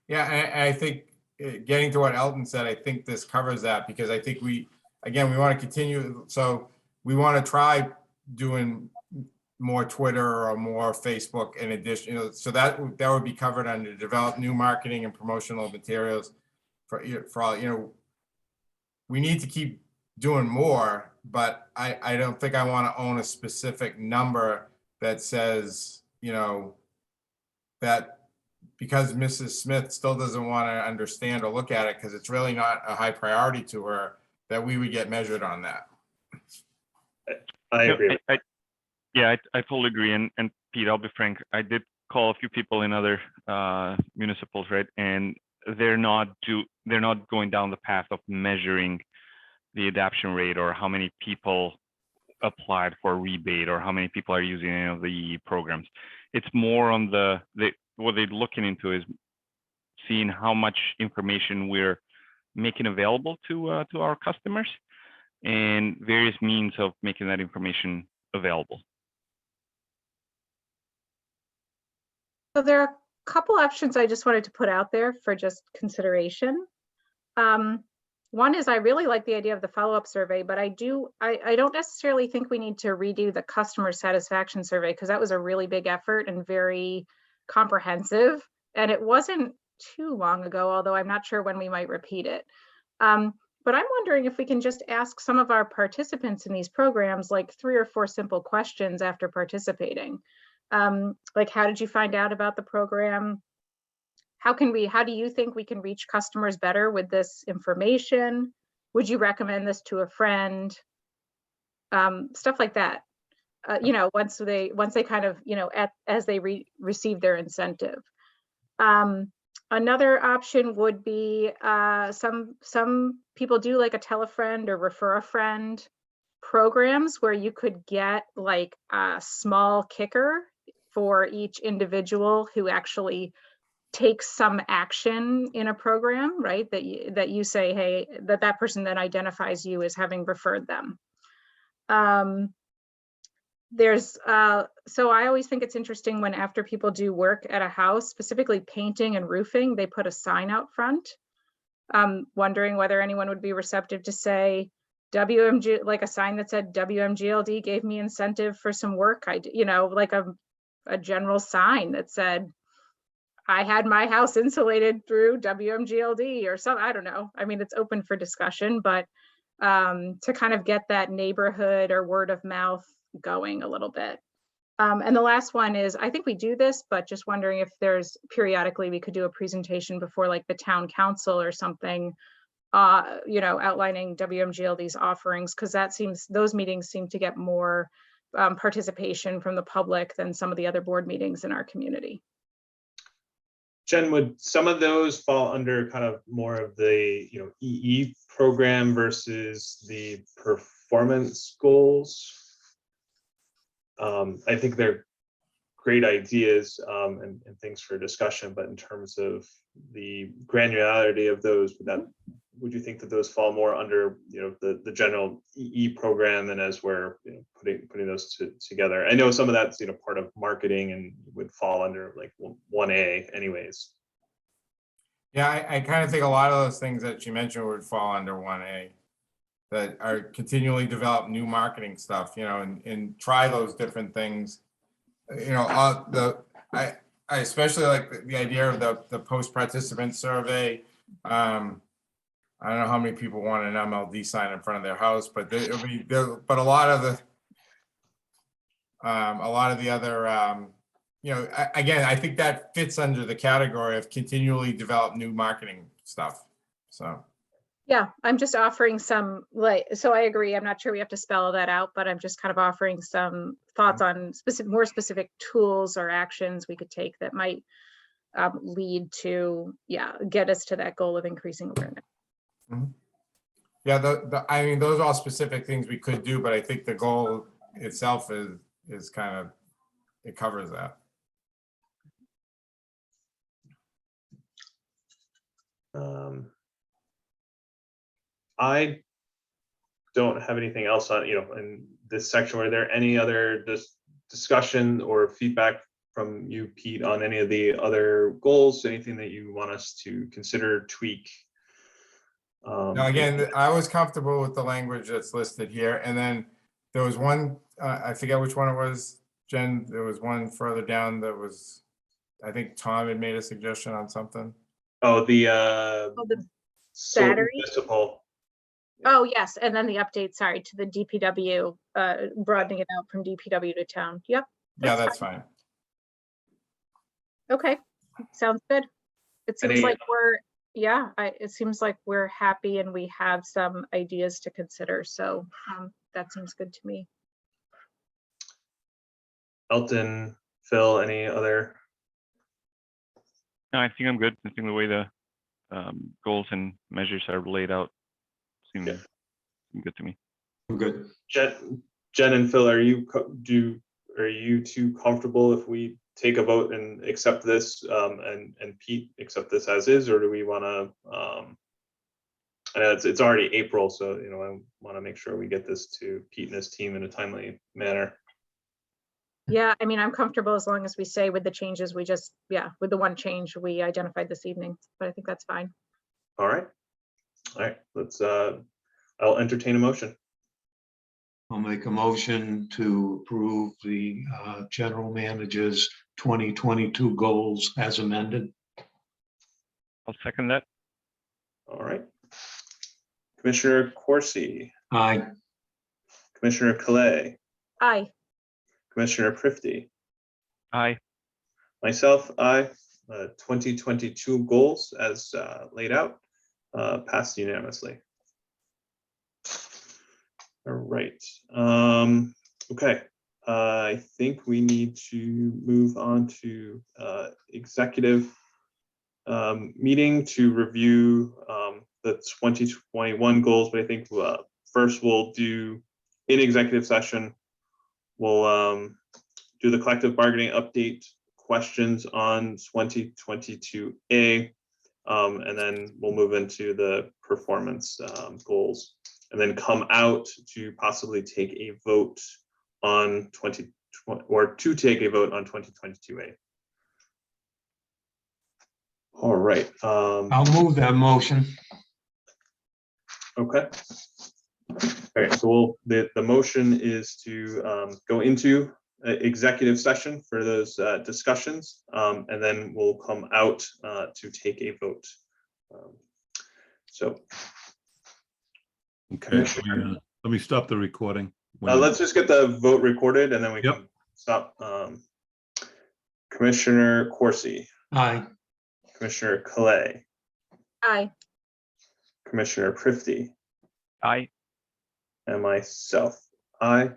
Speaker 2: Yeah, I think getting to what Elton said, I think this covers that, because I think we want to continue. So we want to try doing more Twitter or more Facebook in addition, so that would be covered under develop new marketing and promotional materials for all, we need to keep doing more, but I don't think I want to own a specific number that says, that because Mrs. Smith still doesn't want to understand or look at it because it's really not a high priority to her, that we would get measured on that.
Speaker 1: I agree.
Speaker 5: Yeah, I totally agree. And Pete, I'll be frank, I did call a few people in other municipals, right? And they're not going down the path of measuring the adoption rate or how many people applied for a rebate or how many people are using any of the programs. It's more on what they're looking into is seeing how much information we're making available to our customers and various means of making that information available.
Speaker 4: So there are a couple options I just wanted to put out there for just consideration. One is I really like the idea of the follow-up survey, but I don't necessarily think we need to redo the customer satisfaction survey because that was a really big effort and very comprehensive. And it wasn't too long ago, although I'm not sure when we might repeat it. But I'm wondering if we can just ask some of our participants in these programs like 3 or 4 simple questions after participating. Like, how did you find out about the program? How do you think we can reach customers better with this information? Would you recommend this to a friend? Stuff like that. Once they kind of, as they receive their incentive. Another option would be some people do like a tell a friend or refer a friend programs where you could get like a small kicker for each individual who actually takes some action in a program, right? That you say, hey, that person then identifies you as having referred them. So I always think it's interesting when after people do work at a house, specifically painting and roofing, they put a sign out front. Wondering whether anyone would be receptive to say WMG, like a sign that said WMGLD gave me incentive for some work. Like a general sign that said, I had my house insulated through WMGLD or something. I don't know. I mean, it's open for discussion, but to kind of get that neighborhood or word of mouth going a little bit. And the last one is, I think we do this, but just wondering if there's periodically we could do a presentation before like the town council or something, outlining WMGLD's offerings, because those meetings seem to get more participation from the public than some of the other board meetings in our community.
Speaker 1: Jen, would some of those fall under kind of more of the EE program versus the performance goals? I think they're great ideas and things for discussion, but in terms of the granularity of those, would you think that those fall more under the general EE program, and as we're putting those together? I know some of that's part of marketing and would fall under like 1A anyways.
Speaker 2: Yeah, I kind of think a lot of those things that you mentioned would fall under 1A, that are continually develop new marketing stuff, and try those different things. I especially like the idea of the post-participant survey. I don't know how many people want an MLD sign in front of their house, but a lot of the other, again, I think that fits under the category of continually develop new marketing stuff. So.
Speaker 4: Yeah, I'm just offering some, so I agree. I'm not sure we have to spell that out, but I'm just kind of offering some thoughts on more specific tools or actions we could take that might lead to, get us to that goal of increasing awareness.
Speaker 2: Mm-hmm. Yeah, I mean, those are all specific things we could do, but I think the goal itself is kind of, it covers that.
Speaker 1: I don't have anything else on, in this section. Were there any other discussion or feedback from you, Pete, on any of the other goals? Anything that you want us to consider, tweak?
Speaker 2: Now, again, I was comfortable with the language that's listed here. And then there was one, I forget which one it was, Jen, there was one further down that was, I think Tom had made a suggestion on something.
Speaker 1: Oh, the
Speaker 4: battery?
Speaker 1: municipal.
Speaker 4: Oh, yes. And then the update, sorry, to the DPW, broadening it out from DPW to town. Yep.
Speaker 2: That's fine.
Speaker 4: Okay, sounds good. It seems like it seems like we're happy and we have some ideas to consider. So that seems good to me.
Speaker 1: Elton, Phil, any other?
Speaker 5: No, I think I'm good. I think the way the goals and measures are laid out seem good to me.
Speaker 3: I'm good.
Speaker 1: Jen and Phil, are you two comfortable if we take a vote and accept this, and Pete accept this as is, or do we want to? It's already April, so I want to make sure we get this to Pete and his team in a timely manner.
Speaker 4: Yeah, I mean, I'm comfortable as long as we say with the changes we just, with the one change we identified this evening, but I think that's fine.
Speaker 1: All right. Let's, I'll entertain a motion.
Speaker 3: I'll make a motion to approve the general manager's 2022 goals as amended.
Speaker 5: I'll second that.
Speaker 1: All right. Commissioner Corsi.
Speaker 3: Aye.
Speaker 1: Commissioner Calais.
Speaker 4: Aye.
Speaker 1: Commissioner Prifty.
Speaker 5: Aye.
Speaker 1: Myself, aye. 2022 goals as laid out, passed unanimously. All right. Okay. I think we need to move on to executive meeting to review the 2021 goals. But I think first we'll do in executive session, we'll do the collective bargaining update questions on 2022A, and then we'll move into the performance goals. and then come out to possibly take a vote on 2022A. All right.
Speaker 3: I'll move that motion.
Speaker 1: Okay. All right, so the motion is to go into executive session for those discussions, and then we'll come out to take a vote. So,
Speaker 9: Okay, let me stop the recording.
Speaker 1: let's just get the vote recorded and then we
Speaker 9: Yep.
Speaker 1: can stop. Commissioner Corsi,
Speaker 3: Aye.
Speaker 1: Commissioner Clay,
Speaker 4: Aye.
Speaker 1: Commissioner Prifty,
Speaker 5: Aye.
Speaker 1: and myself, aye.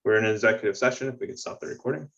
Speaker 1: We're in an executive session. If we could stop the recording.